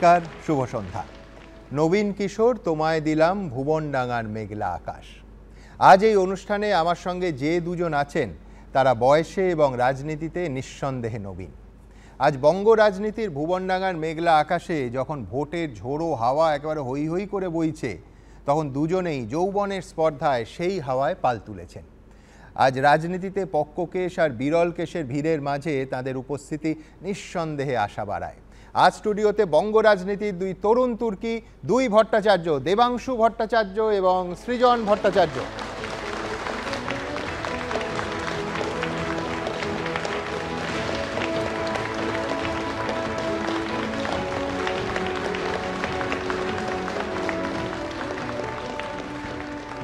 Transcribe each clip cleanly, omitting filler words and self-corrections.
নমস্কার, শুভ সন্ধ্যা। নবীন কিশোর তোমায় দিলাম ভুবনডাঙ্গার মেঘলা আকাশ। আজ এই অনুষ্ঠানে আমার সঙ্গে যে দুজন আছেন তারা বয়সে এবং রাজনীতিতে নিঃসন্দেহে নবীন। আজ বঙ্গ রাজনীতির ভুবনডাঙ্গার মেঘলা আকাশে যখন ভোটের ঝোড়ো হাওয়া একেবারে হৈ হৈ করে বইছে, তখন দুজনেই যৌবনের স্পর্ধায় সেই হাওয়ায় পাল তুলেছেন। আজ রাজনীতিতে পক্ককেশ আর বিরল কেশের ভিড়ের মাঝে তাদের উপস্থিতি নিঃসন্দেহে আশা বাড়ায়। আজ স্টুডিওতে বঙ্গ রাজনীতির দুই তরুণ তুর্কি, দুই ভট্টাচার্য, দেবাংশু ভট্টাচার্য এবং সৃজন ভট্টাচার্য।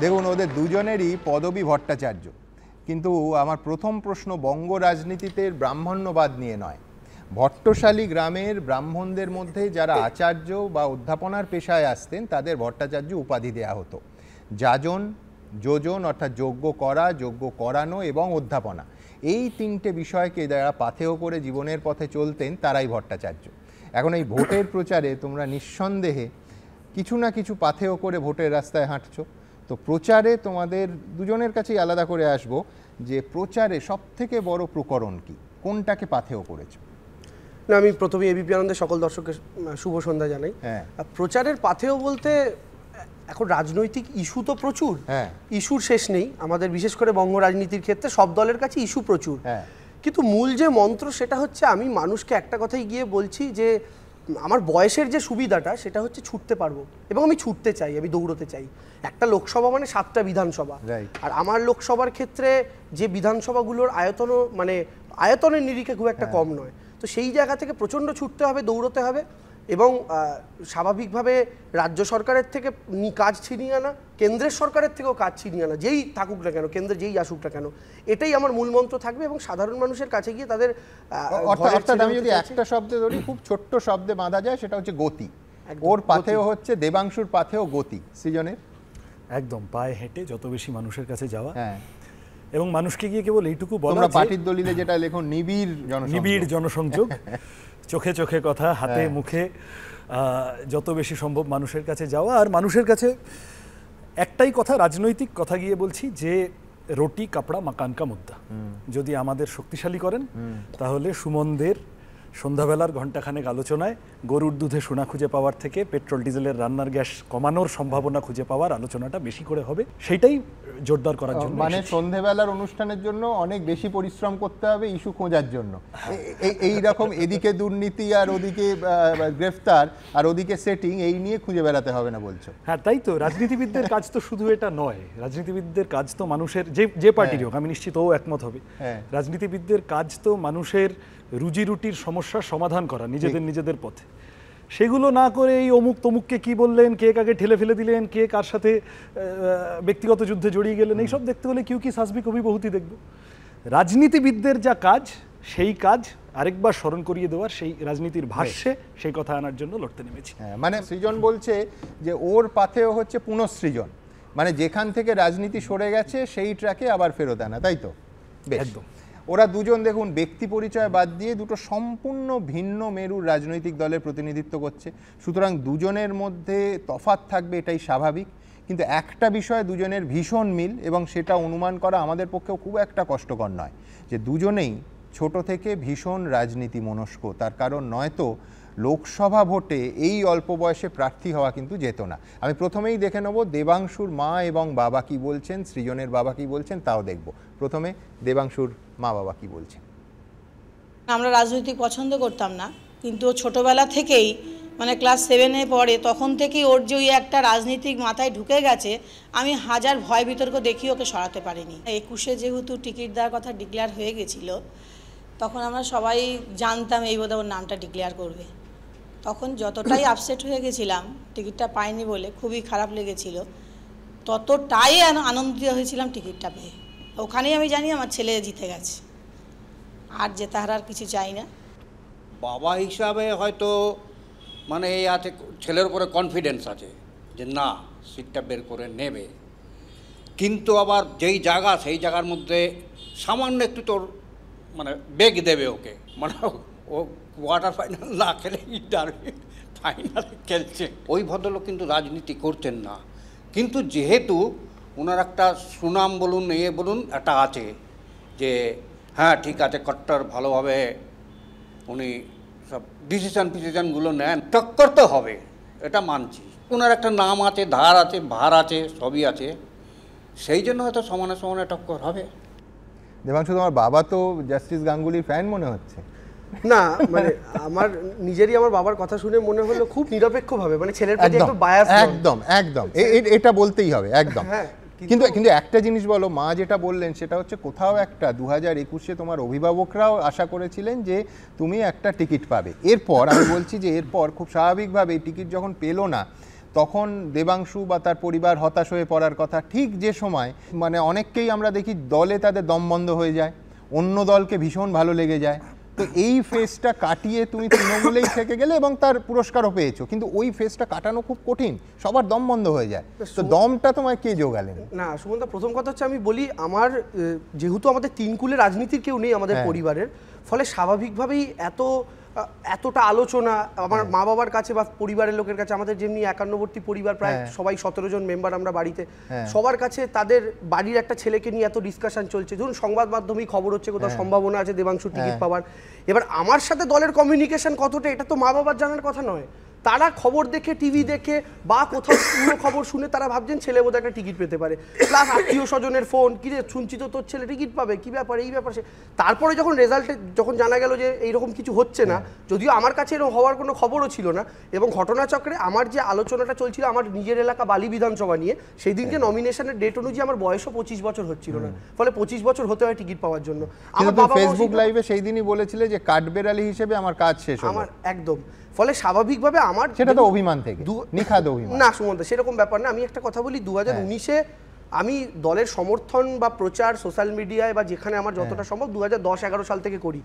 দেখুন, ওদের দুজনেরই পদবী ভট্টাচার্য, কিন্তু আমার প্রথম প্রশ্ন বঙ্গ রাজনীতিতে ব্রাহ্মণ্যবাদ নিয়ে নয়। ভট্টশালী গ্রামের ব্রাহ্মণদের মধ্যে যারা আচার্য বা অধ্যাপনার পেশায় আসতেন তাদের ভট্টাচার্য উপাধি দেয়া হতো। যাজন, যোজন অর্থাৎ যজ্ঞ করা, যজ্ঞ করানো এবং অধ্যাপনা, এই তিনটে বিষয়কে যারা পাথেয় করে জীবনের পথে চলতেন তারাই ভট্টাচার্য। এখন এই ভোটের প্রচারে তোমরা নিঃসন্দেহে কিছু না কিছু পাথেয় করে ভোটের রাস্তায় হাঁটছো। তো প্রচারে তোমাদের দুজনের কাছেই আলাদা করে আসবো যে প্রচারে সব থেকে বড় প্রকরণ কি, কোনটাকে পাথেয় করেছো? না, আমি প্রথমে এবিপি আনন্দের সকল দর্শককে শুভ সন্ধ্যা জানাই। প্রচারের পাথেয় বলতে এখন রাজনৈতিক ইস্যু তো প্রচুর, ইস্যুর শেষ নেই আমাদের, বিশেষ করে বঙ্গ রাজনীতির ক্ষেত্রে সব দলের কাছে ইস্যু প্রচুর। কিন্তু মূল যে মন্ত্র সেটা হচ্ছে আমি মানুষকে একটা কথাই গিয়ে বলছি যে আমার বয়সের যে সুবিধাটা সেটা হচ্ছে ছুটতে পারবো এবং আমি ছুটতে চাই, আমি দৌড়তে চাই। একটা লোকসভা মানে 7টা বিধানসভা, আর আমার লোকসভার ক্ষেত্রে যে বিধানসভাগুলোর আয়তনের নিরিখে খুব একটা কম নয়। তো সেই জায়গা থেকে প্রচণ্ড ছুটতে হবে, দৌড়তে হবে এবং স্বাভাবিকভাবে রাজ্য সরকারের থেকে কাজ ছিনিয়ে আনা, কেন্দ্রের সরকারের থেকেও কাজ ছিনিয়ে আনা, যেই থাকুক না কেন, কেন্দ্রে যেই আসুক না কেন, এটাই আমার মূল মন্ত্র থাকবে এবং সাধারণ মানুষের কাছে গিয়ে তাদের অর্থাৎ আমি যদি একটা শব্দে ধরি, খুব ছোট্ট শব্দে বাঁধা যায়, সেটা হচ্ছে গতি। ওর পাথেয় হচ্ছে দেবাংশুর পাথেয় গতি, সৃজনের একদম পায়ে হেঁটে যত বেশি মানুষের কাছে যাওয়া এবং মানুষকে গিয়ে কেবল এইটুকু বলা, তোমরা পার্টির দলিলে যেটা লেখো নিবিড় জনসংযোগ, চোখে চোখে কথা, হাতে মুখে যত বেশি সম্ভব মানুষের কাছে যাওয়া। আর মানুষের কাছে একটাই কথা, রাজনৈতিক কথা গিয়ে বলছি যে রুটি কাপড়া মাকান কা মুদ্দা যদি আমাদের শক্তিশালী করেন, তাহলে সুমনদের সন্ধ্যাবেলার ঘণ্টাখানেক আলোচনায় গরুর দুধে সোনা খুঁজে পাওয়ার থেকে পেট্রোল ডিজেলের রান্নার গ্যাস কমানোর সম্ভাবনা খুঁজে পাওয়ার আলোচনাটা বেশি করে হবে, সেটাই জোরদার করার জন্য। মানে সন্ধ্যাবেলার অনুষ্ঠানের জন্য অনেক বেশি পরিশ্রম করতে হবে ইস্যু খোঁজার জন্য। এই রকম এদিকে দুর্নীতি আর ওদিকে গ্রেফতার আর ওদিকে সেটিং, এই নিয়ে খুঁজে বেড়াতে হবে না বলছো? হ্যাঁ, তাই তো। রাজনীতিবিদদের কাজ তো শুধু এটা নয়, রাজনীতিবিদদের কাজ তো মানুষের, যে পার্টির হোক, আমি নিশ্চিত ও একমত হবে, রাজনীতিবিদদের কাজ তো মানুষের রুজি রুটির সমস্যার সমাধান করা নিজেদের পথে। সেগুলো না করে এই অমুক তমুককে কি বললেন, কে কাকে ঠেলে ফেলে দিলেন, কে কার সাথে ব্যক্তিগত যুদ্ধে জড়িয়ে গেলেন, এইসব দেখতে হলে কিউ কি সাসবি কবি বহুতি দেখব। রাজনীতিবিদদের যা কাজ, সেই কাজ আরেকবার স্মরণ করিয়ে দেওয়ার, সেই রাজনীতির ভাষ্যে সেই কথা আনার জন্য লড়তে নেমেছি। মানে সৃজন বলছে যে ওর পাথেয় হচ্ছে পুনঃসৃজন, মানে যেখান থেকে রাজনীতি সরে গেছে সেই ট্র্যাকে আবার ফেরত আনা, তাই তো? একদম। ওরা দুজন দেখুন ব্যক্তি পরিচয় বাদ দিয়ে দুটো সম্পূর্ণ ভিন্ন মেরুর রাজনৈতিক দলের প্রতিনিধিত্ব করছে, সুতরাং দুজনের মধ্যে তফাৎ থাকবে, এটাই স্বাভাবিক। কিন্তু একটা বিষয়ে দুজনের ভীষণ মিল, এবং সেটা অনুমান করা আমাদের পক্ষেও খুব একটা কষ্টকর নয়, যে দুজনেই ছোট থেকে ভীষণ রাজনীতি মনস্ক। তার কারণ নয়তো লোকসভা ভোটে এই অল্প বয়সে প্রার্থী হওয়া কিন্তু যেত না। আমি প্রথমেই দেখে নেব দেবাংশুর মা এবং বাবা কি বলছেন, সৃজনের বাবা কি বলছেন, তাও দেখব। প্রথমে দেবাংশুর মা বাবা কি বলছেন। আমরা রাজনীতি পছন্দ করতাম না, কিন্তু ছোটবেলা থেকেই, মানে ক্লাস 7-এ পড়ে তখন থেকেই ওর যে ওই একটা রাজনীতিক মাথায় ঢুকে গেছে, আমি হাজার ভয় বিতর্ক দেখি ওকে সরাতে পারিনি। 21-এ যেহেতু টিকিট দেওয়ার কথা ডিক্লেয়ার হয়ে গেছিলো, তখন আমরা সবাই জানতাম এই বোধহয় ওর নামটা ডিক্লেয়ার করবে। তখন যতটাই আপসেট হয়ে গেছিলাম টিকিটটা পাইনি বলে, খুবই খারাপ লেগেছিল, ততটাই আনন্দিত হয়েছিলাম টিকিটটা পেয়ে। ওখানেই আমি জানি আমার ছেলে জিতে গেছে, আর জেতা হারার কিছু চাই না। বাবা হিসাবে হয়তো মানে এই আছে, ছেলের উপরে কনফিডেন্স আছে যে না সিটটা বের করে নেবে, কিন্তু আবার যেই জায়গা সেই জায়গার মধ্যে সামান্য একটু তোর মানে বেগ দেবে ওকে, মানে ও কোয়ার্টার ফাইনাল না খেলে ডারবে, ফাইনালে খেলছে। ওই ভদ্রলোক কিন্তু রাজনীতি করতেন না, কিন্তু যেহেতু ওনার একটা সুনাম বলুন বলুন একটা আছে যে হ্যাঁ ঠিক আছে কট্টর ভালোভাবে উনি সব ডিসিশনগুলো নেন, টক্কর তো হবে, এটা মানছি। ওনার একটা নাম আছে, ধার আছে, ভার আছে, সবই আছে, সেই জন্য হয়তো সমানে সমানে টক্কর হবে। দেবাংশু, তোমার বাবা তো জাস্টিস গাঙ্গুলির ফ্যান মনে হচ্ছে। না মানে আমার নিজেরই আমার বাবার কথা শুনে মনে হলো খুব নিরপেক্ষভাবে, মানে ছেলের প্রতি একটু বায়াস। একদম একদম এটা বলতেই হবে একদম। কিন্তু কিন্তু একটা জিনিস বলো, মা যেটা বললেন সেটা হচ্ছে কোথাও একটা 2021-এ তোমার অভিভাবকরাও আশা করেছিলেন যে তুমি একটা টিকিট পাবে। এরপর আমি বলছি যে এরপর খুব স্বাভাবিকভাবে টিকিট যখন পেলো না, তখন দেবাংশু বা তার পরিবার হতাশ হয়ে পড়ার কথা। ঠিক যে সময় মানে অনেককেই আমরা দেখি দলে তাদের দম বন্ধ হয়ে যায়, অন্য দলকে ভীষণ ভালো লেগে যায়। তো এই ফেজটা কাটিয়ে তুমি তৃণমূলেই থেকে গেলে এবং তার পুরস্কারও পেয়েছো, কিন্তু ওই ফেজটা কাটানো খুব কঠিন, সবার দম বন্ধ হয়ে যায়। তো দমটা তোমায় কে জোগালেন? না সুমনদা, প্রথম কথা হচ্ছে আমি বলি আমার যেহেতু আমাদের তিন কুলে রাজনীতির কেউ নেই আমাদের পরিবারের, ফলে স্বাভাবিকভাবেই এতটা আলোচনা আমার মা বাবার কাছে বা পরিবারের লোকের কাছে, আমাদের যেমনি 51বর্তী পরিবার, প্রায় সবাই 17 জন মেম্বার আমরা বাড়িতে, সবার কাছে তাদের বাড়ির একটা ছেলেকে নিয়ে এত ডিসকাশন চলছে। ধরুন সংবাদ মাধ্যমেই খবর হচ্ছে কোথাও সম্ভাবনা আছে দেবাংশু টিকিট পাওয়ার। এবার আমার সাথে দলের কমিউনিকেশন কতটা, এটা তো মা বাবার জানার কথা নয়। তারা খবর দেখে, টিভি দেখে বা কোথাও পুরো খবর শুনে তারা ভাবছেন ছেলে বোধহয় একটা টিকিট পেতে পারে, প্লাস আত্মীয় স্বজনের ফোন, কি রে শুনছি তো তোর ছেলে টিকিট পাবে, কি ব্যাপার এই ব্যাপার সে। তারপরে যখন রেজাল্টে যখন জানা গেল যে এইরকম কিছু হচ্ছে না, যদিও আমার কাছে এরকম হওয়ার কোনো খবরও ছিল না, এবং ঘটনাচক্রে আমার যে আলোচনাটা চলছিল আমার নিজের এলাকা বালি বিধানসভা নিয়ে, সেই দিনকে নমিনেশনের ডেট অনুযায়ী আমার বয়সও 25 বছর হচ্ছিল না, ফলে 25 বছর হতে হয় টিকিট পাওয়ার জন্য। আমার ফেসবুক লাইভে সেই দিনই বলেছিলে যে কাঠবেড়ালি হিসেবে আমার কাজ শেষ হলো। আমার একদম, ফলে স্বাভাবিকভাবে আমার সেটা তো অভিমান থেকে নিখাদ অভিমান না সুমন্ত, সেরকম ব্যাপার না। আমি একটা কথা বলি, 2019-এ আমি দলের সমর্থন বা প্রচার সোশ্যাল মিডিয়ায় বা যেখানে আমার যতটা সম্ভব 2010-11 সাল থেকে করি,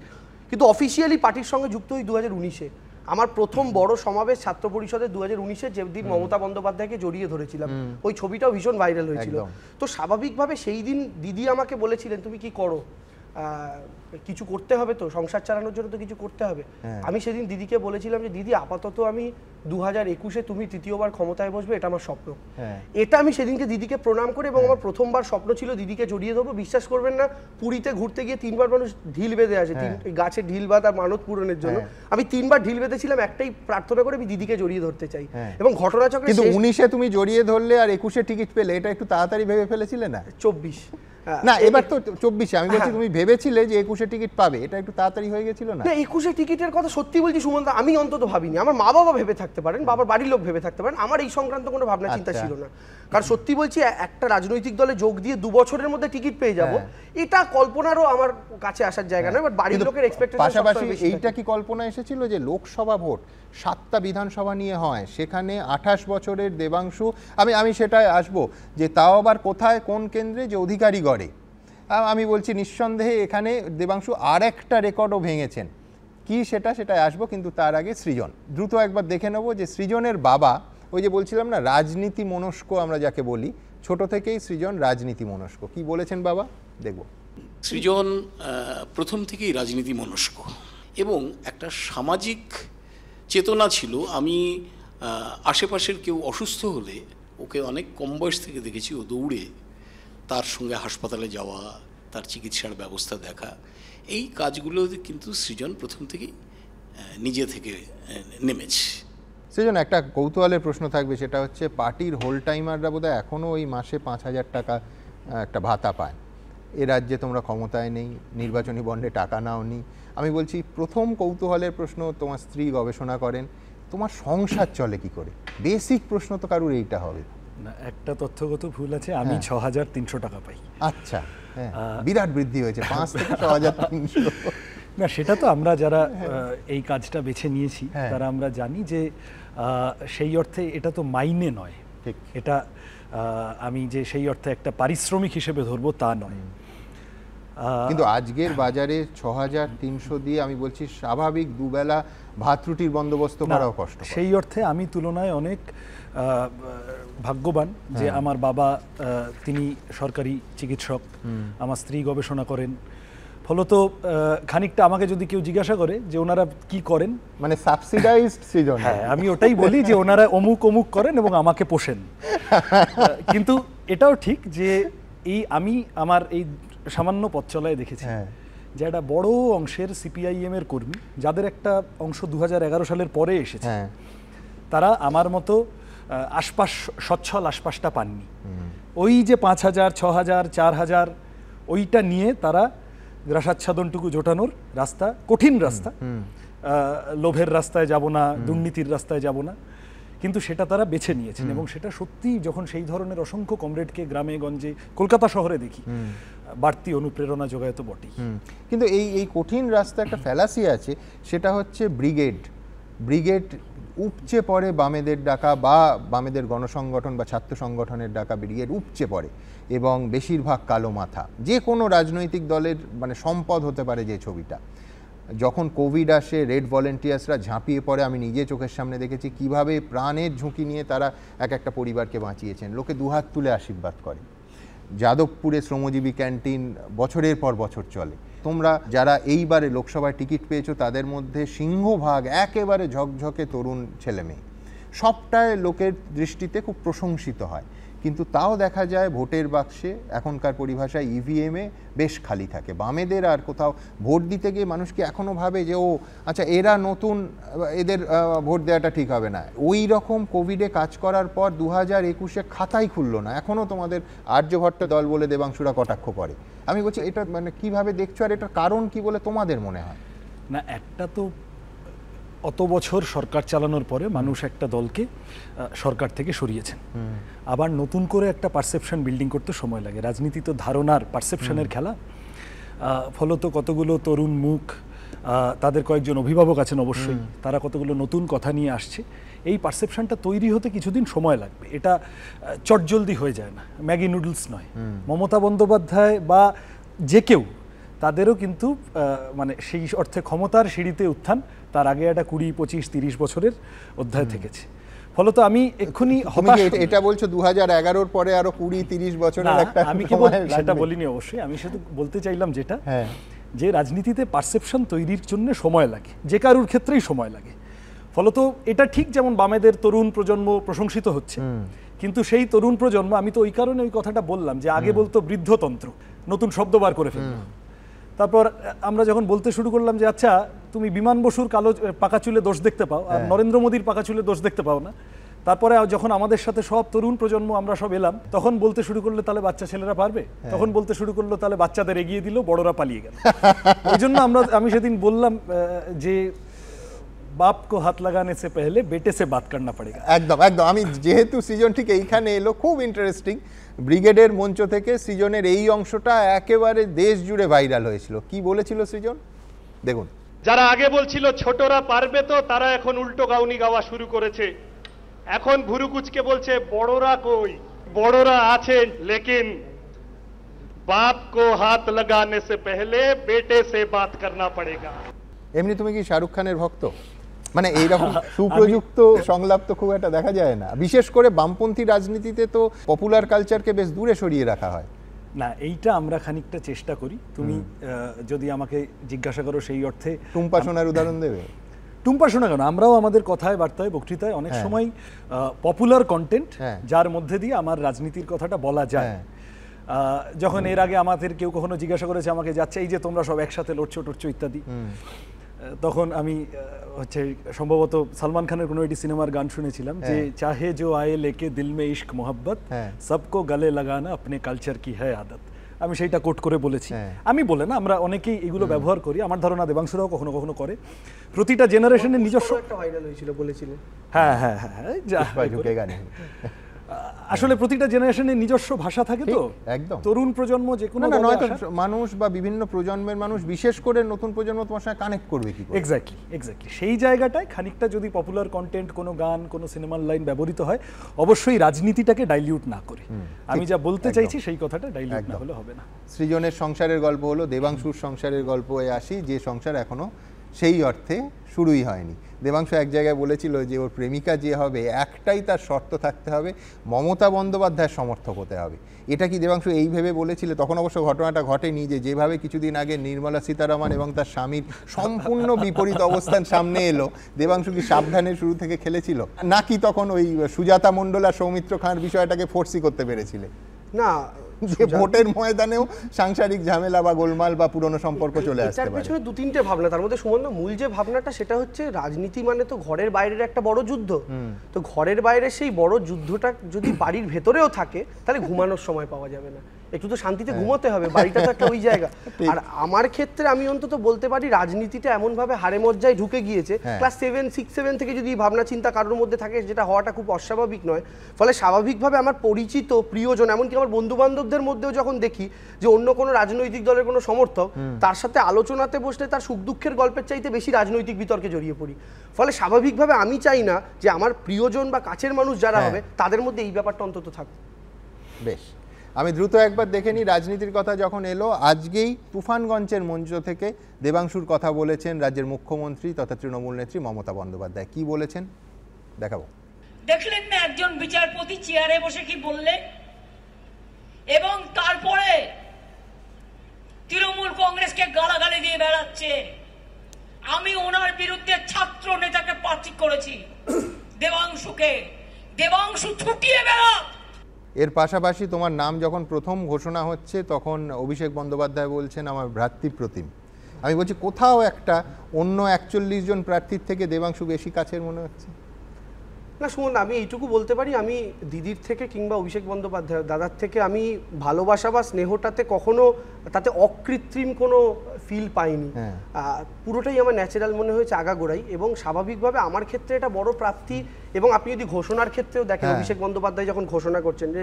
কিন্তু অফিসিয়ালি পার্টির সঙ্গে যুক্ত হই 2019-এ। আমার প্রথম বড় সমাবেশ ছাত্র পরিষদের 2019-এ, যেদিন মমতা বন্দ্যোপাধ্যায়কে জড়িয়ে ধরেছিলাম, ওই ছবিটাও ভীষণ ভাইরাল হয়েছিল। তো স্বাভাবিকভাবে সেই দিন দিদি আমাকে বলেছিলেন তুমি কি করো, কিছু করতে হবে তো, সংসার চালানোর জন্য তো কিছু করতে হবে। আমি সেদিন দিদিকে বলেছিলাম যে দিদি আপাতত আমি 2021-এ তুমি তৃতীয়বার ক্ষমতায় বসবে, এটা আমার স্বপ্ন। এটা আমি সেদিনকে দিদিকে প্রণাম করে, এবং আমার প্রথমবার স্বপ্ন ছিল দিদিকে জড়িয়ে দেবো। বিশ্বাস করবেন না, পুরীতে ঘুরতে গিয়ে 3বার মানুষ ঢিল বেঁধে আসে, গাছে ঢিল বাঁধা মানত পূরণের জন্য। আমি 3বার ঢিল বেঁধেছিলাম, একটাই প্রার্থনা করে আমি দিদিকে জড়িয়ে ধরতে চাই। এবং ঘটনাচক্রে কিন্তু 19-এ তুমি জড়িয়ে ধরলে আর 21-এ টিকিট পেলে, এটা একটু তাড়াতাড়ি ভেবে ফেলেছিলে না? 24 না এবার তো 24-এ, আমি বলছি তুমি ভেবেছিলে যে 21-এ টিকিট পাবে, এটা একটু তাড়াতাড়ি হয়ে গেছিল না? না 21-এ টিকিটের কথা সত্যি বলছি সুমন্ত, আমি অন্তত ভাবিনি। আমার মা বাবা ভেবে থাকতে পারেন, বাবার বাড়ির লোক ভেবে থাকতে পারেন, আমার এই সংক্রান্ত কোনো ভাবনা চিন্তা ছিল না। কারণ সত্যি বলছি, একটা রাজনৈতিক দলে যোগ দিয়ে 2 বছরের মধ্যে টিকিট পেয়ে যাব, এটা কল্পনারও আমার কাছে আসার জায়গা নয়। বাট বাড়ির লোকের এক্সপেকটেশন পাশাপাশি এইটা কি কল্পনা এসেছিল যে লোকসভা ভোট 7টা বিধানসভা নিয়ে হয়, সেখানে 28 বছরের দেবাংশু, আমি সেটাই আসবো যে তাও আবার কোথায় কোন কেন্দ্রে, যে অধিকারী গড়ে। আমি বলছি নিঃসন্দেহে এখানে দেবাংশু আর একটা রেকর্ডও ভেঙেছেন। কি সেটাই আসবো, কিন্তু তার আগে সৃজন দ্রুত একবার দেখে নেব যে সৃজনের বাবা, ওই যে বলছিলাম না রাজনীতি মনস্ক আমরা যাকে বলি, ছোট থেকেই সৃজন রাজনীতি মনস্ক। কি বলেছেন বাবা দেখব। সৃজন প্রথম থেকেই রাজনীতি মনস্ক এবং একটা সামাজিক চেতনা ছিল। আমি আশেপাশের কেউ অসুস্থ হলে ওকে অনেক কম বয়স থেকে দেখেছি, ও দৌড়ে তার সঙ্গে হাসপাতালে যাওয়া, তার চিকিৎসার ব্যবস্থা দেখা, এই কাজগুলো কিন্তু সৃজন প্রথম থেকেই নিজে থেকে নেমেছে। সৃজন, একটা কৌতূহলের প্রশ্ন থাকবে, সেটা হচ্ছে পার্টির হোল টাইমাররা বোধহয় এখনও ওই মাসে 5,000 টাকা একটা ভাতা পায়। এ রাজ্যে তোমরা ক্ষমতায় নেই, নির্বাচনী বন্ডে টাকা নাওনি। আমি বলছি প্রথম কৌতূহলের প্রশ্ন, তোমার স্ত্রী গবেষণা করেন, তোমার সংসার চলে কি করে? বেসিক প্রশ্ন তো কারুর এইটা হবে না। একটা তথ্যগত ভুল আছে, আমি 6,300 টাকা পাই। আচ্ছা, বিরাট বৃদ্ধি হয়েছে 5 থেকে 6,300। না সেটা তো আমরা যারা এই কাজটা বেছে নিয়েছি তারা আমরা জানি যে সেই অর্থে এটা তো মাইনে নয়, এটা আমি যে সেই অর্থে একটা পারিশ্রমিক হিসেবে ধরবো তা নয়। কিন্তু আজকের বাজারে 6,300 দিয়ে আমি বলছি স্বাভাবিক দুবেলা ভাত রুটির বন্দোবস্ত করাও কষ্ট। সেই অর্থে আমি তুলনায় অনেক ভাগ্যবান যে আমার বাবা তিনি সরকারি চিকিৎসক, আমার স্ত্রী গবেষণা করেন, ফলত খানিকটা আমাকে যদি কেউ জিজ্ঞাসা করে যে ওনারা কি করেন, মানে সাবসিডাইজড সৃজন, হ্যাঁ আমি ওটাই বলি যে ওনারা অমুক অমুক করেন এবং আমাকে পোষেন। কিন্তু এটাও ঠিক যে আমি আমার এই সামান্য পথ চলায় দেখেছি যে একটা বড় অংশের সিপিআইএম এর কর্মী, যাদের একটা অংশ 2011 সালের পরে এসেছে, তারা আমার মতো আশপাশ সচ্ছল আশপাশটা পাননি। ওই যে 5,000, 6,000, 4,000 ওইটা নিয়ে তারা গ্রাসাচ্ছাদনটুকু জোটানোর রাস্তা, কঠিন রাস্তা, লোভের রাস্তায় যাব না, দুর্নীতির রাস্তায় যাব না, কিন্তু সেটা তারা বেছে নিয়েছেন। এবং সেটা সত্যি যখন সেই ধরনের অসংখ্য কমরেডকে গ্রামে গঞ্জে কলকাতা শহরে দেখি, বাড়তি অনুপ্রেরণা যোগায় তো বটেই। কিন্তু এই কঠিন রাস্তা একটা ফ্যালাসি আছে, সেটা হচ্ছে ব্রিগেড উপচে পড়ে বামেদের ডাকা বা বামেদের গণসংগঠন বা ছাত্র সংগঠনের ডাকা ব্রিগেড উপচে পড়ে এবং বেশিরভাগ কালো মাথা, যে কোনো রাজনৈতিক দলের মানে সম্পদ হতে পারে যে ছবিটা। যখন কোভিড আসে, রেড ভলেন্টিয়ার্সরা ঝাঁপিয়ে পড়ে, আমি নিজে চোখের সামনে দেখেছি কিভাবে প্রাণের ঝুঁকি নিয়ে তারা একটা পরিবারকে বাঁচিয়েছেন, লোকে দুহাত তুলে আশীর্বাদ করে। যাদবপুরে শ্রমজীবী ক্যান্টিন বছরের পর বছর চলে। তোমরা যারা এইবারে লোকসভায় টিকিট পেয়েছো তাদের মধ্যে সিংহভাগ একেবারে ঝকঝকে তরুণ ছেলেমেয়ে, সবটাই লোকের দৃষ্টিতে খুব প্রশংসিত হয়। কিন্তু তাও দেখা যায় ভোটের বাক্সে এখনকার পরিভাষায় ইভিএমে বেশ খালি থাকে। বামেদের আর কোথাও ভোট দিতে গিয়ে মানুষ কি এখনও ভাবে যে ও আচ্ছা এরা নতুন, এদের ভোট দেওয়াটা ঠিক হবে না। ওই রকম কোভিডে কাজ করার পর 2021-এ খাতাই খুললো না, এখনও তোমাদের আর্যভট্ট দল বলে দেবাংশুরা কটাক্ষ করে। আমি বলছি এটা মানে কিভাবে দেখছো, আর এটার কারণ কি বলে তোমাদের মনে হয়? না, একটা তো অত বছর সরকার চালানোর পরে মানুষ একটা দলকে সরকার থেকে সরিয়েছেন, আবার নতুন করে একটা পারসেপশন বিল্ডিং করতে সময় লাগে। রাজনীতি তো ধারণার, পারসেপশনের খেলা। ফলত কতগুলো তরুণ মুখ, তাদের কয়েকজন অভিভাবক আছেন অবশ্যই, তারা কতগুলো নতুন কথা নিয়ে আসছে। এই পারসেপশনটা তৈরি হতে কিছুদিন সময় লাগবে, এটা চটজলদি হয়ে যায় না, ম্যাগি নুডলস নয়। মমতা বন্দ্যোপাধ্যায় বা যে কেউ, তাদেরও কিন্তু মানে সেই অর্থে ক্ষমতার সিঁড়িতে উত্থান তার আগে একটা 20, 25, 30 বছরের অধ্যায় থেকেছে। ফলত আমি এক্ষুনি এটা বলছো 2011-র পরে আরো 20-30 বছরের একটা, আমি কি সেটা বলিনি অবশ্যই। আমি শুধু বলতে চাইলাম যেটা, যে রাজনীতিতে পারসেপশন তৈরির জন্য সময় লাগে, যে কারুর ক্ষেত্রেই সময় লাগে। ফলত এটা ঠিক যেমন বামেদের তরুণ প্রজন্ম প্রশংসিত হচ্ছে, কিন্তু সেই তরুণ প্রজন্ম, আমি তো ওই কারণে ওই কথাটা বললাম যে আগে বলতো বৃদ্ধতন্ত্র, নতুন শব্দ বার করে ফেলল। তারপর আমরা যখন বলতে শুরু করলাম যে আচ্ছা তুমি বিমান বসুর কালো পাকা চুলে দোষ দেখতে পাও আর নরেন্দ্র মোদীর পাকা চুলে দোষ দেখতে পাও না, তারপরে যখন আমাদের সাথে সব তরুণ প্রজন্ম আমরা সব এলাম, তখন বলতে শুরু করলে তাহলে বাচ্চা ছেলেরা পারবে, তখন বলতে শুরু করলো তাহলে বাচ্চাদের এগিয়ে দিল, বড়রা পালিয়ে গেল। ওই জন্য আমি সেদিন বললাম যে বাপ কো হাত লাগানে সে পহলে বেটে সে বাত করনা পড়েগা। একদম একদম। আমি যেহেতু সৃজন ঠিক এইখানে এলো, খুব ইন্টারেস্টিং, ব্রিগেডের মঞ্চ থেকে সৃজনের এই অংশটা একেবারে দেশ জুড়ে ভাইরাল হয়েছিল। কি বলেছিল সৃজন দেখুন। যারা আগে বলছিল ছোটরা পারবে তো, তারা এখন উল্টো গাউনি গাওয়া শুরু করেছে। এখন ভুরুকুচকে বলছে বড়রা কই, বড়রা আছেন লেকিন বাপ কো হাত লাগানে সে পহলে বেটে সে বাত করনা পড়েগা। এমনি তুমি কি শাহরুখ খানের ভক্ত? মানে এইরকম সুপ্রযুক্ত সংলাপ তো খুব একটা দেখা যায় না, বিশেষ করে বামপন্থী রাজনীতিতে তো পপুলার কালচারকে বেশ দূরে সরিয়ে রাখা হয়। না, এইটা আমরা খানিকটা চেষ্টা করি। তুমি যদি আমাকে জিজ্ঞাসা করো সেই অর্থে, টুম্পা সোনার উদাহরণ দেবে? টুম্পা শোনা কেন, আমরাও আমাদের কথায় বার্তায় বক্তৃতায় অনেক সময় পপুলার কন্টেন্ট যার মধ্যে দিয়ে আমার রাজনীতির কথাটা বলা যায়। যখন এর আগে আমাদের কেউ কখনো জিজ্ঞাসা করেছে আমাকে, যাচ্ছে এই যে তোমরা সব একসাথে লড়ছো টড়ছো ইত্যাদি, তখন আমি হচ্ছে সম্ভবত সালমান খানের কোনো একটি সিনেমার গান শুনেছিলাম যে চাহে জো আয়ে লেকে দিল মে ইশক মোহাব্বত সবকো গলে লাগানা আপনি কালচার কি হ্যায় আদত। আমি সেইটা কোট করে বলেছি। আমি বলে না, আমরা অনেকেই এগুলো ব্যবহার করি। আমার ধারণা দেবাংশুরাও কখনো কখনো করে। প্রতিটা জেনারেশনের নিজস্ব একটা ভাইরাল হয়েছিল বলেছিলেন। হ্যাঁ হ্যাঁ হ্যাঁ, আসলে প্রতিটা জেনারেশনের নিজস্ব ভাষা থাকে তো। একদম। তরুণ প্রজন্ম যে কোনো মানুষ বা বিভিন্ন প্রজন্মের মানুষ, বিশেষ করে নতুন প্রজন্ম তোমার সঙ্গে কানেক্ট করবে কি করে? এক্স্যাক্টলি সেই জায়গাটায় খানিকটা যদি পপুলার কন্টেন্ট, কোনো গান, কোনো সিনেমার লাইন ব্যবহৃত হয়, অবশ্যই রাজনীতিটাকে ডাইলিউট না করে। আমি যা বলতে চাইছি সেই কথাটা ডাইলিউট না হলে হবে না। সৃজনের সংসারের গল্প হলো, দেবাংশুর সংসারের গল্পে আসি, যে সংসার এখনো সেই অর্থে শুরুই হয়নি। দেবাংশু এক জায়গায় বলেছিল যে ওর প্রেমিকা যে হবে একটাই তার শর্ত থাকতে হবে, মমতা বন্দ্যোপাধ্যায়ের সমর্থক হতে হবে। এটা কি দেবাংশু এই ভেবে বলেছিল? তখন অবশ্য ঘটনাটা ঘটেনি যে যেভাবে কিছুদিন আগে নির্মলা সীতারামন এবং তার স্বামীর সম্পূর্ণ বিপরীত অবস্থান সামনে এলো, দেবাংশু কি সাবধানে শুরু থেকে খেলেছিল, নাকি তখন ওই সুজাতা মণ্ডল আর সৌমিত্র খাঁর বিষয়টাকে ফোর্সি করতে পেরেছিলে? না, ভোটের ময়দানেও সাংসারিক ঝামেলা বা গোলমাল বা পুরনো সম্পর্ক চলে আসতে পারে। পেছনে দু তিনটে ভাবনা, তার মধ্যে সুমন মূল যে ভাবনাটা সেটা হচ্ছে রাজনীতি মানে তো ঘরের বাইরের একটা বড় যুদ্ধ। তো ঘরের বাইরে সেই বড় যুদ্ধটা যদি বাড়ির ভেতরেও থাকে তাহলে ঘুমানোর সময় পাওয়া যাবে না, একটু তো শান্তিতে ঘুমোতে হবে, বাড়িটা তো একটা ওই জায়গা। আর আমার ক্ষেত্রে আমি অন্তত বলতে পারি রাজনীতিটা এমনভাবে হাড়ে মজ্জায় ঢুকে গিয়েছে, ক্লাস 7, 6, 7 থেকে যদি ভাবনা চিন্তা কারোর মধ্যে থাকে, যেটা হওয়াটা খুব অস্বাভাবিক নয়। ফলে স্বাভাবিকভাবে আমার পরিচিত প্রিয়জন, এমনকি আমার বন্ধু বান্ধবদের মধ্যেও যখন দেখি যে অন্য কোনো রাজনৈতিক দলের কোনো সমর্থক, তার সাথে আলোচনাতে বসলে তার সুখ দুঃখের গল্পের চাইতে বেশি রাজনৈতিক বিতর্কে জড়িয়ে পড়ি। ফলে স্বাভাবিকভাবে আমি চাই না যে আমার প্রিয়জন বা কাছের মানুষ যারা হবে তাদের মধ্যে এই ব্যাপারটা অন্তত থাকুক। বেশ, আমি দ্রুত একবার দেখে নিই রাজনীতির কথা যখন এলো। আজকেই তুফানগঞ্জের মঞ্চ থেকে দেবাংশুর কথা বলেছেন রাজ্যের মুখ্যমন্ত্রী তথা তৃণমূল নেত্রী মমতা বন্দ্যোপাধ্যায়। কি বলেছেন দেখাবো। দেখলেন না একজন বিচারপতি চেয়ারে বসে কি বললেন, এবং তারপরে তৃণমূল কংগ্রেসকে গালাগালি দিয়ে বেড়াচ্ছে। আমি ওনার বিরুদ্ধে ছাত্র নেতাকে প্রার্থী করেছি, দেবাংশুকে। দেবাংশু ছুটিয়ে বেড়া। এর পাশাপাশি তোমার নাম যখন প্রথম ঘোষণা হচ্ছে তখন অভিষেক বন্দ্যোপাধ্যায় বলছেন আমার ভ্রাতৃপ্রতিম। আমি বলছি কোথাও একটা অন্য 41 জন প্রার্থীর থেকে দেবাংশু বেশি কাছের মনে হচ্ছে। না সুমন, আমি এইটুকু বলতে পারি, আমি দিদির থেকে কিংবা অভিষেক বন্দ্যোপাধ্যায় দাদার থেকে আমি ভালোবাসা বা স্নেহটাতে কখনো তাতে অকৃত্রিম কোনো ফিল পাইনি। পুরোটাই আমার ন্যাচারাল মনে হয়েছে আগাগোড়াই, এবং স্বাভাবিকভাবে আমার ক্ষেত্রে এটা বড় প্রাপ্তি। এবং আপনি যদি ঘোষণার ক্ষেত্রেও দেখেন, অভিষেক বন্দ্যোপাধ্যায় যখন ঘোষণা করছেন যে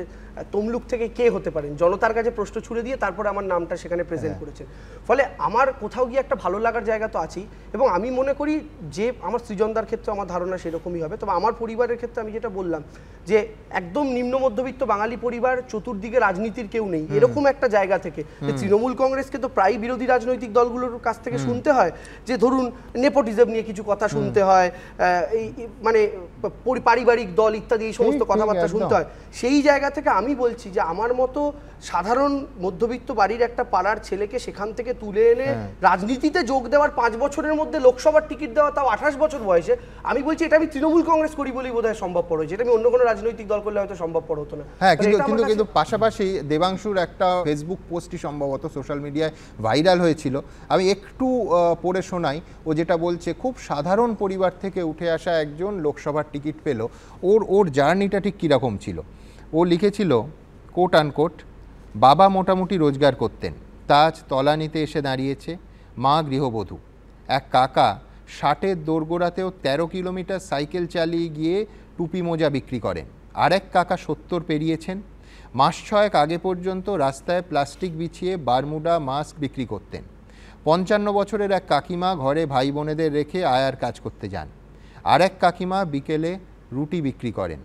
তমলুক থেকে কে হতে পারেন, জনতার কাছে প্রশ্ন ছুড়ে দিয়ে তারপরে আমার নামটা সেখানে প্রেজেন্ট করেছেন। ফলে আমার কোথাও গিয়ে একটা ভালো লাগার জায়গা তো আছেই। এবং আমি মনে করি যে আমার সৃজনদার ক্ষেত্রে আমার ধারণা সেরকমই হবে। তবে আমার পরিবারের ক্ষেত্রে আমি যেটা বললাম যে একদম নিম্ন মধ্যবিত্ত বাঙালি পরিবার, চতুর্দিকে রাজনীতির কেউ নেই, এরকম একটা জায়গা থেকে তৃণমূল কংগ্রেসকে তো প্রায় বিরোধী রাজনৈতিক দলগুলোর কাছ থেকে শুনতে হয় যে ধরুন নেপোটিজম নিয়ে কিছু কথা শুনতে হয়, এই মানে পারিবারিক দল ইত্যাদি এই সমস্ত কথাবার্তা শুনতে হয়। সেই জায়গা থেকে আমি বলছি যে আমার মতো সাধারণ মধ্যবিত্ত বাড়ির একটা পাড়ার ছেলেকে সেখান থেকে তুলে এনে রাজনীতিতে যোগ দেওয়ার 5 বছরের মধ্যে লোকসভার টিকিট দেওয়া, তাও 28 বছর বয়সে, আমি বলছি এটা আমি তৃণমূল কংগ্রেস করি বলেই বোধহয় সম্ভবপর হয়েছে, এটা আমি অন্য কোনো রাজনৈতিক দল করলে হয়তো সম্ভবপর হতো না। হ্যাঁ, কিন্তু পাশাপাশি দেবাংশুর একটা ফেসবুক পোস্টই সম্ভবত সোশ্যাল মিডিয়ায় ভাইরাল হয়েছিল, আমি একটু পড়ে শোনাই। ও যেটা বলছে, খুব সাধারণ পরিবার থেকে উঠে আসা একজন লোকসভার টিকিট পেল। ওর জার্নিটা ঠিক কীরকম ছিল। ও লিখেছিল কোট আনকোট, বাবা মোটামুটি রোজগার করতেন, তাজ তলানিতে এসে দাঁড়িয়েছে, মা গৃহবধূ, এক কাকা 60-এর দোরগোড়াতেও 13 কিলোমিটার সাইকেল চালিয়ে গিয়ে টুপি মোজা বিক্রি করেন, আরেক কাকা 70 পেরিয়েছেন, মাস 6 আগে পর্যন্ত রাস্তায় প্লাস্টিক বিছিয়ে বারমুডা মাস্ক বিক্রি করতেন, 55 বছরের এক কাকিমা ঘরে ভাই বোনেদের রেখে আয়ার কাজ করতে যান, আরেক কাকিমা বিকেলে রুটি বিক্রি করেন।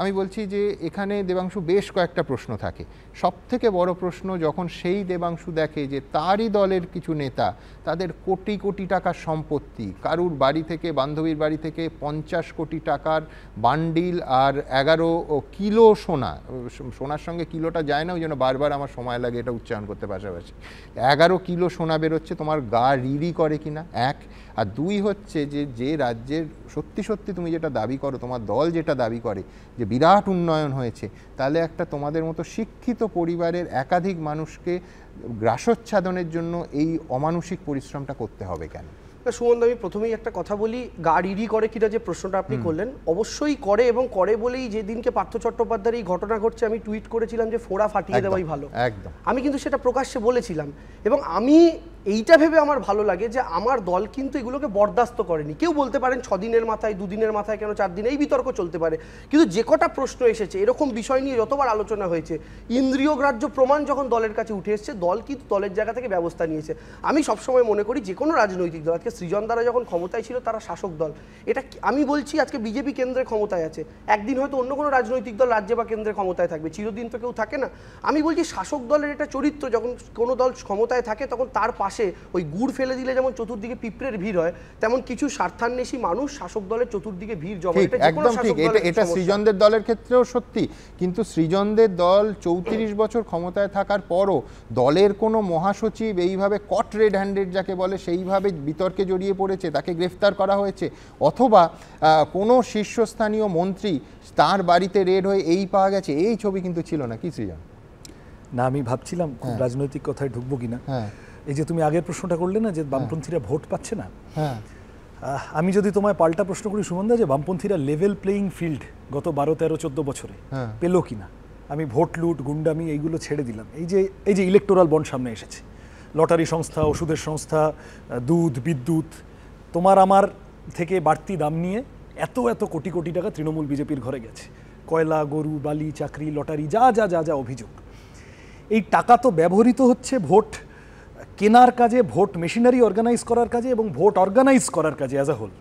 আমি বলছি যে এখানে দেবাংশু বেশ কয়েকটা প্রশ্ন থাকে। সবথেকে বড় প্রশ্ন যখন সেই দেবাংশু দেখে যে তারই দলের কিছু নেতা তাদের কোটি কোটি টাকার সম্পত্তি, কারুর বাড়ি থেকে, বান্ধবীর বাড়ি থেকে 50 কোটি টাকার বান্ডিল আর 11 কিলো সোনা, সোনার সঙ্গে কিলোটা যায় না, ওই জন্য বারবার আমার সময় লাগে এটা উচ্চারণ করতে, পাশাপাশি 11 কিলো সোনা বেরোচ্ছে, তোমার গা রিরি করে কিনা, এক। আর দুই হচ্ছে যে রাজ্যের সত্যি সত্যি তুমি যেটা দাবি করো, তোমার দল যেটা দাবি করে যে বিরাট উন্নয়ন হয়েছে, তাহলে একটা তোমাদের মতো শিক্ষিত পরিবারের একাধিক মানুষকে গ্রাসচ্ছাদনের জন্য এই অমানুষিক পরিশ্রমটা করতে হবে কেন? সুমন, আমি প্রথমেই একটা কথা বলি, গাড়িরই করে কিনা যে প্রশ্নটা আপনি করলেন, অবশ্যই করে, এবং করে বলেই যেদিনকে পার্থ চট্টোপাধ্যায়ের এই ঘটনা ঘটছে আমি টুইট করেছিলাম যে ফোড়া ফাটিয়ে দেওয়াই ভালো। একদম, আমি কিন্তু সেটা প্রকাশ্যে বলেছিলাম। এবং আমি এইটা ভেবে আমার ভালো লাগে যে আমার দল কিন্তু এগুলোকে বরদাস্ত করেনি। কেউ বলতে পারেন 6 দিনের মাথায়, 2 দিনের মাথায়, কেন 4 দিন, এই বিতর্ক চলতে পারে, কিন্তু যে কটা প্রশ্ন এসেছে, এরকম বিষয় নিয়ে যতবার আলোচনা হয়েছে, ইন্দ্রিয় গ্রাহ্য প্রমাণ যখন দলের কাছে উঠে এসছে, দল কিন্তু দলের জায়গা থেকে ব্যবস্থা নিয়েছে। আমি সবসময় মনে করি যে কোনো রাজনৈতিক দল, আজকে সৃজন দ্বারা যখন ক্ষমতায় ছিল তারা শাসক দল, এটা আমি বলছি আজকে বিজেপি কেন্দ্রে ক্ষমতায় আছে, একদিন হয়তো অন্য কোনো রাজনৈতিক দল রাজ্যে বা কেন্দ্রে ক্ষমতায় থাকবে, চিরদিন তো কেউ থাকে না। আমি বলছি শাসক দলের এটা চরিত্র, যখন কোনো দল ক্ষমতায় থাকে তখন তার পাশে পাশে ওই গুড় ফেলে দিলে যেমন চতুর্দিকে পিঁপড়ের ভিড় হয়, তেমন কিছু স্বার্থান্বেষী মানুষ শাসক দলের চতুর্দিকে ভিড় জমায়। একদম ঠিক, এটা সৃজনদের দলের ক্ষেত্রেও সত্যি। কিন্তু সৃজনদের দল 34 বছর ক্ষমতায় থাকার পরও দলের কোনো মহাসচিব এইভাবে কট রেড হ্যান্ডেড যাকে বলে সেইভাবে বিতর্কে জড়িয়ে পড়েছে, তাকে গ্রেফতার করা হয়েছে, অথবা কোনো শীর্ষস্থানীয় মন্ত্রী তার বাড়িতে রেড হয়ে এই পাওয়া গেছে, এই ছবি কিন্তু ছিল না। কি সৃজন? না, আমি ভাবছিলাম খুব রাজনৈতিক কথায় ঢুকবো কিনা। এই যে তুমি আগের প্রশ্নটা করলে না যে বামপন্থীরা ভোট পাচ্ছে না, আমি যদি তোমায় পাল্টা প্রশ্ন করি সুমনদা, যে বামপন্থীরা লেভেল প্লেইং ফিল্ড গত 12, 13, 14 বছরে পেল কিনা? আমি ভোট লুট, গুন্ডামি এইগুলো ছেড়ে দিলাম। এই যে ইলেকটোরাল বন্ড সামনে এসেছে, লটারি সংস্থা, ওষুধের সংস্থা, দুধ, বিদ্যুৎ, তোমার আমার থেকে বাড়তি দাম নিয়ে এত কোটি কোটি টাকা তৃণমূল বিজেপির ঘরে গেছে। কয়লা, গরু, বালি, চাকরি, লটারি, যা যা যা যা অভিযোগ, এই টাকা তো ব্যবহৃত হচ্ছে ভোট কেনার কাজে, ভোট মেশিনারি অর্গানাইজ করার কাজে এবং ভোট অর্গানাইজ করার কাজে অ্যাজ আ হোল।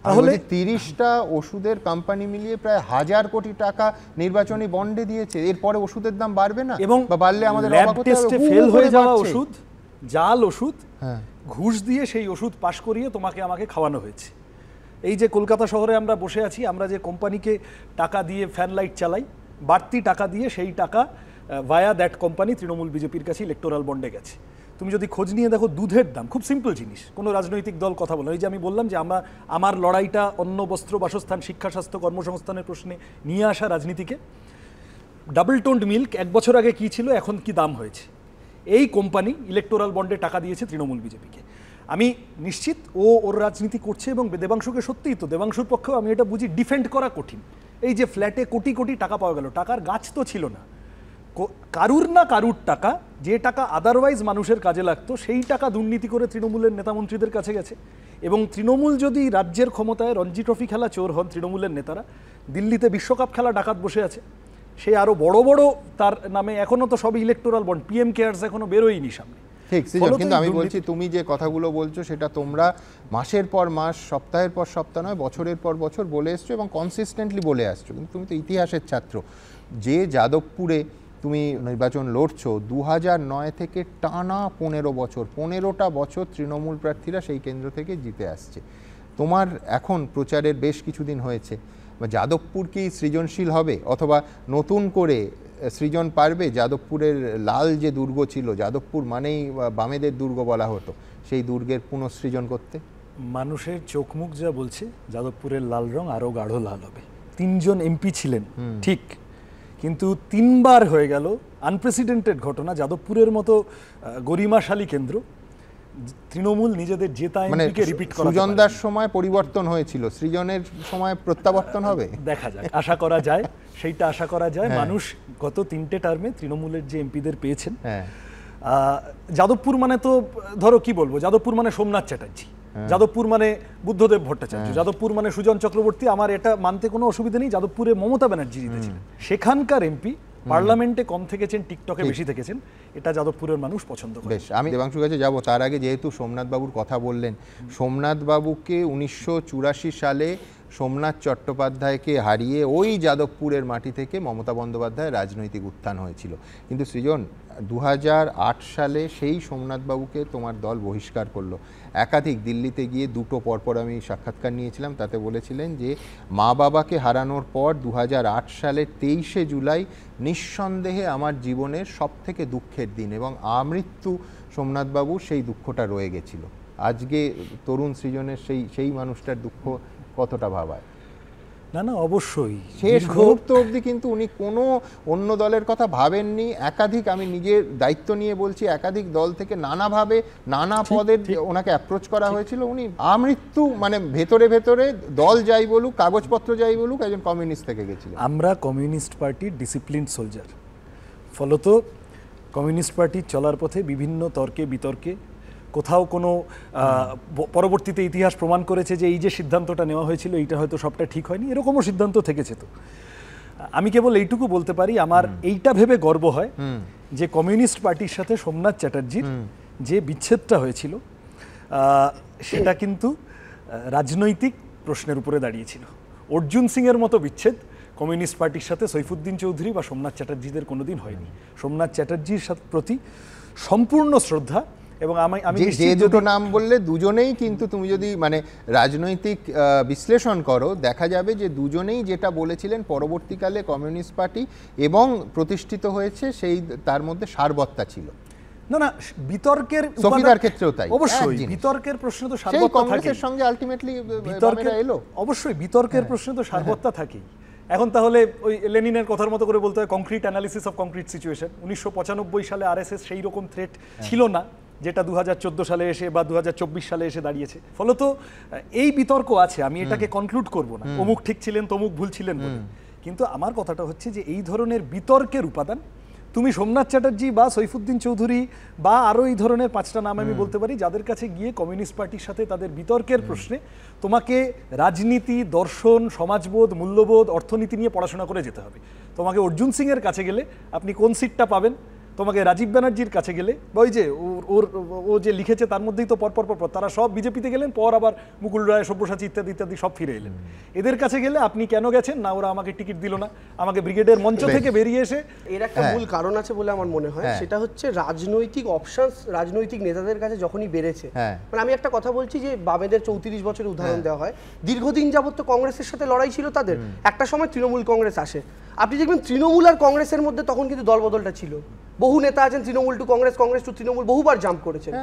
তাহলে 30টা ওষুধের কোম্পানি মিলিয়ে প্রায় 1000 কোটি টাকা নির্বাচনী বন্ডে দিয়েছে। এরপরে ওষুধের দাম বাড়বে না, এবং বাড়লে আমাদের ল্যাব টেস্টে ফেল হয়ে যাওয়া ওষুধ, জাল ওষুধ, ঘুষ দিয়ে সেই ওষুধ পাশ করিয়ে তোমাকে আমাকে খাওয়ানো হয়েছে। এই যে কলকাতা শহরে আমরা বসে আছি, আমরা যে কোম্পানিকে টাকা দিয়ে ফ্যান লাইট চালাই, বাড়তি টাকা দিয়ে সেই টাকা ভায়া দ্যাট কোম্পানি তৃণমূল বিজেপির কাছে ইলেকটোরাল বন্ডে গেছে। তুমি যদি খোঁজ নিয়ে দেখো, দুধের দাম, খুব সিম্পল জিনিস, কোনো রাজনৈতিক দল কথা বলে, এই যে আমি বললাম যে আমার লড়াইটা অন্ন, বস্ত্র, বাসস্থান, শিক্ষা, স্বাস্থ্য, কর্মসংস্থানের প্রশ্নে নিয়ে আসা রাজনীতিকে। ডাবল টোন্ড মিল্ক 1 বছর আগে কি ছিল, এখন কি দাম হয়েছে। এই কোম্পানি ইলেকটোরাল বন্ডে টাকা দিয়েছে তৃণমূল বিজেপিকে। আমি নিশ্চিত ওর রাজনীতি করছে, এবং দেবাংশুকে সত্যিই তো, দেবাংশুর পক্ষেও আমি এটা বুঝি, ডিফেন্ড করা কঠিন। এই যে ফ্ল্যাটে কোটি কোটি টাকা পাওয়া গেল, টাকার গাছ তো ছিল না, কারুর না কারুর টাকা, যে টাকা আদারওয়াইজ মানুষের কাজে লাগতো, সেই টাকা দুর্নীতি করে তৃণমূলের নেতামন্ত্রীদের কাছে গেছে। এবং তৃণমূল যদি রাজ্যের ক্ষমতায় রঞ্জি ট্রফি খেলা চোর হন তৃণমূলের নেতারা, দিল্লিতে বিশ্বকাপ খেলা ডাকাত বসে আছে, সে আরো বড় বড় তার নামে, এখনো তো সব ইলেকটোরাল বন্ড, পিএম কেয়ারস এখনো বেরোয়নি সামনে। ঠিক, কিন্তু আমি বলছি, তুমি যে কথাগুলো বলছো সেটা তোমরা মাসের পর মাস, সপ্তাহের পর সপ্তাহ নয়, বছরের পর বছর বলে এসছো এবং কনসিস্টেন্টলি বলে আসছো। কিন্তু তুমি তো ইতিহাসের ছাত্র। যে যাদবপুরে তুমি নির্বাচন লড়ছো 2009 থেকে টানা 15 বছর, 15টা বছর তৃণমূল প্রার্থীরা সেই কেন্দ্র থেকে জিতে আসছে। তোমার এখন প্রচারের বেশ কিছুদিন হয়েছে, যাদবপুর কি সৃজনশীল হবে, অথবা নতুন করে সৃজন পারবে যাদবপুরের লাল যে দুর্গ ছিল, যাদবপুর মানেই বামেদের দুর্গ বলা হতো, সেই দুর্গের পুনঃসৃজন করতে? মানুষের চোখ মুখ যা বলছে, যাদবপুরের লাল রং আরো গাঢ় লাল হবে। 3 জন এমপি ছিলেন ঠিক, কিন্তু 3 বার হয়ে গেল, আনপ্রেসিডেন্টেড ঘটনা। যাদবপুরের মতো গরিমাশালী কেন্দ্র তৃণমূল নিজেদের জেতা এমপিকে রিপিট করা। সুজনদার সময় পরিবর্তন হয়েছিল, সৃজনের সময় প্রত্যাবর্তন হবে, দেখা যাক, আশা করা যায়, সেইটা আশা করা যায়। মানুষ গত 3টে টার্মে তৃণমূলের যে এমপিদের পেয়েছেন, যাদবপুর মানে তো ধরো কি বলবো, যাদবপুর মানে সোমনাথ চ্যাটার্জি, যাদবপুর মানে বুদ্ধদেব ভট্টাচার্য, যাদবপুর মানে সুজন চক্রবর্তী, আমার এটা মানতে কোনো অসুবিধা নেই। যাদবপুরে মমতা ব্যানার্জি জিতেছিলেন, সেখানকার এমপি পার্লামেন্টে কম থেকেছেন, টিকটকে বেশি থেকেছেন, এটা যাদবপুরের মানুষ পছন্দ করে। বেশ, আমি দেবাংশুর কাছে যাবো, তার আগে যেহেতু সোমনাথ বাবুর কথা বললেন, সোমনাথ বাবুকে 1984 সালে সোমনাথ চট্টোপাধ্যায়কে হারিয়ে ওই যাদবপুরের মাটি থেকে মমতা বন্দ্যোপাধ্যায়ের রাজনৈতিক উত্থান হয়েছিল। কিন্তু সৃজন, 2008 সালে সেই সোমনাথ বাবুকে তোমার দল বহিষ্কার করলো। একাধিক দিল্লিতে গিয়ে 2টো পরপর আমি সাক্ষাৎকার নিয়েছিলাম, তাতে বলেছিলেন যে মা বাবাকে হারানোর পর 2008 সালের 23শে জুলাই নিঃসন্দেহে আমার জীবনের সবথেকে দুঃখের দিন, এবং আমৃত্যু সোমনাথবাবু সেই দুঃখটা রয়ে গেছিল। আজকে তরুণ সৃজনের সেই মানুষটার দুঃখ কতটা ভাবায়? না না, অবশ্যই শেষ মুহূর্ত অবধি কিন্তু উনি কোনো অন্য দলের কথা ভাবেননি। একাধিক, আমি নিজের দায়িত্ব নিয়ে বলছি, একাধিক দল থেকে নানাভাবে নানা পদের ওনাকে অ্যাপ্রোচ করা হয়েছিল। উনি আমৃত্যু, মানে ভেতরে ভেতরে দল যাই বলুক, কাগজপত্র যাই বলুক, একজন কমিউনিস্ট থেকে গেছিলেন। আমরা কমিউনিস্ট পার্টির ডিসিপ্লিন সোলজার, ফলত কমিউনিস্ট পার্টির চলার পথে বিভিন্ন তর্কে বিতর্কে কোথাও কোনো পরবর্তীতে ইতিহাস প্রমাণ করেছে যে এই যে সিদ্ধান্তটা নেওয়া হয়েছিল এইটা হয়তো সবটা ঠিক হয়নি, এরকমও সিদ্ধান্ত থেকেছে। তো আমি কেবল এইটুকু বলতে পারি, আমার এইটা ভেবে গর্ব হয় যে কমিউনিস্ট পার্টির সাথে সোমনাথ চ্যাটার্জির যে বিচ্ছেদটা হয়েছিল সেটা কিন্তু রাজনৈতিক প্রশ্নের উপরে দাঁড়িয়েছিল। অর্জুন সিংয়ের মতো বিচ্ছেদ কমিউনিস্ট পার্টির সাথে সৈফুদ্দিন চৌধুরী বা সোমনাথ চ্যাটার্জিদের কোনোদিন হয়নি। সোমনাথ চ্যাটার্জির প্রতি সম্পূর্ণ শ্রদ্ধা এবং আমি যে দুটো নাম বললে দুজনেই কিন্তু তুমি যদি মানে রাজনৈতিক বিশ্লেষণ করো দেখা যাবে যে দুজনেই যেটা বলেছিলেন পরবর্তীকালে কমিউনিস্ট পার্টি এবং প্রতিষ্ঠিত হয়েছে সেই তার মধ্যে সারবত্তা ছিল। না বিতর্কের সফিদার ক্ষেত্রেও তাই, অবশ্যই বিতর্কের প্রশ্ন তো সারবত্তা থাকে, কংগ্রেসের সঙ্গে আল্টিমেটলি বিতর্কের এলো, অবশ্যই বিতর্কের প্রশ্ন তো সারবত্তা থাকেই। এখন তাহলে ওই লেনিনের কথার মতো করে বলতে হয় concrete analysis of concrete situation. 1995 সালে আরএসএস সেই রকম থ্রেট ছিল না যেটা 2014 সালে এসে বা 2024 সালে এসে দাঁড়িয়েছে। ফলত এই বিতর্ক আছে, আমি এটাকে কনক্লুড করব না অমুক ঠিক ছিলেন তমুক ভুল ছিলেন বলে, কিন্তু আমার কথাটা হচ্ছে যে এই ধরনের বিতর্কের উপাদান তুমি সোমনাথ চ্যাটার্জি বা সৈফুদ্দিন চৌধুরী বা আরও এই ধরনের 5টা নাম আমি বলতে পারি যাদের কাছে গিয়ে কমিউনিস্ট পার্টির সাথে তাদের বিতর্কের প্রশ্নে তোমাকে রাজনীতি, দর্শন, সমাজবোধ, মূল্যবোধ, অর্থনীতি নিয়ে পড়াশোনা করে যেতে হবে। তোমাকে অর্জুন সিংয়ের কাছে গেলে আপনি কোন সিটটা পাবেন, তোমাকে রাজীব ব্যানার্জির কাছে গেলে বা ওই যে ও যে লিখেছে তার মধ্যেই তো পর তারা সব বিজেপিতে গেলেন, পর আবার মুকুল রায়, সব্যসাচী ইত্যাদি ইত্যাদি সব ফিরে এলেন। এদের কাছে গেলে আপনি কেন গেছেন না, ওরা আমাকে টিকিট দিল না, আমাকে ব্রিগেডের মঞ্চ থেকে বেরিয়ে এসে। এর একটা মূল কারণ আছে বলে আমার মনে হয়, সেটা হচ্ছে রাজনৈতিক অপশনস রাজনৈতিক নেতাদের কাছে যখনই বেড়েছে। মানে আমি একটা কথা বলছি যে বামেদের 34 বছরের উদাহরণ দেওয়া হয়, দীর্ঘদিন যাবত তো কংগ্রেসের সাথে লড়াই ছিল তাদের, একটা সময় তৃণমূল কংগ্রেস আসে, আপনি দেখবেন তৃণমূল আর কংগ্রেসের মধ্যে তখন কিন্তু দলবদলটা ছিল, বহু নেতা আছেন তৃণমূল টু কংগ্রেস, কংগ্রেস টু তৃণমূল বহুবার জাম্প করেছেন,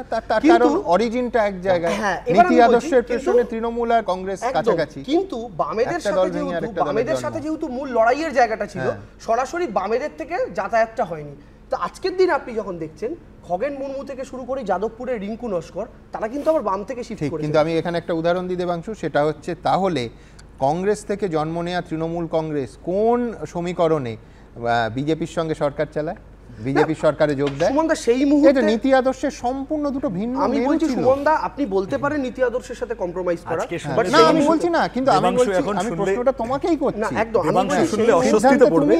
কিন্তু অরিজিনটা এক জায়গায়, নীতি আদর্শের পেছনে তৃণমূল আর কংগ্রেস কাছাকাছি। কিন্তু বামেদের সাথে যেহেতু মূল লড়াইয়ের জায়গাটা ছিল, সরাসরি বামেদের থেকে যাতায়াতটা হয়নি। তো আজকের দিন আপনি যখন দেখছেন খগেন মুর্মু থেকে শুরু করে যাদবপুরের রিঙ্কু নস্কর, তারা কিন্তু আবার বাম থেকে শিফট করেছে। কিন্তু আমি এখানে একটা উদাহরণ দিই দেবাংশু, সেটা হচ্ছে তাহলে কংগ্রেস থেকে জন্ম নেওয়া তৃণমূল কংগ্রেস কোন সমীকরণে বিজেপির সঙ্গে সরকার চালায়, বিজেপির সরকারে যোগ দেয়? সুমনদা সেই মুহূর্তে নীতি আদর্শের সম্পূর্ণ দুটো ভিন্ন। আমি বলছি সুমনদা আপনি বলতে পারেন নীতি আদর্শের সাথে কম্প্রোমাইজ করা, বাট না আমি বলছি না, কিন্তু আমি বলছি আমি প্রশ্নটা তোমাকেই করছি। না একদম আমি বলছি শুনলে অস্বস্তিতে পড়বে,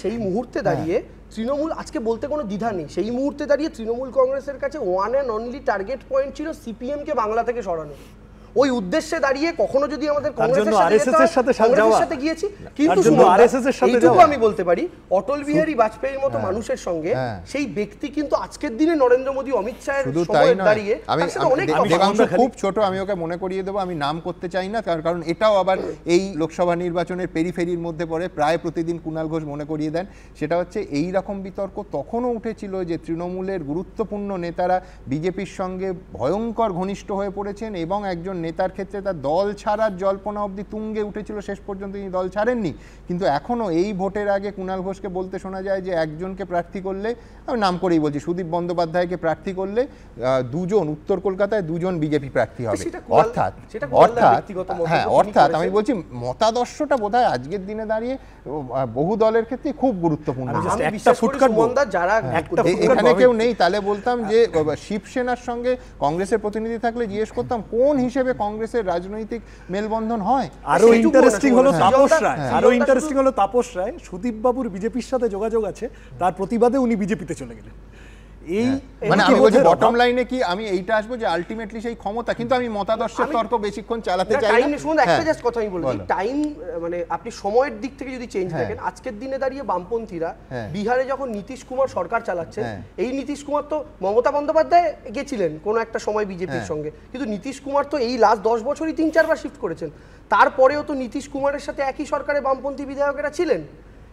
সেই মুহূর্তে দাঁড়িয়ে তৃণমূল আজকে বলতে কোনো দ্বিধা নেই, সেই মুহূর্তে দাঁড়িয়ে তৃণমূল কংগ্রেসের কাছে one and only target point ছিল সিপিএম কে বাংলা থেকে সরানো। ওই উদ্দেশ্যে দাঁড়িয়ে কখনো যদি আমাদের কংগ্রেসের সাথে গিয়েছি, কিন্তু এইটুকু আমি বলতে পারি অটল বিহারী বাজপেয়ীর মতো মানুষের সঙ্গে সেই ব্যক্তি কিন্তু আজকের দিনে নরেন্দ্র মোদী, অমিত শাহের সময় দাঁড়িয়ে খুব ছোট, আমি ওকে মনে করিয়ে দেবো, আমি নাম করতে চাই না, কারণ এটাও আবার এই লোকসভা নির্বাচনের পেরিফেরির মধ্যে পড়ে, প্রায় প্রতিদিন কুণাল ঘোষ মনে করিয়ে দেন। সেটা হচ্ছে এই রকম বিতর্ক তখনও উঠেছিল যে তৃণমূলের গুরুত্বপূর্ণ নেতারা বিজেপির সঙ্গে ভয়ঙ্কর ঘনিষ্ঠ হয়ে পড়েছেন এবং একজন নেতার ক্ষেত্রে তার দল ছাড়ার জল্পনা অবধি তুঙ্গে উঠেছিল, শেষ পর্যন্ত তিনি দল ছাড়েননি। কিন্তু এখনও এই ভোটের আগে কুণাল ঘোষকে বলতে শোনা যায় যে একজনকে প্রার্থী করলে, আমি নাম করেই বলছি, সুদীপ বন্দ্যোপাধ্যায়কে প্রার্থী করলে দুজন উত্তর কলকাতায় দুজন বিজেপি প্রার্থী হবে। অর্থাৎ আমি বলছি মতাদর্শটা বোধহয় আজকের দিনে দাঁড়িয়ে বহু দলের ক্ষেত্রে খুব গুরুত্বপূর্ণ। এখানে কেউ নেই, তাহলে বলতাম যে শিবসেনার সঙ্গে কংগ্রেসের প্রতিনিধি থাকলে জিজ্ঞেস করতাম কোন হিসেবে কংগ্রেসের রাজনৈতিক মেলবন্ধন হয়। আরো ইন্টারেস্টিং হলো তাপস রায়, সুদীপ বাবুর বিজেপির সাথে যোগাযোগ আছে, তার প্রতিবাদে উনি বিজেপিতে চলে গেলেন। এই মানে আমি বলছি বটম লাইনে কি আমি এইটা আসবো যে আলটিমেটলি সেই ক্ষমতা, কিন্তু আমি মতাদর্শের তর্ক বেশিক্ষণ চালাতে চাই না। শুনুন একটা জাস্ট কথা আমি বলছি, টাইম মানে আপনি সময়ের দিক থেকে যদি চেঞ্জ দেখেন, আজকের দিনে দাঁড়িয়ে বামপন্থীরা বিহারে যখন নীতিশ কুমার সরকার চালাচ্ছেন, এই নীতিশ কুমার তো মমতা বন্দ্যোপাধ্যায় গেছিলেন কোনো একটা সময় বিজেপির সঙ্গে, কিন্তু নীতিশ কুমার তো এই লাস্ট 10 বছরই 3-4 বার শিফট করেছেন, তারপরেও তো নীতিশ কুমারের সাথে একই সরকারে বামপন্থী বিধায়কেরা ছিলেন,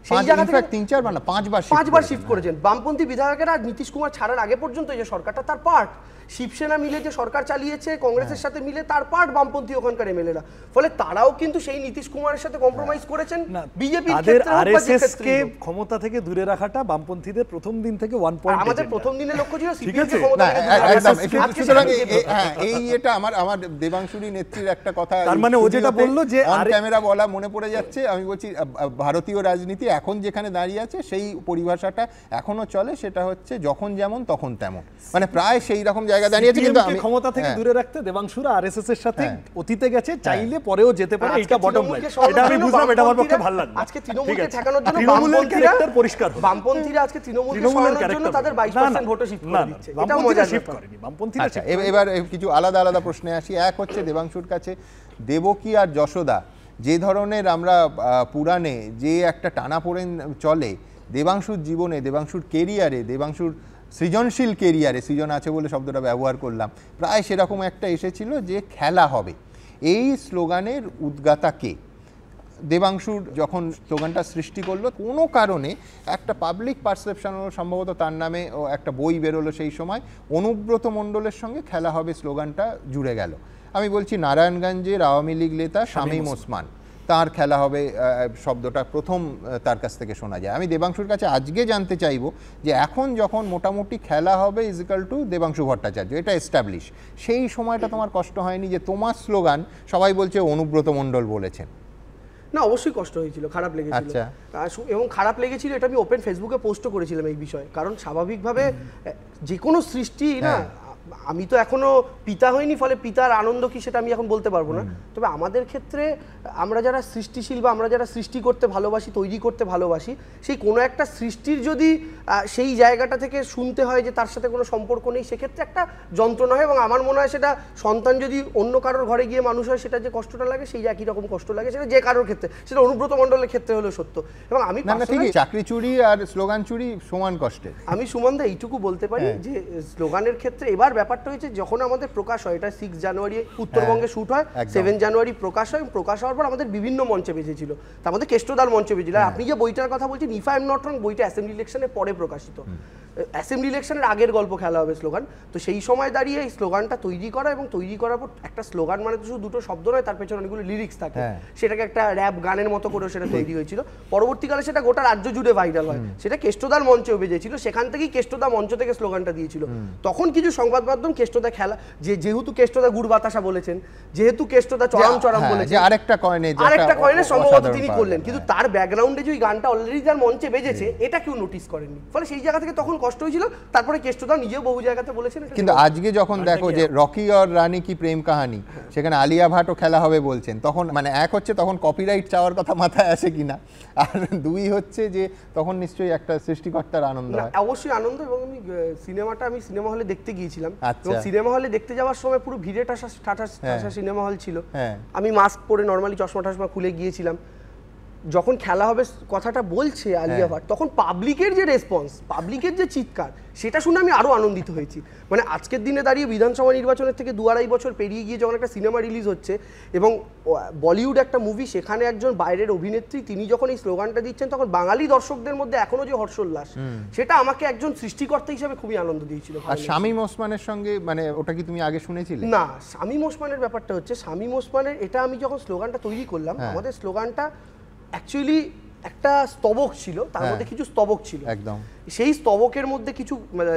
সেই জায়গা থেকে 3-4 বার না 5 বার শিফট করেছেন বামপন্থী বিধায়কেরা। নীতিশ কুমার ছাড়ার আগে পর্যন্ত যে সরকারটা তার পার্ট, শিবসেনা মিলে যে সরকার চালিয়েছে কংগ্রেসের সাথে মিলে তার পার্ট বামপন্থী ওখানকার এমএলএরা, ফলে তারাও কিন্তু সেই নীতিশ কুমারের সাথে কম্প্রোমাইজ করেছেন। বিজেপির ক্ষেত্রে আরএসএস কে ক্ষমতা থেকে দূরে রাখাটা বামপন্থীদের প্রথম দিন থেকে 1 পয়েন্ট, আমাদের প্রথম দিনের লক্ষ্য ছিল সিপিএম কে ক্ষমতা থেকে দূরে রাখা। সুতরাং এই এটা আমার দেবাংশুরী নেত্রীর একটা কথা, তার মানে ও যেটা বললো যে অন ক্যামেরা বলা মনে পড়ে যাচ্ছে, আমি বলছি ভারতীয় রাজনীতি এখন যেখানে দাঁড়িয়ে আছে সেই পরিভাষাটা এখনো চলে, সেটা হচ্ছে যখন যেমন তখন তেমন, মানে প্রায় সেই রকম জায়গা দাঁড়িয়েছে। কিন্তু আমি ক্ষমতা থেকে দূরে রাখতে দেবাংশুরা আরএসএস এর সাথে অতীতে গেছে, চাইলে পরেও যেতে পারে, এটা বটম লাইন। এটা আমি বুঝলাম, এটা আমার পক্ষে ভালো লাগলো। আজকে তৃণমূলকে ঠেকানোর জন্য তৃণমূলের ক্যারেক্টার পরিষ্কার হলো, বামপন্থীরা আজকে তৃণমূলকে সরানোর জন্য তাদের 22% ভোট শিফট করে দিচ্ছে, এটা মজা শিফট করেনি বামপন্থীরা। আচ্ছা এবার কিছু আলাদা প্রশ্নে আসি। এক হচ্ছে দেবাংশুর কাছে দেবকী আর যশোদা যে ধরনের আমরা পুরাণে যে একটা টানাপোড়েন চলে, দেবাংশুর জীবনে, দেবাংশুর কেরিয়ারে, দেবাংশুর সৃজনশীল কেরিয়ারে, সৃজন আছে বলে শব্দটা ব্যবহার করলাম, প্রায় সেরকম একটা এসেছিল যে খেলা হবে। এই স্লোগানের উদ্গাতা কে? দেবাংশুর যখন স্লোগানটা সৃষ্টি করলো কোনো কারণে একটা পাবলিক পারসেপশন হলো, সম্ভবত তার নামে একটা বই বেরোলো সেই সময়, অনুব্রত মণ্ডলের সঙ্গে খেলা হবে স্লোগানটা জুড়ে গেল। আমি বলছি নারায়ণগঞ্জের আওয়ামী লীগ নেতা শামীম ওসমান, তার খেলা হবে শব্দটা প্রথম তার কাছ থেকে শোনা যায়। আমি দেবাংশুর কাছে আজকে জানতে চাইব যে এখন যখন মোটামুটি খেলা হবে ইজিক্যাল টু দেবাংশু ভট্টাচার্য, এটা এস্টাবলিশ, সেই সময়টা তোমার কষ্ট হয়নি যে তোমার স্লোগান সবাই বলছে অনুব্রত মণ্ডল বলেছেন? না, অবশ্যই কষ্ট হয়েছিল, খারাপ লেগেছিল। এবং খারাপ লেগেছিল এটা আমি ওপেন ফেসবুকে পোস্টও করেছিলাম এই বিষয়ে। কারণ স্বাভাবিকভাবে যে কোনো সৃষ্টি না, আমি তো এখনো পিতা হইনি, ফলে পিতার আনন্দ কি সেটা আমি এখন বলতে পারবো না। তবে আমাদের ক্ষেত্রে আমরা যারা সৃষ্টিশীল বা আমরা যারা সৃষ্টি করতে ভালোবাসি, তৈরি করতে ভালোবাসি, সেই কোনো একটা সৃষ্টির যদি সেই জায়গাটা থেকে শুনতে হয় যে তার সাথে কোনো সম্পর্ক নেই, সেক্ষেত্রে একটা যন্ত্রণা হয়। এবং আমার মনে হয় সেটা সন্তান যদি অন্য কারোর ঘরে গিয়ে মানুষ হয়, সেটা যে কষ্টটা লাগে সেই একই রকম কষ্ট লাগে, সেটা যে কারোর ক্ষেত্রে, সেটা অনুব্রত মণ্ডলের ক্ষেত্রে হলেও সত্য। এবং আমি চাকরি চুরি আর স্লোগান চুরি সমান কষ্টের। আমি সুমনদা এইটুকু বলতে পারি যে স্লোগানের ক্ষেত্রে এবার ব্যাপারটা হয়েছে যখন আমাদের প্রকাশ হয়, এটা 6 জানুয়ারি উত্তরবঙ্গে শুট হয়, 7 জানুয়ারি প্রকাশ হয়। প্রকাশ হওয়ার পর আমাদের বিভিন্ন মঞ্চে বেজেছিল, তার মধ্যে কেষ্টদার মঞ্চে বেজেছিল। আর আপনি যে বইটার কথা বলছেন, if I am not wrong, বইটা অ্যাসেম্বলি ইলেকশনের পরে প্রকাশিত, অ্যাসেম্বলি ইলেকশনের আগের গল্প খেলা হবে স্লোগান। তো সেই সময় দাঁড়িয়ে এই স্লোগানটা তৈরি করা, এবং তৈরি করার পর একটা স্লোগান মানে তো শুধু দুটো শব্দ নয়, তার পেছনে অনেকগুলো লিরিক্স থাকে, সেটাকে একটা র্যাপ গানের মতো করে সেটা তৈরি হয়েছিল। পরবর্তীকালে সেটা গোটা রাজ্য জুড়ে ভাইরাল হয়, সেটা কেষ্টদার মঞ্চেও বেজেছিল। সেখান থেকেই কেষ্টদা মঞ্চ থেকে স্লোগানটা দিয়েছিল। তখন কিছু সংবাদ মাধ্যম কেষ্টদা খেলা, যেহেতু কেষ্টদা গুড় বাতাসা বলেছেন, যেহেতু কেষ্টদা চরম চরম বলেছেন, আরেকটা কয়েনে সম্ভবত তিনি করলেন, কিন্তু তার ব্যাকগ্রাউন্ডে যে গানটা অলরেডি যার মঞ্চে বেজেছে, এটা কেউ নোটিস করেননি। ফলে সেই জায়গা থেকে তখন কষ্ট হয়েছিল। তারপরে কেষ্টদা নিজেও বহু জায়গাতে বলেছেন। কিন্তু আজকে যখন দেখো যে রকি আর রানী কি প্রেম কাহানি, সেখানে আলিয়া ভাটও খেলা হবে বলছেন, তখন মানে এক হচ্ছে তখন কপিরাইট চাওয়ার কথা মাথায় আসে কিনা, আর দুই হচ্ছে যে তখন নিশ্চয়ই একটা সৃষ্টিকর্তার আনন্দ হয়। অবশ্যই আনন্দ। এবং আমি সিনেমা হলে দেখতে গিয়েছিলাম, এবং সিনেমা হলে দেখতে যাওয়ার সময় পুরো ভিড়ে ঠাসা সিনেমা হল ছিল। আমি মাস্ক পরে নর্মালি চশমা খুলে গিয়েছিলাম। যখন খেলা হবে কথাটা বলছে আলিয়া ভাট, তখন পাবলিকের যে রেসপন্স, পাবলিকের যে চিৎকার, সেটা শুনে আমি আরো আনন্দিত হয়েছি। মানে আজকের দিনে দাঁড়িয়ে বিধানসভা নির্বাচনের থেকে 2-2.5 বছর পেরিয়ে গিয়ে যখন একটা সিনেমা রিলিজ হচ্ছে, এবং বলিউড একটা মুভি, সেখানে একজন বাইরের অভিনেত্রী তিনি যখন এই স্লোগানটা দিচ্ছেন, তখন বাঙালি দর্শকদের মধ্যে এখনো যে হর্ষোল্লাস, সেটা আমাকে একজন সৃষ্টিকর্তা হিসেবে খুবই আনন্দ দিয়েছিল। আর শামীম ওসমানের সঙ্গে, মানে ওটা কি তুমি আগে শুনেছিলে? না, শামীম ওসমানের ব্যাপারটা হচ্ছে, শামীম ওসমানের এটা আমি যখন স্লোগানটা তৈরি করলাম, আমাদের স্লোগানটা অ্যাকচুয়ালি একটা স্তবক ছিল, তার মধ্যে কিছু স্তবক ছিল একদম, সেই স্তবকের মধ্যে কিছু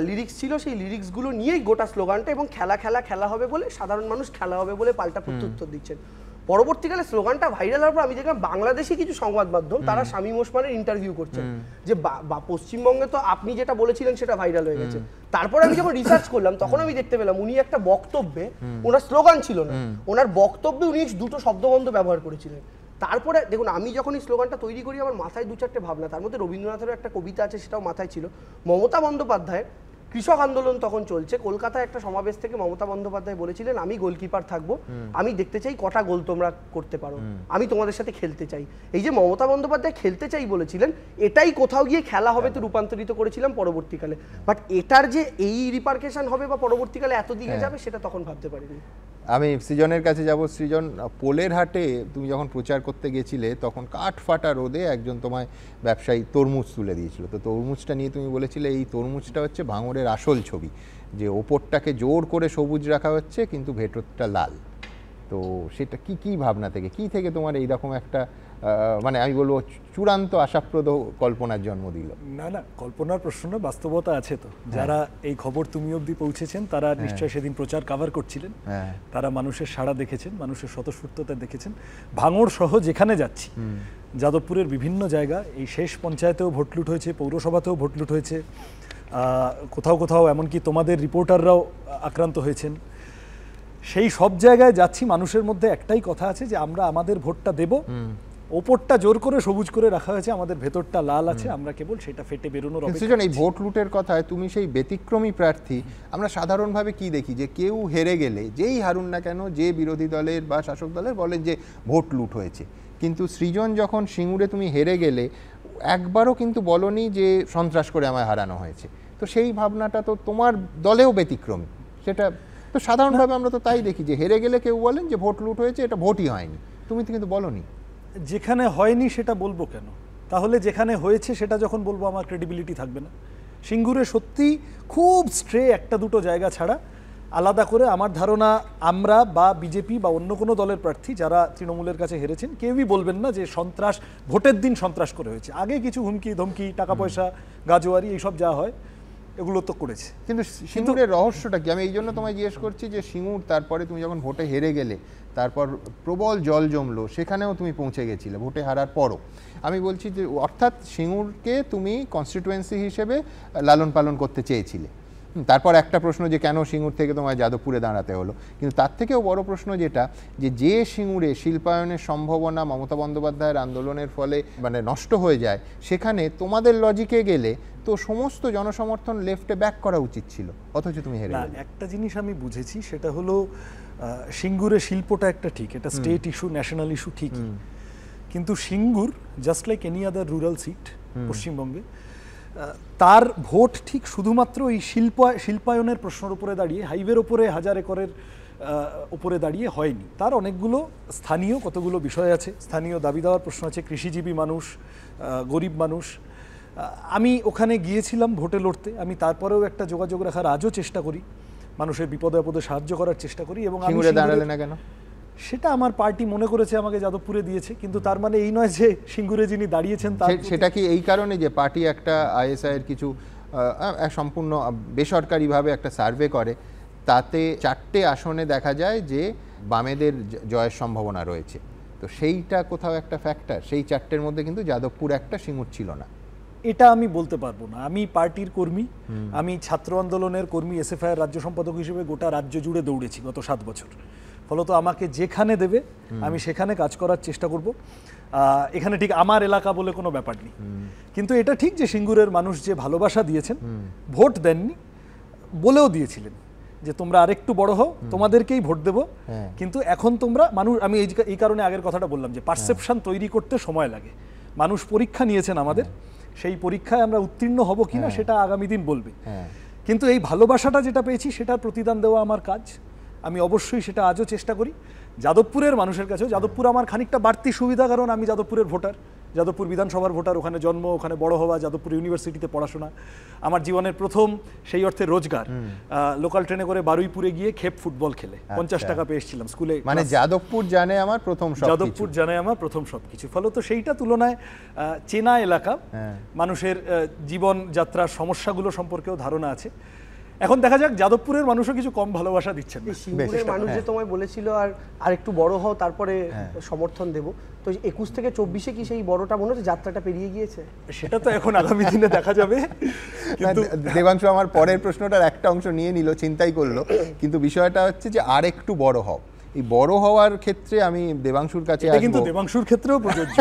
লিরিক্স ছিল, সেই লিরিক্সগুলো নিয়েই গোটা স্লোগানটা। এবং খেলা হবে বলে সাধারণ মানুষ খেলা হবে বলে পাল্টা প্রত্যুত্তর দিচ্ছেন। পরবর্তীকালে স্লোগানটা ভাইরাল হওয়ার পর আমি দেখলাম বাংলাদেশি কিছু সংবাদ মাধ্যম তারা শামীম ওসমানের ইন্টারভিউ করছেন, যে পশ্চিমবঙ্গে তো আপনি যেটা বলেছিলেন সেটা ভাইরাল হয়ে গেছে। তারপরে আমি যখন রিসার্চ করলাম, তখন আমি দেখতে পেলাম উনি একটা বক্তব্যে, ওনার স্লোগান ছিল না, ওনার বক্তব্যে উনি দুটো শব্দবন্ধ ব্যবহার করেছিলেন। তারপরে দেখুন, আমি যখন এই স্লোগানটা তৈরি করি, আমার মাথায় 2-4টে ভাবনা, তার মধ্যে রবীন্দ্রনাথেরও একটা কবিতা আছে, সেটাও মাথায় ছিল। মমতা বন্দ্যোপাধ্যায়, কৃষক আন্দোলন তখন চলছে, কলকাতায় একটা সমাবেশ থেকে মমতা বন্দ্যোপাধ্যায় বলেছিলেন, আমি গোলকিপার থাকবো, আমি দেখতে চাই কটা গোল তোমরা করতে পারো, আমি তোমাদের সাথে খেলতে চাই। এই যে মমতা বন্দ্যোপাধ্যায় খেলতে চাই বলেছিলেন, এটাই কোথাও গিয়ে খেলা হবে তো রূপান্তরিত করেছিলাম পরবর্তীকালে। বাট এটার যে এই রিপারকেশন হবে বা পরবর্তীকালে এত দিকে যাবে, সেটা তখন ভাবতে পারিনি। আমি সৃজনের কাছে যাব। সৃজন, পোলের হাটে তুমি যখন প্রচার করতে গেছিলে, তখন কাঠ ফাটা রোদে একজন তোমায় ব্যবসায়ী তরমুজ তুলে দিয়েছিল। তো তরমুজটা নিয়ে তুমি বলেছিলে এই তরমুজটা হচ্ছে ভাঙড়ের আসল ছবি, যে ওপরটাকে জোর করে সবুজ রাখা হচ্ছে কিন্তু ভেতরটা লাল। তো সেটা কি ভাবনা থেকে, কি থেকে তোমার এইরকম একটা মানে আমি বলবো চূড়ান্ত আশাপ্রদ কল্পনার জন্ম দিল? না, কল্পনার প্রশ্ন, বাস্তবতা আছে। তো যারা এই খবর তুমি অবধি পৌঁছেছেন, তারা নিশ্চয় সেদিন প্রচার কভার করছিলেন, তারা মানুষের সাড়া দেখেছেন, মানুষের স্বতঃস্ফূর্ততা দেখেছেন। ভাঙড় সহ যেখানে যাচ্ছি, যাদবপুরের বিভিন্ন জায়গা, এই শেষ পঞ্চায়েতেও ভোটলুট হয়েছে, পৌরসভাতেও ভোটলুট হয়েছে, কোথাও এমনকি তোমাদের রিপোর্টাররাও আক্রান্ত হয়েছেন। সেই সব জায়গায় যাচ্ছি, মানুষের মধ্যে একটাই কথা আছে যে আমরা আমাদের ভোটটা দেব, ওপরটা জোর করে সবুজ করে রাখা হয়েছে, আমাদের ভেতরটা লাল আছে, আমরা কেবল সেটা ফেটে বেরোনোর অপেক্ষা। এই ভোট লুটের কথায় তুমি সেই ব্যতিক্রমী প্রার্থী, আমরা সাধারণভাবে কি দেখি যে কেউ হেরে গেলে, যেই হারুন না কেন, যে বিরোধী দলের বা শাসক দলের, বলেন যে ভোট লুট হয়েছে। কিন্তু সৃজন, যখন সিঙ্গুরে তুমি হেরে গেলে, একবারও কিন্তু বলনি যে সন্ত্রাস করে আমায় হারানো হয়েছে। তো তো সেই ভাবনাটা তো তোমার দলেও ব্যতিক্রমী। সেটা তো সাধারণভাবে আমরা তো তাই দেখি যে হেরে গেলে কেউ বলেন যে ভোট লুট হয়েছে, এটা ভোটই হয়নি। তুমি তো কিন্তু বলনি। যেখানে হয়নি সেটা বলবো কেন? তাহলে যেখানে হয়েছে সেটা যখন বলবো আমার ক্রেডিবিলিটি থাকবে না। সিঙ্গুরে সত্যি খুব স্ট্রে একটা দুটো জায়গা ছাড়া আলাদা করে আমার ধারণা আমরা বা বিজেপি বা অন্য কোনো দলের প্রার্থী যারা তৃণমূলের কাছে হেরেছেন কেউই বলবেন না যে সন্ত্রাস, ভোটের দিন সন্ত্রাস করে হয়েছে। আগে কিছু হুমকি ধমকি, টাকা পয়সা, গাজোয়ারি এইসব যা হয় এগুলো তো করেছে। কিন্তু সিঙ্গুরের রহস্যটা কি? আমি এই জন্য তোমায় জিজ্ঞেস করছি যে সিঙ্গুর তারপরে তুমি যখন ভোটে হেরে গেলে, তারপর প্রবল জল জমলো, সেখানেও তুমি পৌঁছে গেছিলে ভোটে হারার পরও। আমি বলছি যে অর্থাৎ সিঙ্গুরকে তুমি কনস্টিটুয়েন্সি হিসেবে লালন পালন করতে চেয়েছিলে। তারপর একটা প্রশ্ন যে কেন সিঙ্গুর থেকে তোমায় যাদবপুরে দাঁড়াতে হলো। কিন্তু তার থেকেও বড় প্রশ্ন যেটা, যে সিঙ্গুরে শিল্পায়নের সম্ভাবনা মমতা বন্দ্যোপাধ্যায়ের আন্দোলনের ফলে মানে নষ্ট হয়ে যায়, সেখানে তোমাদের লজিকে গেলে তো সমস্ত জনসমর্থন লেফটে ব্যাক করা উচিত ছিল, অথচ তুমি হেরে গেলে। একটা জিনিস আমি বুঝেছি, সেটা হলো সিঙ্গুরে শিল্পটা একটা ঠিক, এটা স্টেট ইস্যু, ন্যাশনাল ইস্যু ঠিকই, কিন্তু Singur just like any other rural seat পশ্চিমবঙ্গে, তার ভোট ঠিক শুধুমাত্র এই শিল্পায়নের প্রশ্নের উপরে দাঁড়িয়ে, হাইওয়ের ওপরে 1000 একরের উপরে দাঁড়িয়ে হয়নি। তার অনেকগুলো স্থানীয় কতগুলো বিষয় আছে, স্থানীয় দাবি দেওয়ার প্রশ্ন আছে, কৃষিজীবী মানুষ, গরিব মানুষ। আমি ওখানে গিয়েছিলাম ভোটে লড়তে, আমি তারপরেও একটা যোগাযোগ রাখার আজও চেষ্টা করি, মানুষের বিপদে আপদে সাহায্য করার চেষ্টা করি। এবং সিঙ্গুরে দাঁড়ালে না কেন? সেটা আমার পার্টি মনে করেছে আমাকে যাদবপুরে দিয়েছে, কিন্তু তার মানে এই নয় যে সিঙ্গুরে যিনি দাঁড়িয়েছেন সেটা কি এই কারণে যে পার্টি একটা আইএসআই এর কিছু সম্পূর্ণ বেসরকারিভাবে একটা সার্ভে করে, তাতে 4টে আসনে দেখা যায় যে বামেদের জয়ের সম্ভাবনা রয়েছে, তো সেইটা কোথাও একটা ফ্যাক্টর। সেই 4টের মধ্যে কিন্তু যাদবপুর একটা, সিঙ্গুর ছিল না। এটা আমি বলতে পারবো না। আমি পার্টির কর্মী, আমি ছাত্র আন্দোলনের কর্মী, এসএফআই এর রাজ্য সম্পাদক হিসেবে গোটা রাজ্য জুড়ে দৌড়েছি গত 7 বছর। ফলত আমাকে যেখানে দেবে আমি সেখানে কাজ করার চেষ্টা করব। এখানে ঠিক আমার এলাকা বলে কোনো ব্যাপার নেই, কিন্তু এটা ঠিক যে সিঙ্গুরের মানুষ যে ভালোবাসা দিয়েছেন, ভোট দেননি বলেও দিয়েছিলেন যে তোমরা আরেকটু বড় হও, তোমাদেরকেই ভোট দেবো, কিন্তু এখন তোমরা মানুষ, আমি এই কারণে আগের কথাটা বললাম যে পারসেপশন তৈরি করতে সময় লাগে। মানুষ পরীক্ষা নিয়েছেন আমাদের, সেই পরীক্ষায় আমরা উত্তীর্ণ হব কিনা সেটা আগামী দিন বলবে। কিন্তু এই ভালোবাসাটা যেটা পেয়েছি সেটার প্রতিদান দেওয়া আমার কাজ, আমি অবশ্যই সেটা আজও চেষ্টা করি। যাদবপুরের মানুষের কাছেও, যাদবপুর আমার খানিকটা বাড়তি সুবিধা, কারণ আমি যাদবপুরের ভোটার, যাদবপুর বিধানসভার ভোটার, ওখানে জন্ম, ওখানে বড় হওয়া, যাদবপুর ইউনিভার্সিটিতে পড়াশোনা, আমার জীবনের প্রথম সেই অর্থে রোজগার। লোকাল ট্রেনে করে বারুইপুরে গিয়ে খেপ ফুটবল খেলে 50 টাকা পেয়ে এসেছিলাম স্কুলে। মানে যাদবপুর জানে আমার প্রথম সব, যাদবপুর জানে আমার প্রথম সবকিছু। ফলত সেইটা তুলনায় চেনা এলাকা, মানুষের জীবনযাত্রার সমস্যাগুলো সম্পর্কেও ধারণা আছে। এখন দেখা যাক, যাদবপুরের মানুষও কিছু কম ভালোবাসা দিচ্ছেন। সিঙ্গুরের মানুষ যে তোমায় বলেছিল আর একটু বড় হও তারপরে সমর্থন দেব, তো 21 থেকে 24-এ কি সেই বড়টা মনে হচ্ছে যাত্রাটা পেরিয়ে গিয়েছে? সেটা তো এখন আগামী দিনে দেখা যাবে। কিন্তু দেবাংশু আমার পরের প্রশ্নটার একটা অংশ নিয়ে নিল, চিন্তাই করলো, কিন্তু বিষয়টা হচ্ছে যে আর একটু বড় হও। এই বড় হওয়ার ক্ষেত্রে আমি দেবাংশুর কাছে আসবো, কিন্তু দেবাংশুর ক্ষেত্রেও প্রযোজ্য।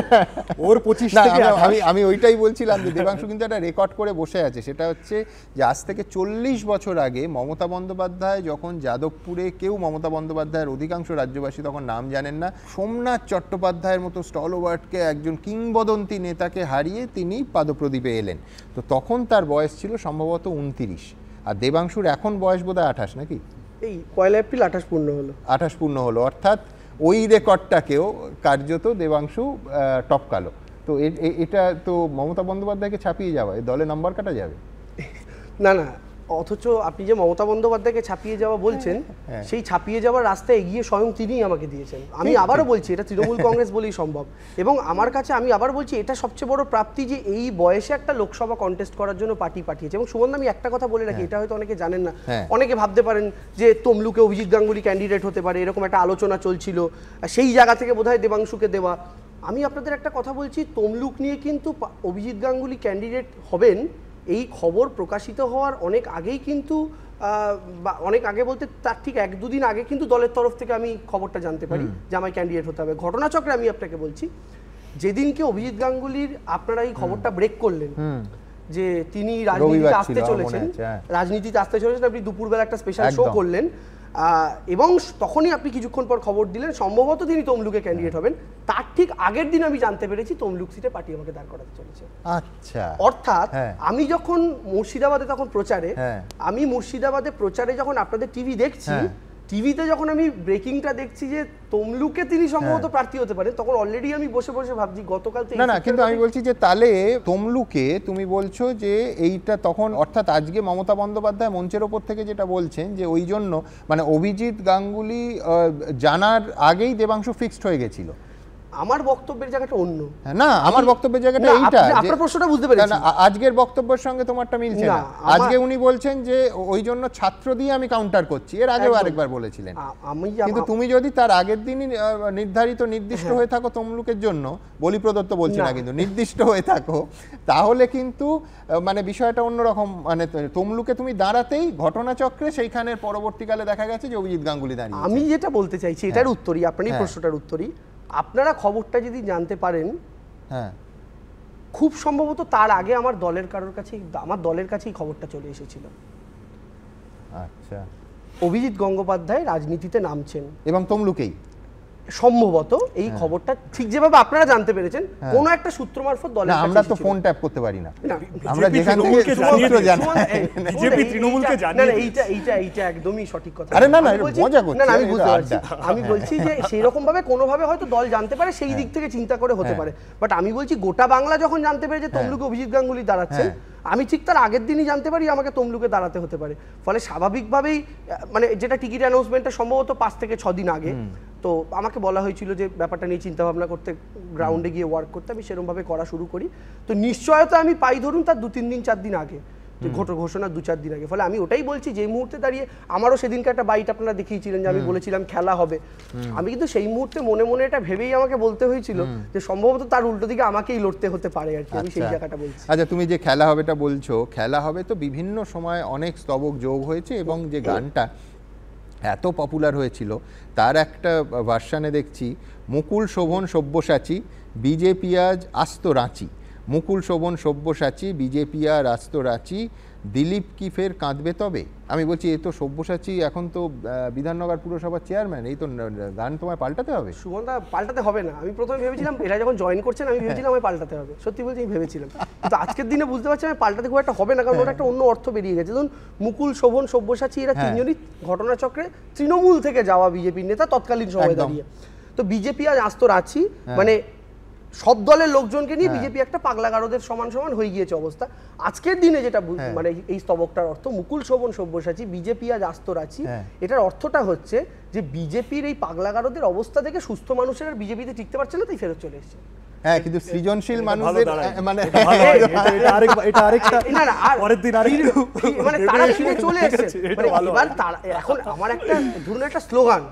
ওর 25 থেকে আমি ওইটাই বলছিলাম যে দেবাংশু কিন্তু একটা রেকর্ড করে বসে আছে, সেটা হচ্ছে যে আজ থেকে 40 বছর আগে মমতা বন্দ্যোপাধ্যায় যখন যাদবপুরে, কেউ মমতা বন্দ্যোপাধ্যায়ের অধিকাংশ রাজ্যবাসী তখন নাম জানেন না, সোমনাথ চট্টোপাধ্যায়ের মতো স্টলওয়ার্ডকে, একজন কিংবদন্তি নেতাকে হারিয়ে তিনি পাদপ্রদীপে এলেন। তো তখন তার বয়স ছিল সম্ভবত 29, আর দেবাংশুর এখন বয়স বোধহয় 28 নাকি? এই 1 এপ্রিল 28 পূর্ণ হলো। 28 পূর্ণ হলো, অর্থাৎ ওই রেকর্ডটাকেও কার্যত দেবাংশু টপকালো। তো এটা তো মমতা বন্দ্যোপাধ্যায়কে ছাপিয়ে যাওয়া, এই দলে নাম্বার কাটা যাবে না না। অথচ আপনি যে মমতা বন্দ্যোপাধ্যায়কে ছাপিয়ে যাওয়া বলছেন, সেই ছাপিয়ে যাওয়ার রাস্তা এগিয়ে স্বয়ং তিনিই আমাকে দিয়েছেন। আমি আবারও বলছি, এটা তৃণমূল কংগ্রেস বলেই সম্ভব। এবং আমার কাছে, আমি আবার বলছি, এটা সবচেয়ে বড় প্রাপ্তি যে এই বয়সে একটা লোকসভা কন্টেস্ট করার জন্য পার্টি পাঠিয়েছে। এবং সুমন, আমি একটা কথা বলে রাখি, এটা হয়তো অনেকে জানেন না, অনেকে ভাবতে পারেন যে তমলুকে অভিজিৎ গাঙ্গুলি ক্যান্ডিডেট হতে পারে, এরকম একটা আলোচনা চলছিল, সেই জায়গা থেকে বোধহয় দেবাংশুকে দেওয়া। আমি আপনাদের একটা কথা বলছি, তমলুক নিয়ে কিন্তু অভিজিৎ গাঙ্গুলি ক্যান্ডিডেট হবেন এই খবর প্রকাশিত হওয়ার অনেক আগেই কিন্তু, অনেক আগে বলতে তার ঠিক 1-2 দিন আগে কিন্তু দলের তরফ থেকে আমি খবরটা জানতে পারি যে আমায় ক্যান্ডিডেট হতে হবে। ঘটনাচক্রে আমি আপনাকে বলছি, যেদিনকে অভিজিৎ গাঙ্গুলির আপনারা এই খবরটা ব্রেক করলেন যে তিনি রাজনীতিতে আসতে চলেছেন, আপনি দুপুরবেলা একটা স্পেশাল শো করলেন, এবং তখনই আপনি কিছুক্ষণ পর খবর দিলেন সম্ভবত তিনি তমলুকে ক্যান্ডিডেট হবেন, তার ঠিক আগের দিন আমি জানতে পেরেছি তমলুক সিটে পার্টি আমাকে দাঁড় করাতে চলেছে। আচ্ছা, অর্থাৎ আমি যখন মুর্শিদাবাদে তখন প্রচারে, আমি মুর্শিদাবাদে প্রচারে যখন আপনাদের টিভি দেখছি, টিভিতে যখন আমি ব্রেকিংটা দেখছি যে তমলুকে তিনি সম্ভবত প্রার্থী হতে পারেন, তখন অলরেডি আমি বসে বসে ভাবছি গতকাল তো না, কিন্তু আমি বলছি যে তাহলে তমলুকে তুমি বলছো যে এইটা তখন, অর্থাৎ আজকে মমতা বন্দ্যোপাধ্যায় মঞ্চের ওপর থেকে যেটা বলছেন যে ওই জন্য মানে অভিজিৎ গাঙ্গুলি জানার আগেই দেবাংশু ফিক্সড হয়ে গেছিল। আমার বক্তব্যের জায়গাটা অন্য। না, আমার বক্তব্যের জায়গাটা এইটা। আপনার প্রশ্নটা বুঝতে পেরেছি। আজকের বক্তব্যের সঙ্গে তোমারটা মিলছে না। আজকে উনি বলছেন যে ওই জন্য ছাত্র দিয়ে আমি কাউন্টার করছি, এর আগেও আরেকবার বলেছিলেন। কিন্তু তুমি যদি তার আগের দিনই নির্ধারিত নির্দিষ্ট হয়ে থাকো তমলুকের জন্য, বলি প্রদত্ত বলছি না, কিন্তু নির্দিষ্ট হয়ে থাকো, তাহলে কিন্তু মানে বিষয়টা অন্যরকম। মানে তমলুকে তুমি দাঁড়াতেই ঘটনাচক্রে সেইখানের পরবর্তীকালে দেখা গেছে যে অভিজিৎ গাঙ্গুলি দাঁড়িয়ে। আমি যেটা বলতে চাইছি এটার উত্তরই, আপনার এই প্রশ্নটার উত্তরই, আপনারা খবরটা যদি জানতে পারেন, খুব সম্ভবত তার আগে আমার দলের কারোর কাছে, আমার দলের কাছেই খবরটা চলে এসেছিল। আচ্ছা, অভিজিৎ গঙ্গোপাধ্যায় রাজনীতিতে নামছেন এবং তমলুকেই সম্ভবত এই খবরটা ঠিক যেভাবে আপনারা জানতে পেরেছেন কোন একটা সূত্র মারফত দলের কাছে। আমরা তো ফোন ট্যাপ করতে পারি না, আমরা যেখান থেকে সূত্র জানি বিজেপি তৃণমূলকে জানিয়ে। না, এইটা একদমই সঠিক কথা। আরে না, মজা করছি। না, আমি বুঝতে পারছি। আমি বলছি যে সেই রকম ভাবে কোনো ভাবে হয়তো দল জানতে পারে, সেই দিক থেকে চিন্তা করে হতে পারে। বাট আমি বলছি গোটা বাংলা যখন জানতে পারে যে তমলুকে অভিজিৎ গাঙ্গুলি দাঁড়াচ্ছেন, আমি ঠিক তার আগের দিনই জানতে পারি আমাকে তমলুকে দাঁড়াতে হতে পারে। ফলে স্বাভাবিকভাবেই মানে যেটা টিকিট অ্যানাউন্সমেন্টটা সম্ভবত 5 থেকে 6 দিন আগে, তো আমাকে বলা হয়েছিল যে ব্যাপারটা নিয়ে চিন্তা ভাবনা করতে, গ্রাউন্ডে গিয়ে ওয়ার্ক করতে। আমি সেরকমভাবে করা শুরু করি। তো নিশ্চয়তা আমি পাই ধরুন তার 2-3 দিন 4 দিন আগে, ঘোষণা 2-4 দিন আগে। ফলে আমি ওটাই বলছি যে মুহূর্তে দাঁড়িয়ে, আমারও সেদিনকে একটা বাইট আপনারা দেখিয়েছিলেন যে আমি বলেছিলাম খেলা হবে। আমি কিন্তু সেই মুহূর্তে মনে মনে এটা ভেবেই আমাকে বলতে হয়েছিল যে সম্ভবত তার উল্টো দিকে আমাকেই লড়তে হতে পারে আর কি। আমি সেই জায়গাটা বলছি। আচ্ছা, তুমি যে খেলা হবেটা বলছো, খেলা হবে তো বিভিন্ন সময় অনেক স্তবক যোগ হয়েছে এবং যে গানটা এত পপুলার হয়েছিল তার একটা ভার্সানে দেখছি মুকুল শোভন সব্যসাচী বিজেপি আজ আস্ত রাঁচি, মুকুল শোভন সব্যসাচী বিজেপি আর আস্ত রাঁচি, দিলীপ কি ফের কাঁদবে তবে। আমি বলছি এ তো সব্যসাচী এখন তো বিধাননগর পুরসভার চেয়ারম্যান, এই তো গান তোমায় পাল্টাতে হবে। সুমনদা, পাল্টাতে হবে না। আমি প্রথমে ভেবেছিলাম এরা যখন জয়েন করছেন আমি ভেবেছিলাম আমি পাল্টাতে হবে, সত্যি বলছি আমি ভেবেছিলাম। কিন্তু আজকের দিনে বুঝতে পারছি আমি পাল্টাতে খুব একটা হবে না, কারণ ওটা একটা অন্য অর্থ বেরিয়ে গেছে। ধরুন মুকুল শোভন সব্যসাচী এরা তিনজনই ঘটনাচক্রে তৃণমূল থেকে যাওয়া বিজেপির নেতা তৎকালীন সময় দাঁড়িয়ে। তো বিজেপি আজ আস্ত রাঁচি, মানে সব দলের লোকজনকে নিয়ে বিজেপি একটা পাগলাগারদের সমান সমান হয়ে গিয়েছে অবস্থা। আজকের দিনে যেটা মানে এই স্তবকটার অর্থ মুকুল শোভন সব্যসাচী বিজেপি আজ আস্ত রাঁচি, এটার অর্থটা হচ্ছে যে বিজেপির এই পাগলাগারদের অবস্থা থেকে সুস্থ মানুষের আর বিজেপিতে টিকতে পারছে না, তাই ফেরত চলে এসেছে। হ্যাঁ, কিন্তু সৃজনশীল মানুষদের মানে তারা ফিরে চলে এসেছে। এবার এখন আমার একটা ধরুন একটা স্লোগান,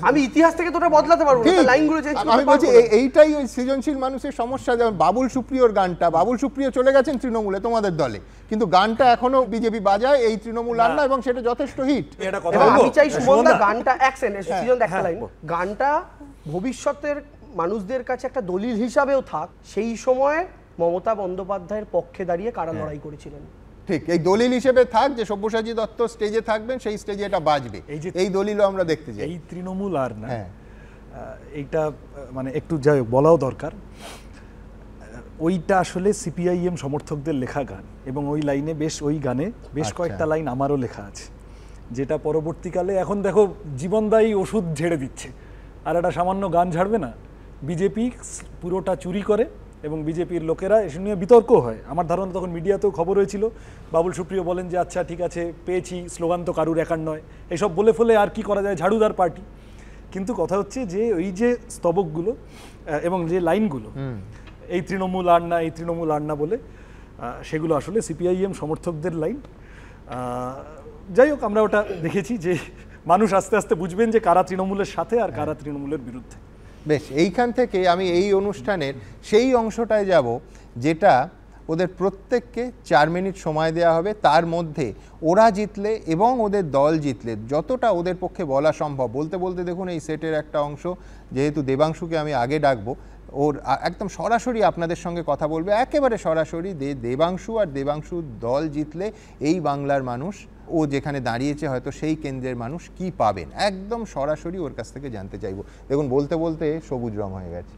আমি ইতিহাস থেকে তোটা বদলাতে পারবো না, লাইনগুলো চেঞ্জ করতে। আমি বলছি এইটাই ওই সৃজনশীল মানুষের সমস্যা। যেমন বাবুল সুপ্রিয়র গানটা, বাবুল সুপ্রিয় চলে গেছেন তৃণমূলে তোমাদের দলে, কিন্তু গানটা এখনো বিজেপি বাজায় এই তৃণমূল আন্না, এবং সেটা যথেষ্ট হিট। আমি চাই সুমনদা গানটা একটা লাইন, গানটা ভবিষ্যতের মানুষদের কাছে একটা দলিল হিসাবেও থাক। সেই সময় মমতা বন্দ্যোপাধ্যায়ের পক্ষে দাঁড়িয়ে কারা লড়াই করেছিলেন, ঠিক এই দলিল হিসেবে থাক যে সব্যসাচী দত্ত স্টেজে থাকবেন, সেই স্টেজে এটা বাজবে। এই দলিলও আমরা দেখতে চাই। এই তৃণমূল আর না, এইটা মানে একটু যাই বলাও দরকার। ওইটা আসলে সিপিআইএম সমর্থকদের লেখা গান, এবং ওই লাইনে ওই গানে বেশ কয়েকটা লাইন আমারও লেখা আছে, যেটা পরবর্তীকালে এখন দেখো জীবনদায়ী ওষুধ ঝেড়ে দিচ্ছে। আর একটা সামান্য গান ঝাড়বে না, বিজেপি পুরোটা চুরি করে এবং বিজেপির লোকেরা এসে নিয়ে বিতর্ক হয়। আমার ধারণা তখন মিডিয়াতেও খবর হয়েছিল, বাবুল সুপ্রিয় বলেন যে আচ্ছা ঠিক আছে পেয়েছি, স্লোগান তো কারুর একার নয়, এসব বলে ফেলে আর কি করা যায়, ঝাড়ুদার পার্টি। কিন্তু কথা হচ্ছে যে ওই যে স্তবকগুলো এবং যে লাইনগুলো এই তৃণমূল আর না, এই তৃণমূল আর না বলে, সেগুলো আসলে সিপিআইএম সমর্থকদের লাইন। যাই হোক, আমরা ওটা দেখেছি যে মানুষ আস্তে আস্তে বুঝবেন যে কারা তৃণমূলের সাথে আর কারা তৃণমূলের বিরুদ্ধে। বেশ, এইখান থেকে আমি এই অনুষ্ঠানের সেই অংশটায় যাব যেটা ওদের প্রত্যেককে 4 মিনিট সময় দেওয়া হবে। তার মধ্যে ওরা জিতলে এবং ওদের দল জিতলে যতটা ওদের পক্ষে বলা সম্ভব, বলতে বলতে দেখুন এই সেটের একটা অংশ, যেহেতু দেবাংশুকে আমি আগে ডাকবো, ওর একদম সরাসরি আপনাদের সঙ্গে কথা বলবে, একেবারে সরাসরি দেবাংশু আর দেবাংশুর দল জিতলে এই বাংলার মানুষ ও যেখানে দাঁড়িয়েছে হয়তো সেই কেন্দ্রের মানুষ কি পাবেন, একদম সরাসরি ওর কাছ থেকে জানতে চাইবো। দেখুন বলতে বলতে সবুজ রং হয়ে গেছে।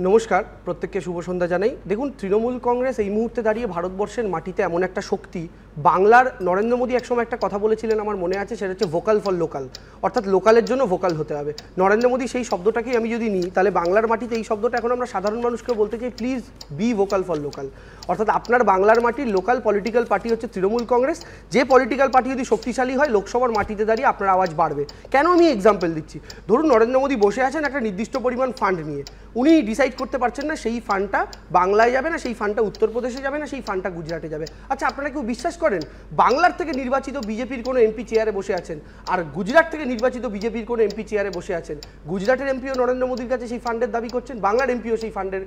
নমস্কার, প্রত্যেককে শুভ সন্ধ্যা জানাই। দেখুন, তৃণমূল কংগ্রেস এই মুহূর্তে দাঁড়িয়ে ভারতবর্ষের মাটিতে এমন একটা শক্তি, বাংলার নরেন্দ্র মোদী একসময় একটা কথা বলেছিলেন আমার মনে আছে, সেটা হচ্ছে ভোকাল ফর লোকাল, অর্থাৎ লোকালের জন্য ভোকাল হতে হবে। নরেন্দ্র মোদী সেই শব্দটাকেই আমি যদি নিই, তাহলে বাংলার মাটিতে এই শব্দটা এখন আমরা সাধারণ মানুষকে বলতে চাই, please be vocal for local. অর্থাৎ আপনার বাংলার মাটির লোকাল পলিটিক্যাল পার্টি হচ্ছে তৃণমূল কংগ্রেস। যে পলিটিক্যাল পার্টি যদি শক্তিশালী হয়, লোকসভার মাটিতে দাঁড়িয়ে আপনার আওয়াজ বাড়বে। কেন আমি এক্সাম্পল দিচ্ছি, ধরুন নরেন্দ্র মোদী বসে আছেন একটা নির্দিষ্ট পরিমাণ ফান্ড নিয়ে, উনি ডিসাইড করতে পারছেন না সেই ফান্ডটা বাংলায় যাবে না, সেই ফান্ডটা উত্তরপ্রদেশে যাবে না, সেই ফান্ডটা গুজরাটে যাবে। আচ্ছা, আপনারা কেউ বিশ্বাস করেন বাংলার থেকে নির্বাচিত বিজেপির কোনো এমপি চেয়ারে বসে আছেন, আর গুজরাট থেকে নির্বাচিত বিজেপির কোনো এমপি চেয়ারে বসে আছেন, গুজরাটের এমপিও নরেন্দ্র মোদীর কাছে সেই ফান্ডের দাবি করছেন, বাংলার এমপিও সেই ফান্ডের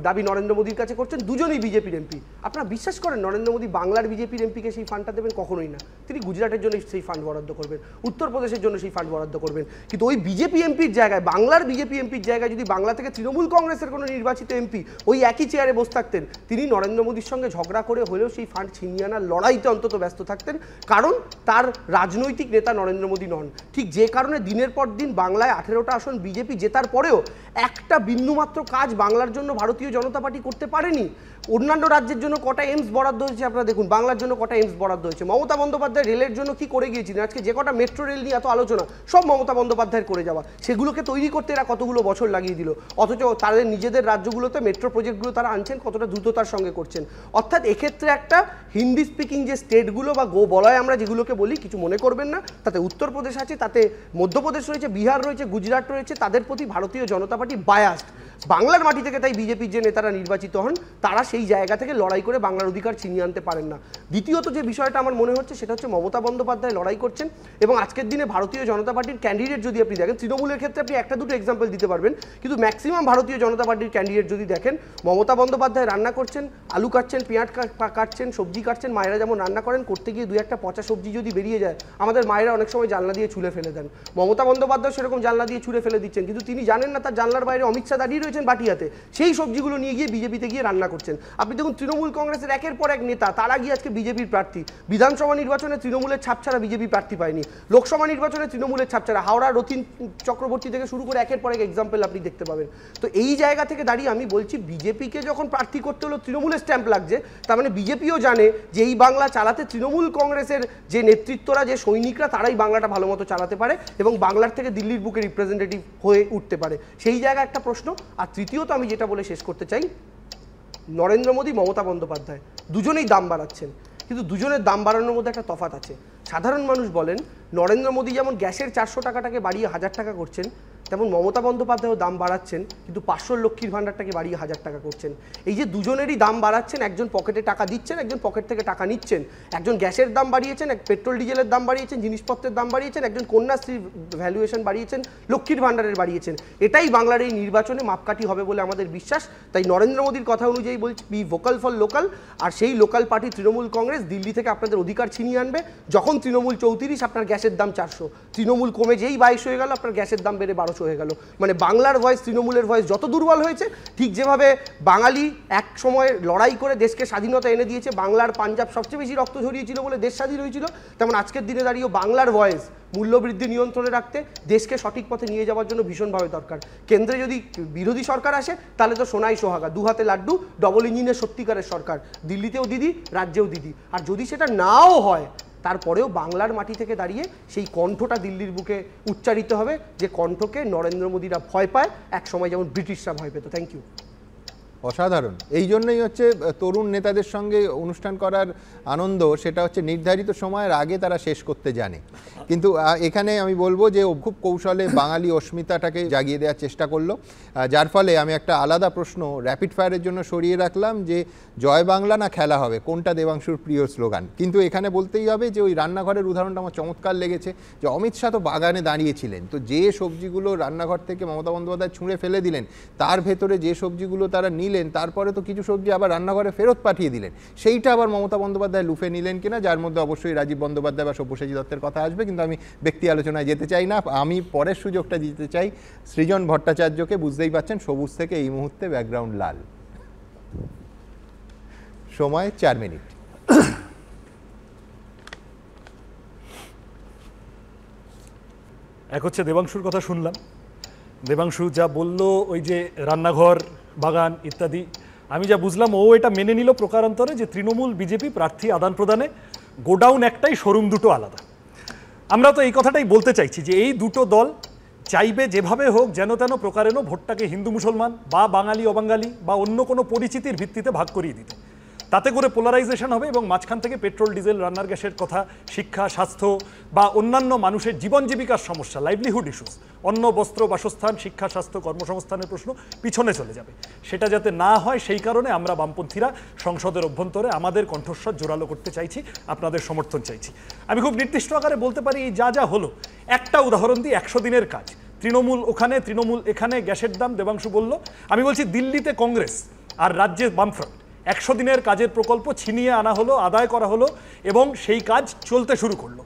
দাবি নরেন্দ্র মোদীর কাছে করছেন, দুজনেই বিজেপির এমপি। আপনারা বিশ্বাস করেন নরেন্দ্র মোদী বাংলার বিজেপির এমপিকে সেই ফান্ডটা দেবেন? কখনোই না। তিনি গুজরাটের জন্য সেই ফান্ড বরাদ্দ করবেন, উত্তরপ্রদেশের জন্য সেই ফান্ড বরাদ্দ করবেন। কিন্তু ওই বিজেপি এমপির জায়গায়, বাংলার বিজেপি এমপির জায়গায় যদি বাংলা থেকে তৃণমূল কংগ্রেসের কোনো নির্বাচিত এমপি ওই একই চেয়ারে বসে থাকতেন, তিনি নরেন্দ্র মোদীর সঙ্গে ঝগড়া করে হলেও সেই ফান্ড ছিনিয়ে আনার লড়াইতে অন্তত ব্যস্ত থাকতেন, কারণ তার রাজনৈতিক নেতা নরেন্দ্র মোদী নন। ঠিক যে কারণে দিনের পর দিন বাংলায় 18টা আসন বিজেপি জেতার পরেও একটা বিন্দুমাত্র কাজ বাংলার জন্য ভারতীয় জনতা পার্টি করতে পারেনি। অন্যান্য রাজ্যের জন্য কটা এমস বরাদ্দ হয়েছে আপনারা দেখুন, বাংলার জন্য কটা এমস বরাদ্দ হয়েছে। মমতা বন্দ্যোপাধ্যায় রেলের জন্য কি করে গিয়েছিলেন? আজকে যে কটা মেট্রো রেল নিয়ে এত আলোচনা, সব মমতা বন্দ্যোপাধ্যায়ের করে যাওয়া। সেগুলোকে তৈরি করতে এরা কতগুলো বছর লাগিয়ে দিল, অথচ তাদের নিজেদের রাজ্যগুলোতে মেট্রো প্রজেক্টগুলো তারা আনছেন কতটা দ্রুততার সঙ্গে করছেন। অর্থাৎ এক্ষেত্রে একটা হিন্দি স্পিকিং যে স্টেটগুলো বা বলয় আমরা যেগুলোকে বলি, কিছু মনে করবেন না, তাতে উত্তরপ্রদেশ আছে, তাতে মধ্যপ্রদেশ রয়েছে, বিহার রয়েছে, গুজরাট রয়েছে, তাদের প্রতি ভারতীয় জনতা পার্টি বায়াসড। বাংলার মাটি থেকে তাই বিজেপির যে নেতারা নির্বাচিত হন, তারা সেই জায়গা থেকে লড়াই করে বাংলার অধিকার ছিনিয়ে আনতে পারেন না। দ্বিতীয়ত যে বিষয়টা আমার মনে হচ্ছে সেটা হচ্ছে মমতা বন্দ্যোপাধ্যায় লড়াই করছেন, এবং আজকের দিনে ভারতীয় জনতা পার্টির ক্যান্ডিডেট যদি আপনি দেখেন, তৃণমূলের ক্ষেত্রে আপনি একটা দুটো এক্সাম্পল দিতে পারবেন, কিন্তু ম্যাক্সিমাম ভারতীয় জনতা পার্টির ক্যান্ডিডেট যদি দেখেন, মমতা বন্দ্যোপাধ্যায় রান্না করছেন, আলু কাটছেন, পেঁয়াজ কাটছেন, সবজি কাটছেন, মায়েরা যেমন রান্না করেন, করতে গিয়ে দু একটা পচা সবজি যদি বেরিয়ে যায়, আমাদের মায়েরা অনেক সময় জানলা দিয়ে ছুঁড়ে ফেলে দেন। মমতা বন্দ্যোপাধ্যায় সেরকম জানলা দিয়ে ছুঁড়ে ফেলে দিচ্ছেন, কিন্তু তিনি জানেন না তার জানলার বাইরে অমিত শাহ দাঁড়িয়ে রয়েছেন বাটিয়াতে, সেই সবজিগুলো নিয়ে গিয়ে বিজেপিতে গিয়ে রান্না করছেন। আপনি দেখুন তৃণমূল কংগ্রেসের একের পর এক নেতা, তারা গিয়ে আজকে বিজেপির প্রার্থী। বিধানসভা নির্বাচনে তৃণমূলের ছাপ ছাড়া বিজেপি প্রার্থী পায়নি, লোকসভা নির্বাচনে তৃণমূলের ছাপ ছাড়া হাওড়া রতিন চক্রবর্তী থেকে শুরু করে একের পর এক এক্সাম্পল আপনি দেখতে পাবেন। তো এই জায়গা থেকে দাঁড়িয়ে আমি বলছি, বিজেপিকে যখন প্রার্থী করতে হলো তৃণমূলের স্ট্যাম্প লাগছে, তার মানে বিজেপিও জানে যে এই বাংলা চালাতে তৃণমূল কংগ্রেসের যে নেতৃত্বরা, যে সৈনিকরা, তারাই বাংলাটা ভালো মতো চালাতে পারে এবং বাংলার থেকে দিল্লির বুকে রিপ্রেজেন্টেটিভ হয়ে উঠতে পারে। সেই জায়গায় একটা প্রশ্ন। আর তৃতীয়ত আমি যেটা বলে শেষ করতে চাই, নরেন্দ্র মোদী, মমতা বন্দ্যোপাধ্যায় দুজনেই দাম বাড়াচ্ছেন, কিন্তু দুজনের দাম বাড়ানোর মধ্যে একটা তফাৎ আছে। সাধারণ মানুষ বলেন নরেন্দ্র মোদী যেমন গ্যাসের 400 টাকাটাকে বাড়িয়ে 1000 টাকা করছেন, তেমন মমতা বন্দ্যোপাধ্যায়ও দাম বাড়াচ্ছেন, কিন্তু 500 লক্ষ্মীর ভাণ্ডারটাকে বাড়িয়ে 1000 টাকা করছেন। এই যে দুজনেরই দাম বাড়াচ্ছেন, একজন পকেটে টাকা দিচ্ছেন, একজন পকেট থেকে টাকা নিচ্ছেন, একজন গ্যাসের দাম বাড়িয়েছেন, এক পেট্রোল ডিজেলের দাম বাড়িয়েছেন, জিনিসপত্রের দাম বাড়িয়েছেন, একজন কন্যাশ্রীর ভ্যালুয়েশন বাড়িয়েছেন, লক্ষ্মীর ভাণ্ডারের বাড়িয়েছেন। এটাই বাংলার এই নির্বাচনে মাপকাঠি হবে বলে আমাদের বিশ্বাস। তাই নরেন্দ্র মোদীর কথা অনুযায়ী বলছি, বি ভোকাল ফর লোকাল। আর সেই লোকাল পার্টি তৃণমূল কংগ্রেস দিল্লি থেকে আপনাদের অধিকার ছিনিয়ে আনবে। যখন তৃণমূল 34, আপনার গ্যাসের দাম 400, তৃণমূল কমে যেই 22 হয়ে গেল, আপনার গ্যাসের দাম বেড়ে 1200 হয়ে গেল। মানে বাংলার ভয়েস, তৃণমূলের ভয়েস যত দুর্বল হয়েছে, ঠিক যেভাবে বাঙালি এক সময় লড়াই করে দেশকে স্বাধীনতা এনে দিয়েছে, বাংলার পাঞ্জাব সবচেয়ে বেশি রক্ত ঝরিয়েছিল বলে দেশ স্বাধীন হয়েছিল, তেমন আজকের দিনে দাঁড়িয়েও বাংলার ভয়েস মূল্যবৃদ্ধি নিয়ন্ত্রণে রাখতে, দেশকে সঠিক পথে নিয়ে যাওয়ার জন্য ভীষণভাবে দরকার। কেন্দ্রে যদি বিরোধী সরকার আসে, তাহলে তো সোনাই সোহাগা, দু হাতে লাড্ডু, ডবল ইঞ্জিনের সত্যিকারের সরকার, দিল্লিতেও দিদি, রাজ্যেও দিদি। আর যদি সেটা নাও হয়, তারপরেও বাংলার মাটি থেকে দাঁড়িয়ে সেই কণ্ঠটা দিল্লির বুকে উচ্চারিত হবে, যে কণ্ঠকে নরেন্দ্র মোদীরা ভয় পায়, এক সময় যেমন ব্রিটিশরা ভয় পেত। Thank you. অসাধারণ। এই জন্যই হচ্ছে তরুণ নেতাদের সঙ্গে অনুষ্ঠান করার আনন্দ, সেটা হচ্ছে নির্ধারিত সময়ের আগে তারা শেষ করতে জানে। কিন্তু এখানে আমি বলবো যে ও খুব কৌশলে বাঙালি অস্মিতাটাকে জাগিয়ে দেওয়ার চেষ্টা করলো, যার ফলে আমি একটা আলাদা প্রশ্ন র্যাপিড ফায়ারের জন্য সরিয়ে রাখলাম যে জয় বাংলা না খেলা হবে, কোনটা দেবাংশুর প্রিয় স্লোগান। কিন্তু এখানে বলতেই হবে যে ওই রান্নাঘরের উদাহরণটা আমার চমৎকার লেগেছে, যে অমিত শাহ তো বাগানে দাঁড়িয়েছিলেন, তো যে সবজিগুলো রান্নাঘর থেকে মমতা বন্দ্যোপাধ্যায় ছুঁড়ে ফেলে দিলেন, তার ভেতরে যে সবজিগুলো তারা নিলেন, তারপরে তো কিছু সবজি আবার রান্নাঘরে ফেরত পাঠিয়ে দিলেন, সেইটা আবার মমতা বন্দ্যোপাধ্যায় লুফে নিলেন কিনা, যার মধ্যে অবশ্যই রাজীব বন্দ্যোপাধ্যায় বা সব্যসাচী দত্তের কথা আসবে, কিন্তু আমি ব্যক্তি আলোচনায় যেতে চাই না। আমি পরের সুযোগটা দিতে চাই সৃজন ভট্টাচার্যকে। বুঝতেই পারছেন সবুজ থেকে এই মুহূর্তে ব্যাকগ্রাউন্ড লাল। সময় 4 মিনিট। এক হচ্ছে দেবাংশুর কথা শুনলাম, দেবাংশু যা বলল ওই যে রান্নাঘর বাগান ইত্যাদি, আমি যা বুঝলাম ও এটা মেনে নিল প্রকারান্তরে যে তৃণমূল বিজেপি প্রার্থী আদান প্রদানে গোডাউন একটাই, শোরুম দুটো আলাদা। আমরা তো এই কথাটাই বলতে চাইছি যে এই দুটো দল চাইবে যেভাবে হোক যেন তেন প্রকারেণ ভোটটাকে হিন্দু মুসলমান বা বাঙালি অবাঙালি বা অন্য কোনো পরিচিতির ভিত্তিতে ভাগ করিয়ে দিতে, তাতে করে পোলারাইজেশন হবে এবং মাঝখান থেকে পেট্রোল ডিজেল রান্নার গ্যাসের কথা, শিক্ষা স্বাস্থ্য বা অন্যান্য মানুষের জীবন জীবিকার সমস্যা, লাইভলিহুড ইস্যুস, অন্ন বস্ত্র বাসস্থান শিক্ষা স্বাস্থ্য কর্মসংস্থানের প্রশ্ন পিছনে চলে যাবে। সেটা যাতে না হয় সেই কারণে আমরা বামপন্থীরা সংসদের অভ্যন্তরে আমাদের কণ্ঠস্বর জোরালো করতে চাইছি, আপনাদের সমর্থন চাইছি। আমি খুব নির্দিষ্ট আকারে বলতে পারি এই যা যা হলো, একটা উদাহরণ দিই, 100 দিনের কাজ, তৃণমূল ওখানে তৃণমূল এখানে, গ্যাসের দাম দেবাংশু বলল, আমি বলছি দিল্লিতে কংগ্রেস আর রাজ্যে বামফ্রন্ট 100 দিনের কাজের প্রকল্প ছিনিয়ে আনা হলো, আদায় করা হলো এবং সেই কাজ চলতে শুরু করলো।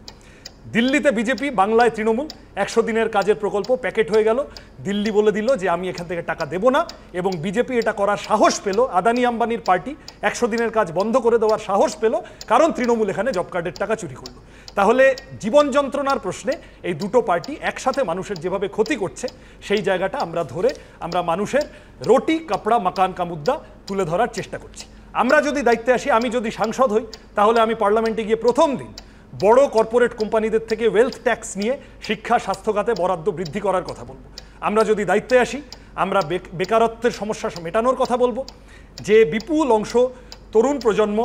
দিল্লিতে বিজেপি, বাংলায় তৃণমূল, 100 দিনের কাজের প্রকল্প প্যাকেট হয়ে গেল, দিল্লি বলে দিল যে আমি এখান থেকে টাকা দেব না, এবং বিজেপি এটা করার সাহস পেল, আদানি আম্বানির পার্টি 100 দিনের কাজ বন্ধ করে দেওয়ার সাহস পেল, কারণ তৃণমূল এখানে জব কার্ডের টাকা চুরি করলো। তাহলে জীবন যন্ত্রণার প্রশ্নে এই দুটো পার্টি একসাথে মানুষের যেভাবে ক্ষতি করছে সেই জায়গাটা আমরা ধরে আমরা মানুষের রুটি কাপড়া মাকান কা মুদ্দা তুলে ধরার চেষ্টা করছি। আমরা যদি দায়িত্বে আসি, আমি যদি সাংসদ হই, তাহলে আমি পার্লামেন্টে গিয়ে প্রথম দিন বড় কর্পোরেট কোম্পানিদের থেকে ওয়েলথ ট্যাক্স নিয়ে শিক্ষা স্বাস্থ্য খাতে বরাদ্দ বৃদ্ধি করার কথা বলবো। আমরা যদি দায়িত্বে আসি, আমরা বেকারত্বের সমস্যা মেটানোর কথা বলবো। যে বিপুল অংশ তরুণ প্রজন্ম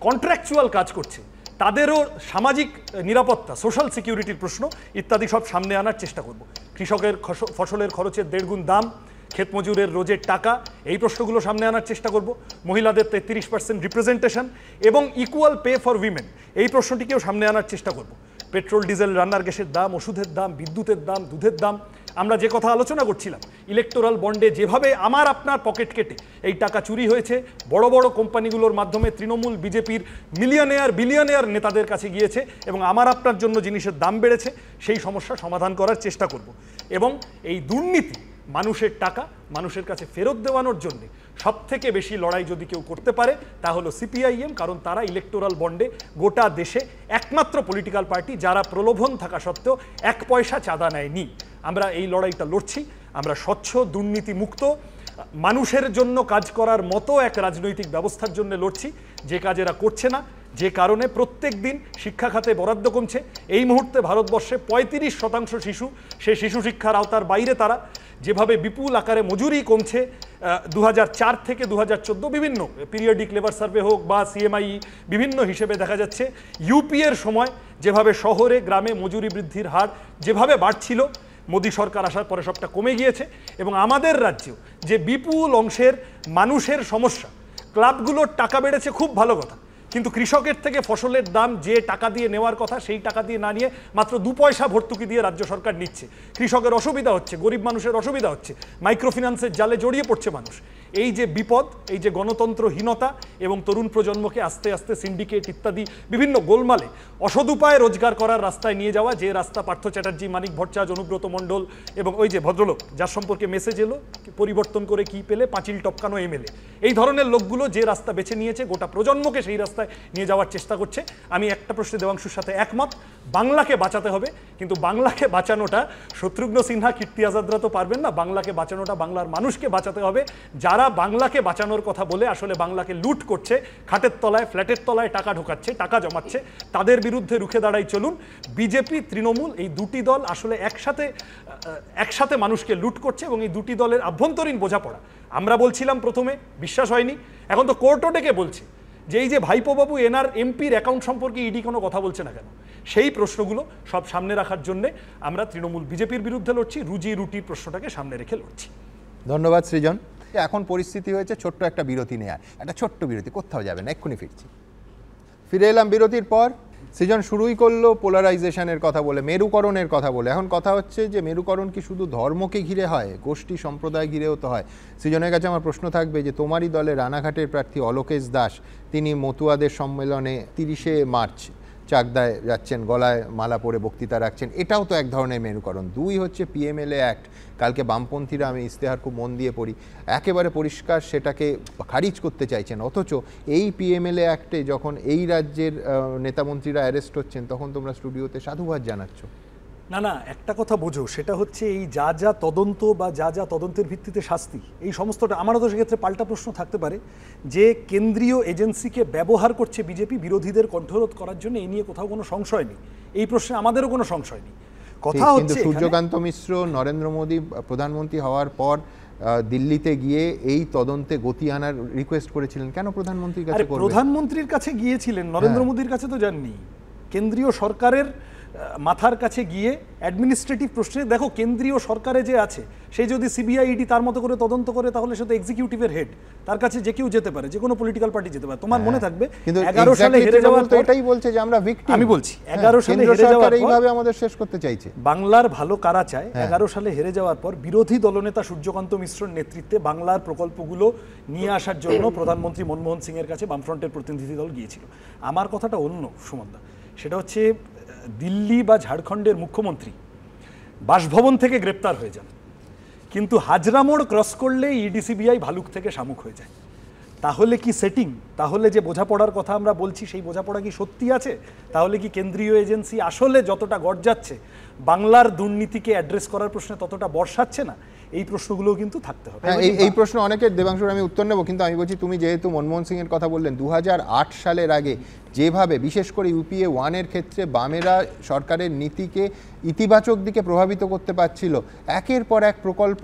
কন্ট্রাকচুয়াল কাজ করছে, তাদেরও সামাজিক নিরাপত্তা, সোশ্যাল সিকিউরিটির প্রশ্ন ইত্যাদি সব সামনে আনার চেষ্টা করব। কৃষকের ফসলের খরচের 1.5 গুণ দাম, ক্ষেত মজুরের রোজের টাকা, এই প্রশ্নগুলো সামনে আনার চেষ্টা করব। মহিলাদের 33% রিপ্রেজেন্টেশন এবং ইকুয়াল পে ফর উইমেন, এই প্রশ্নটিকেও সামনে আনার চেষ্টা করব। পেট্রোল ডিজেল রান্নার গ্যাসের দাম, ওষুধের দাম, বিদ্যুতের দাম, দুধের দাম, আমরা যে কথা আলোচনা করছিলাম, ইলেকটোরাল বন্ডে যেভাবে আমার আপনার পকেট কেটে এই টাকা চুরি হয়েছে, বড় বড় কোম্পানিগুলোর মাধ্যমে তৃণমূল বিজেপির মিলিয়নেয়ার বিলিয়নেয়ার নেতাদের কাছে গিয়েছে এবং আমার আপনার জন্য জিনিসের দাম বেড়েছে, সেই সমস্যা সমাধান করার চেষ্টা করব। এবং এই দুর্নীতি, মানুষের টাকা মানুষের কাছে ফেরত দেওয়ানোর জন্য সবথেকে বেশি লড়াই যদি কেউ করতে পারে তা হলো সিপিআইএম, কারণ তারা ইলেকটোরাল বন্ডে গোটা দেশে একমাত্র পলিটিক্যাল পার্টি যারা প্রলোভন থাকা সত্ত্বেও 1 পয়সা চাঁদা নেয়নি। আমরা এই লড়াইটা লড়ছি, আমরা স্বচ্ছ দুর্নীতি মুক্ত মানুষের জন্য কাজ করার মতো এক রাজনৈতিক ব্যবস্থার জন্য লড়ছি, যে কাজ এরা করছে না, যে কারণে প্রত্যেক দিন শিক্ষা খাতে বরাদ্দ কমছে। এই মুহূর্তে ভারতবর্ষে 35% শিশু সে শিশু শিক্ষার আওতার বাইরে, তারা যেভাবে বিপুল আকারে মজুরি কমছে 2004 থেকে 2014 বিভিন্ন পিরিয়ডিক লেবার সার্ভে হোক বা সিএমআই বিভিন্ন হিসেবে দেখা যাচ্ছে, ইউপিএর সময় যেভাবে শহরে গ্রামে মজুরি বৃদ্ধির হার যেভাবে বাড়ছিল, মোদী সরকার আসার পরে সবটা কমে গিয়েছে। এবং আমাদের রাজ্যেও যে বিপুল অংশের মানুষের সমস্যা, ক্লাবগুলোর টাকা বেড়েছে খুব ভালো কথা, কিন্তু কৃষকের থেকে ফসলের দাম যে টাকা দিয়ে নেওয়ার কথা সেই টাকা দিয়ে না নিয়ে মাত্র 2 পয়সা ভর্তুকি দিয়ে রাজ্য সরকার নিচ্ছে। কৃষকের অসুবিধা হচ্ছে, গরিব মানুষের অসুবিধা হচ্ছে, মাইক্রোফিন্যান্সের জালে জড়িয়ে পড়ছে মানুষ। এই যে বিপদ, এই যে গণতন্ত্রহীনতা এবং তরুণ প্রজন্মকে আস্তে আস্তে সিন্ডিকেট ইত্যাদি বিভিন্ন গোলমালে অসৎ উপায়ে রোজগার করার রাস্তায় নিয়ে যাওয়া, যে রাস্তা পার্থ চ্যাটার্জি, মানিক ভট্টাচার্য, অনুব্রত মণ্ডল এবং ওই যে ভদ্রলোক যার সম্পর্কে মেসেজ এলো পরিবর্তন করে কি পেলে, পাঁচিল টপকানো এমএলএ, এই ধরনের লোকগুলো যে রাস্তা বেছে নিয়েছে গোটা প্রজন্মকে সেই রাস্তায় নিয়ে যাওয়ার চেষ্টা করছে। আমি একটা প্রশ্নে দেবাংশুর সাথে একমত, বাংলাকে বাঁচাতে হবে, কিন্তু বাংলাকে বাঁচানোটা শত্রুঘ্ন সিনহা, কীর্তি আজাদরা তো পারবেন না। বাংলাকে বাঁচানোটা বাংলার মানুষকে বাঁচাতে হবে, যারা বাংলাকে বাঁচানোর কথা বলে আসলে বাংলাকে লুট করছে, খাটের তলায় ফ্ল্যাটের তলায় টাকা ঢোকাচ্ছে, টাকা জমাচ্ছে, তাদের বিরুদ্ধে রুখে দাঁড়াই চলুন। বিজেপি তৃণমূল এই দুটি দল আসলে একসাথে মানুষকে লুট করছে এবং এই দুটি দলের আভ্যন্তরীণ বোঝাপড়া, আমরা বলছিলাম প্রথমে বিশ্বাস হয়নি, এখন তো কোর্টও ডেকে বলছে যে এই যে ভাইপোবাবু এনার এমপির অ্যাকাউন্ট সম্পর্কে ইডি কোনো কথা বলছে না কেন, সেই প্রশ্নগুলো সব সামনে রাখার জন্যে আমরা তৃণমূল বিজেপির বিরুদ্ধে লড়ছি, রুজি রুটির প্রশ্নটাকে সামনে রেখে লড়ছি। ধন্যবাদ সৃজন। এখন পরিস্থিতি হয়েছে ছোট্ট একটা বিরতি নেওয়ার, একটা ছোট্ট বিরতি, কোথাও যাবে না, এক্ষুনি ফিরছি। ফিরে এলাম বিরতির পর। সৃজন শুরুই করলো পোলারাইজেশনের কথা বলে, মেরুকরণের কথা বলে। এখন কথা হচ্ছে যে মেরুকরণ কি শুধু ধর্মকে ঘিরে হয়, গোষ্ঠী সম্প্রদায় ঘিরেও তো হয়। সৃজনের কাছে আমার প্রশ্ন থাকবে যে তোমারই দলে রানাঘাটের প্রার্থী অলোকেশ দাস, তিনি মতুয়াদের সম্মেলনে 30শে মার্চ চাকদায় যাচ্ছেন, গলায় মালা পরে বক্তৃতা রাখছেন, এটাও তো এক ধরনের মেরুকরণ। 2 হচ্ছে পিএমএলএ অ্যাক্ট, কালকে বামপন্থীরা, আমি ইশতেহার খুব মন দিয়ে পড়ি, একেবারে পরিষ্কার সেটাকে খারিজ করতে চাইছেন। অথচ এই পিএমএলএ অ্যাক্টে যখন এই রাজ্যের নেতামন্ত্রীরা অ্যারেস্ট হচ্ছেন তখন তোমরা স্টুডিওতে সাধুবাদ জানাচ্ছ। না না, একটা কথা বোঝো, সেটা হচ্ছে এই যা যা তদন্ত বা যা যা তদন্তের ভিত্তিতে শাস্তি, এই সমস্তটা আমারও তো সেক্ষেত্রে পাল্টা প্রশ্ন থাকতে পারে যে কেন্দ্রীয় এজেন্সিকে ব্যবহার করছে বিজেপি বিরোধীদের কণ্ঠরোধ করার জন্য, এই নিয়ে কোথাও কোনো সংশয় নেই, এই প্রশ্নে আমাদেরও কোনো সংশয় নেই। কথা হচ্ছে সূর্যকান্ত মিশ্র নরেন্দ্র মোদী প্রধানমন্ত্রী হওয়ার পর দিল্লিতে গিয়ে এই তদন্তে গতি আনার রিকোয়েস্ট করেছিলেন, কেন প্রধানমন্ত্রীর কাছে করবেন? প্রধানমন্ত্রীর কাছে গিয়েছিলেন, নরেন্দ্র মোদীর কাছে তো যাননি। কেন্দ্রীয় সরকারের মাথার কাছে গিয়ে অ্যাডমিনিস্ট্রেটিভ প্রশ্নে, দেখো কেন্দ্রীয় সরকারে যে আছে সে যদি সিবিআই ইডি তার মতো করে তদন্ত করে তাহলে সে তো এক্সিকিউটিভের হেড, তার কাছে যে কেউ যেতে পারে, যে কোনো পলিটিক্যাল পার্টি যেতে পারে। তোমার মনে থাকবে 11 সালে হেরে যাওয়ার পর, এটাই বলছে যে আমরা ভিকটিম। আমি বলছি 11 সালে হেরে যাওয়ার পর এইভাবে আমাদের শেষ করতে চাইছে। বাংলার ভালো কারা চায়, 11 সালে হেরে যাওয়ার পর বিরোধী দলনেতা সূর্যকান্ত মিশ্রর নেতৃত্বে বাংলার প্রকল্পগুলো নিয়ে আসার জন্য প্রধানমন্ত্রী মনমোহন সিং এর কাছে বামফ্রন্টের প্রতিনিধি দল গিয়েছিল। আমার কথাটা অন্য সুমনদা, সেটা হচ্ছে দিল্লি বা ঝাড়খণ্ডের মুখ্যমন্ত্রী বাসভবন থেকে গ্রেপ্তার হয়ে যান, কিন্তু হাজরা মোড় ক্রস করলে ইডি সিবিআই ভালুক থেকে শামুক হয়ে যায়। তাহলে কি সেটিং? তাহলে যে বোঝাপড়ার কথা আমরা বলছি সেই বোঝাপড়া কি সত্যি আছে? তাহলে কি কেন্দ্রীয় এজেন্সি আসলে যতটা গড়জাচ্ছে বাংলার দুর্নীতিকে অ্যাড্রেস করার প্রশ্নে ততটা বর্ষাচ্ছে না? এই প্রশ্নগুলো কিন্তু থাকতে হবে। এই প্রশ্ন অনেকের, দেবাংশুর আমি উত্তর নেব, কিন্তু আমি বলছি তুমি যেহেতু মনমোহন সিং এর কথা বললেন, 2008 সালের আগে যেভাবে বিশেষ করে ইউপিএ 1-এর ক্ষেত্রে বামেরা সরকারের নীতিকে ইতিবাচক দিকে প্রভাবিত করতে পারছিল, একের পর এক প্রকল্প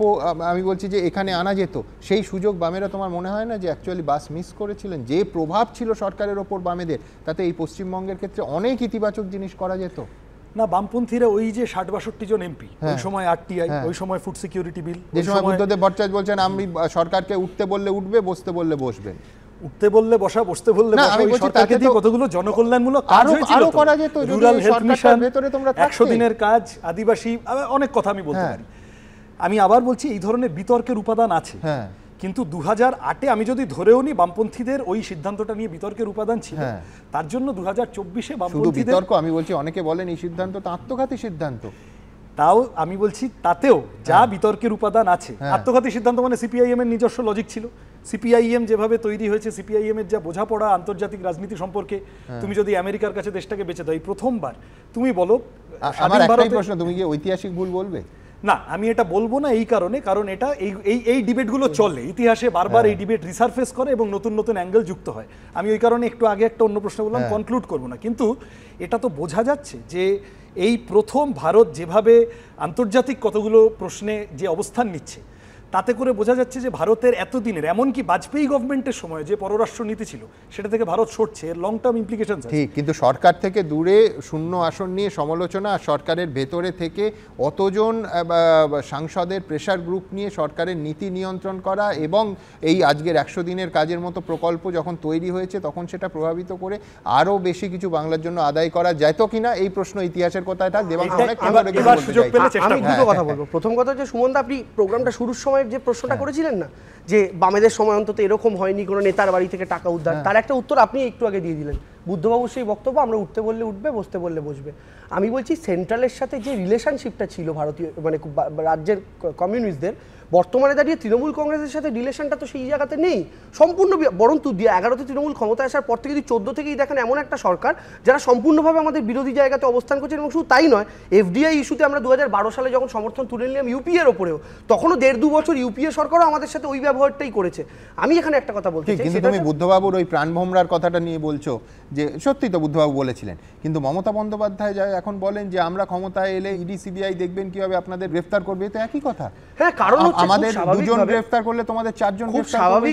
আমি বলছি যে এখানে আনা যেত, সেই সুযোগ বামেরা, তোমার মনে হয় না যে অ্যাকচুয়ালি বাস মিস করেছিলেন? যে প্রভাব ছিল সরকারের ওপর বামেদের, তাতে এই পশ্চিমবঙ্গের ক্ষেত্রে অনেক ইতিবাচক জিনিস করা যেত না? বামপন্থীরা ওই যে 60-62 জন এমপি, ওই সময় আরটিআই, ওই সময় ফুড সিকিউরিটি বিল, যে সময় বুদ্ধদেব ভট্টাচার্য বলছেন আমি সরকারকে উঠতে বললে উঠবে, বসতে বললে বসবেন, উঠতে বললে বসা, বসতে বললে বসা। ওই সরকারকে দিয়ে কতগুলো জনকল্যাণমূলক কাজ হয়েছিল, আরো করা যেত, রুরাল হেলথ মিশন, 100 দিনের কাজ, আদিবাসী, অনেক কথা আমি বলতে পারি। আমি আবার বলছি এই ধরনের বিতর্কের উপাদান আছে, কিন্তু 2008-এ আমি যদি ধরেও নি বামপন্থীদের ওই সিদ্ধান্তটা নিয়ে বিতর্কের উপাদান ছিল, তার জন্য 2024-এ বামপন্থীদের বিতর্ক, আমি বলছি অনেকে বলেন এই সিদ্ধান্ত তো আত্মঘাতী সিদ্ধান্ত, তাও আমি বলছি তাতেও যা বিতর্কের উপাদান আছে। আত্মঘাতী সিদ্ধান্ত মানে সিপিআইএম এর নিজস্ব লজিক ছিল, সিপিআইএম যেভাবে তৈরি হয়েছে, সিপিআইএম এর যা বোঝাপড়া আন্তর্জাতিক রাজনীতি সম্পর্কে, তুমি যদি আমেরিকার কাছে দেশটাকে বেঁচে দাও, এই প্রথমবার তুমি বলো। আমার একটাই প্রশ্ন, তুমি কি ঐতিহাসিক ভুল বলবে? না, আমি এটা বলবো না, এই কারণে, কারণ এটা এই ডিবেটগুলো চলে ইতিহাসে, বারবার এই ডিবেট রিসার্ফেস করে এবং নতুন নতুন অ্যাঙ্গেল যুক্ত হয়। আমি ওই কারণে একটু আগে একটা অন্য প্রশ্ন বললাম, কনক্লুড করবো না, কিন্তু এটা তো বোঝা যাচ্ছে যে এই প্রথম ভারত যেভাবে আন্তর্জাতিক কতগুলো প্রশ্নে যে অবস্থান নিচ্ছে, তাতে করে বোঝা যাচ্ছে যে ভারতের এতদিনের, এমনকি বাজপেয়ী গভর্নমেন্টের সময় যে পররাষ্ট্র নীতি ছিল সেটা থেকে ভারত সরছে, এর লং টার্ম ইমপ্লিকেশন আছে। ঠিক, কিন্তু সরকার থেকে দূরে শূন্য আসন নিয়ে সমালোচনা, আর সরকারের ভেতরে থেকে অতজন সাংসদের প্রেসার গ্রুপ নিয়ে সরকারের নীতি নিয়ন্ত্রণ করা, এবং এই আজকের 100 দিনের কাজের মতো প্রকল্প যখন তৈরি হয়েছে তখন সেটা প্রভাবিত করে আরও বেশি কিছু বাংলার জন্য আদায় করা যেত কিনা, এই প্রশ্ন ইতিহাসের কথা। এটা আমি দুটো কথা বলবো। প্রথম কথা যে সুমনদা, আপনি প্রোগ্রামটা শুরুর সময় যে প্রশ্নটা করেছিলেন না, যে বামেদের সময় অন্তত এরকম হয়নি কোনো নেতার বাড়ি থেকে টাকা উদ্ধার, তার একটা উত্তর আপনি একটু আগে দিয়ে দিলেন। বুদ্ধবাবুর সেই বক্তব্য, আমরা উঠতে বললে উঠবে, বসতে বললে বসবে। আমি বলছি সেন্ট্রালের সাথে যে রিলেশনশিপটা ছিল ভারতীয় মানে রাজ্যের কমিউনিস্টদের, বর্তমানে দাঁড়িয়ে তৃণমূল কংগ্রেসের সাথে রিলেশনটা তো সেই জায়গাতে নেই সম্পূর্ণ। বরং 11তে তৃণমূল ক্ষমতায় আসার পর থেকে 14 থেকেই দেখেন এমন একটা সরকার যারা সম্পূর্ণভাবে আমাদের বিরোধী জায়গাতে অবস্থান করছে। এবং শুধু তাই নয়, এফডিআই ইস্যুতে আমরা 2012 সালে যখন সমর্থন তুলে নিলাম ইউপিএর ওপরেও, তখনও 1.5-2 বছর ইউপিএ সরকারও আমাদের সাথে ওই ব্যবহারটাই করেছে। আমি এখানে একটা কথা বলতে চাই, কিন্তু তুমি বুদ্ধবাবুর ওই প্রাণভোমরার কথাটা নিয়ে বলছো, যে সত্যি তো বুদ্ধবাবু বলেছিলেন, কিন্তু মমতা বন্দ্যোপাধ্যায় যা এখন বলেন যে আমরা ক্ষমতায় এলে ইডি সিবিআই দেখবেন কিভাবে আপনাদের গ্রেফতার করবে, তো একই কথা। হ্যাঁ, কারণ আমাদের 2 জন গ্রেফতার করলে তোমাদের 4 জন গ্রেফতার করবে।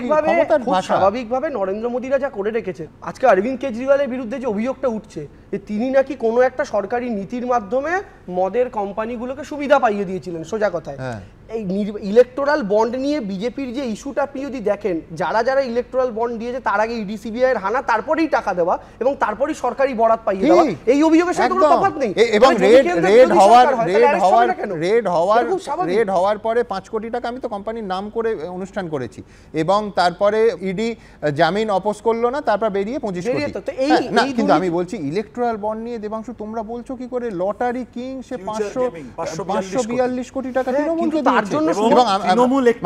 খুব স্বাভাবিকভাবে নরেন্দ্র মোদীরা যা করে রেখেছে, আজকে অরবিন্দ কেজরিওয়ালের বিরুদ্ধে যে অভিযোগটা উঠছে যে তিনি নাকি কোনো একটা সরকারি নীতির মাধ্যমে মদের কোম্পানিগুলোকে সুবিধা পাইয়ে দিয়েছিলেন, সোজা কথায় এই ইলেকটোরাল বন্ড নিয়ে বিজেপির যে ইস্যুটা আপনি যদি দেখেন, যারা যারা ইলেকটোরাল বন্ড দিয়েছে তার আগে ইডি সিবিআই এর হানা, তারপরেই টাকা দেওয়া এবং তারপরেই সরকারি বরাত পাইয়ে দেওয়া, এই অভিযোগের সাথে কোনো তফাৎ নেই। এবং রেড হওয়ার পরে 5 কোটি টাকা, আমি তো কোম্পানির নাম করে অনুষ্ঠান করেছি, এবং তারপরে ইডি জামিন অপোজ করলো না, তারপর বেরিয়ে 25 কোটি। না, কিন্তু আমি বলছি ইলেকটোরাল বন্ড নিয়ে দেবাংশু তোমরা বলছো কি করে লটারি কিং সে 542 কোটি টাকা তৃণমূলকে দিয়েছে।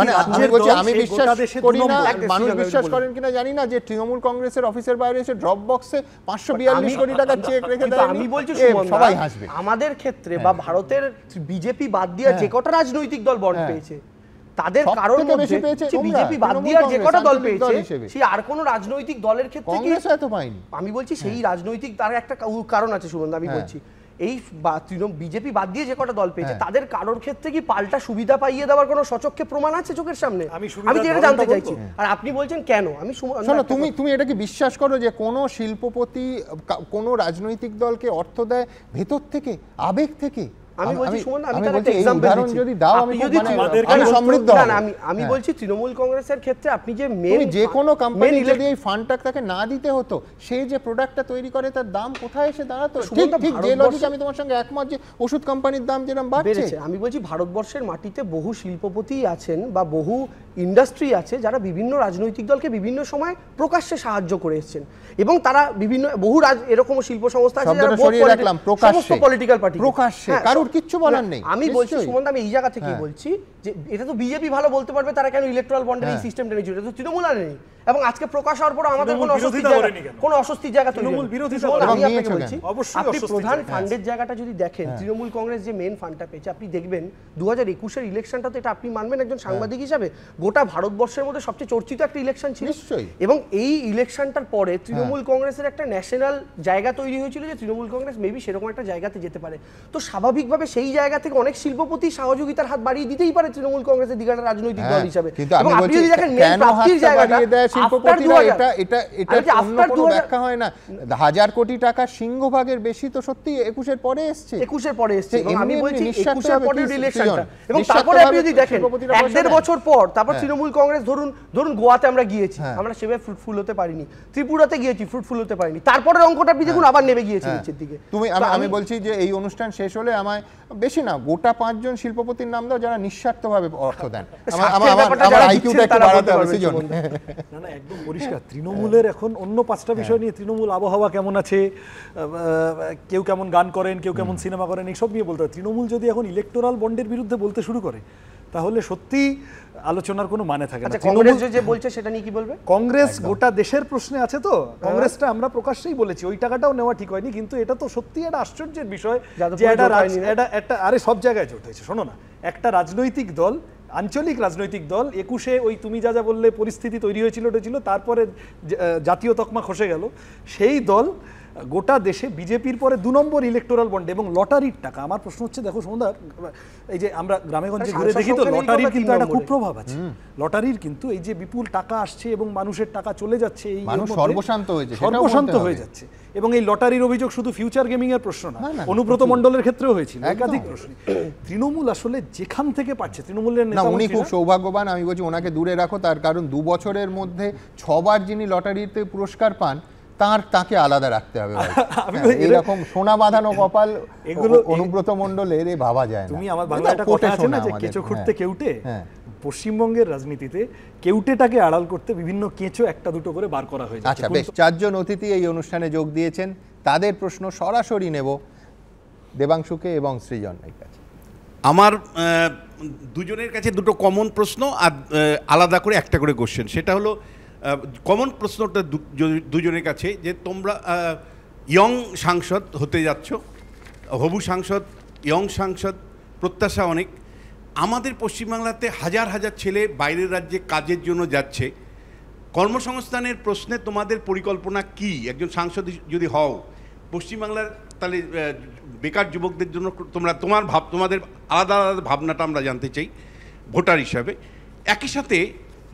মানে আমি বলছি, আমি বিশ্বাস করি না, মানুষ বিশ্বাস করেন কিনা জানি না, যে তৃণমূল কংগ্রেসের অফিসের বাইরে এসে ড্রপ বক্সে 542 কোটি টাকার চেক রেখে দেয়। আমি বলছি সবাই হাসবে। আমাদের ক্ষেত্রে বা ভারতের বিজেপি বাদ দিয়ে যে কটা রাজনৈতিক দল বন্ড পেয়েছে তাদের কারণ মধ্যে বিজেপি বাদ দিয়ে যে কটা দল পেয়েছে, সেই আর কোন রাজনৈতিক দলের ক্ষেত্রে কি এত পায়নি। আমি বলছি সেই রাজনৈতিক তার একটা কারণ আছে সুমন, আমি বলছি এই বিজেপি বাদ দিয়ে যে কটা দল পেয়েছে তাদের কারোর ক্ষেত্রে কি পাল্টা সুবিধা পাইয়ে দেওয়ার কোনো সচক্ষে প্রমাণ আছে চোখের সামনে? আমি যেটা জানতে চাইছি, আর আপনি বলছেন কেন। আমি তুমি এটা কি বিশ্বাস করো যে কোনো শিল্পপতি কোনো রাজনৈতিক দলকে অর্থ দেয় ভেতর থেকে, আবেগ থেকে? আমি বলছি সুমন, আমি তার একটা एग्जांपल দিচ্ছি, যদি দাও আমি সমৃদ্ধ হব। আমি বলছি তৃণমূল কংগ্রেসের ক্ষেত্রে আপনি যে মেন যে কোনো কোম্পানি যদি এই ফান্ডটা তাকে না দিতে হতো, সেই যে প্রোডাক্টটা তৈরি করে তার দাম কোথায় এসে দাঁড়াতো? ঠিক যে লজিক, আমি তোমার সঙ্গে একমত যে ওষুধ কোম্পানির দাম যেরকম বাড়ছে। আমি বলছি ভারতবর্ষের মাটিতে বহু শিল্পপতি আছেন বা বহু ইন্ডাস্ট্রি আছে যারা বিভিন্ন রাজনৈতিক দলকে বিভিন্ন সময় প্রকাশ্যে সাহায্য করে এসেছেন, এবং তারা বিভিন্ন বহু এরকম শিল্প সংস্থা আছে যারা সমস্ত পলিটিক্যাল পার্টি প্রকাশ্যে কারোর কিচ্ছু বলার নেই। আমি বলছি সুমন্ত, আমি এই জায়গা থেকেই বলছি যে এটা তো বিজেপি ভালো বলতে পারবে, তারা কেন ইলেকট্রাল বন্ডের এই সিস্টেমটা নিয়ে, এটা তো তৃণমূল আর নেই। এবং আজকে প্রকাশ হওয়ার পর আমাদের কোনো অস্বস্তির জায়গা তৃণমূল বিরোধী দল। আমি আপনাকে বলছি, আপনি প্রধান ফান্ডের জায়গাটা যদি দেখেন, তৃণমূল কংগ্রেস যে মেন ফান্ডটা পেয়েছে, আপনি দেখবেন 2021-এর ইলেকশনটা তো, এটা আপনি মানবেন একজন সাংবাদিক হিসাবে, গোটা ভারতবর্ষের মধ্যে সবচেয়ে চর্চিত একটা ইলেকশন ছিল। এবং এই ইলেকশনটার পরে তৃণমূল কংগ্রেসের একটা ন্যাশনাল জায়গা তৈরি হয়েছিল যে তৃণমূল কংগ্রেস মেবি সেরকম একটা জায়গাতে যেতে পারে। তো স্বাভাবিকভাবে সেই জায়গা থেকে অনেক শিল্পপতি সহযোগিতার হাত বাড়িয়ে দিতেই পারে তৃণমূল কংগ্রেসের দিকে একটা রাজনৈতিক দল হিসাবে। এবং আপনি যদি দেখেন মেন প্রাপ্তির জায়গাটা শিল্পপতিরা, এটা অন্য কোনো ব্যাখ্যা হয় না। 1000 কোটি টাকা সিংহভাগের বেশি তো সত্যি 21-এর পরে এসেছে। 21-এর পরে এসেছে। এবং আমি বলছি 21-এর পরের ইলেকশনটা, এবং তারপরে আপনি যদি দেখেন 1.5 বছর পর তারপর তৃণমূল কংগ্রেস ধরুন গোয়াতে আমরা গিয়েছি, আমরা সেভাবে ফ্রুটফুল হতে পারিনি, ত্রিপুরাতে গিয়েছি ফ্রুটফুল হতে পারিনি, তারপরে অঙ্কটা আপনি দেখুন আবার নেমে গিয়েছে নিচের দিকে। আমি বলছি যে এই অনুষ্ঠান শেষ হলে আমায় বেশি না গোটা 5 জন শিল্পপতির নাম দাও যারা নিঃস্বার্থভাবে অর্থ দেন। আমার আইকিউটা একটু বাড়াতে হবে সেজন্য। না না, একদম পরিষ্কার। তৃণমূলের এখন অন্য 5টা বিষয় নিয়ে, তৃণমূল আবহাওয়া কেমন আছে, কেউ কেমন গান করেন, কেউ কেমন সিনেমা করেন, এইসব নিয়ে বলতে হয়। তৃণমূল যদি এখন ইলেকটোরাল বন্ডের বিরুদ্ধে বলতে শুরু করে, তাহলে সত্যি আলোচনার কোনো মানে থাকে না। কংগ্রেস যে বলছে সেটা নিয়ে কি বলবে? কংগ্রেস গোটা দেশের প্রশ্নে আছে, তো কংগ্রেসটা আমরা প্রকাশ্যেই বলেছি ওই টাকাটাও নেওয়া ঠিক হয়নি। কিন্তু এটা তো সত্যি একটা আশ্চর্যের বিষয় যে একটা আরে সব জায়গায় জোট হয়েছে। শোনো না, একটা রাজনৈতিক দল, আঞ্চলিক রাজনৈতিক দল 21-এ ওই তুমি যা বললে পরিস্থিতি তৈরি হয়েছিল, তারপরে জাতীয় তকমা খসে গেল, সেই দল গোটা দেশে বিজেপির পরে 2 নম্বর ইলেকটোরাল বন্ড এবং লটারির টাকা। আমার প্রশ্ন হচ্ছে, দেখো সুমন্দা, এই যে আমরা গ্রামেগঞ্জে ঘুরে দেখি তো লটারির কিন্তু একটা কুপ্রভাব আছে। লটারির কিন্তু এই যে বিপুল টাকা আসছে এবং মানুষের টাকা চলে যাচ্ছে, এই সর্বশান্ত হয়ে যাচ্ছে। এবং এই লটারির অভিযোগ শুধু ফিউচার গেমিং এর প্রশ্ন না, অনুব্রত মন্ডলের ক্ষেত্রেও হয়েছিল, একাধিক প্রশ্ন। তৃণমূল আসলে যেখান থেকে পাচ্ছে, তৃণমূলের নেতা, উনি খুব সৌভাগ্যবান। আমি বলছি ওনাকে দূরে রাখো, তার কারণ 2 বছরের মধ্যে 6 বার যিনি লটারিতে পুরস্কার পান তাকে আলাদা রাখতে হবে। এরকম সোনা বাঁধানো কপাল এগুলো অনুব্রত মণ্ডলের ভাবা যায় না। তুমি আমার বাংলা একটা কথা আছে না যে কেঁচো খুঁড়তে কেউটে, পশ্চিমবঙ্গের রাজনীতিতে কেউটেটাকে আড়াল করতে বিভিন্ন কেঁচো একটা দুটো করে বার করা হয়েছে। আচ্ছা বেশ, 4 জন অতিথি এই অনুষ্ঠানে যোগ দিয়েছেন, তাদের প্রশ্ন সরাসরি নেব দেবাংশুকে এবং সৃজনের কাছে। আমার দুজনের কাছে দুটো কমন প্রশ্ন আর আলাদা করে একটা করে কোশ্চেন। সেটা হলো কমন প্রশ্নটা দুজনের কাছে, যে তোমরা ইয়ং সাংসদ হতে যাচ্ছ, হবু সাংসদ, ইয়ং সাংসদ, প্রত্যাশা অনেক। আমাদের পশ্চিমবাংলাতে হাজার হাজার ছেলে বাইরের রাজ্যে কাজের জন্য যাচ্ছে। কর্মসংস্থানের প্রশ্নে তোমাদের পরিকল্পনা কি? একজন সাংসদ যদি হও পশ্চিমবাংলার, তাহলে বেকার যুবকদের জন্য তোমাদের আলাদা আলাদা ভাবনাটা আমরা জানতে চাই ভোটার হিসাবে। একই সাথে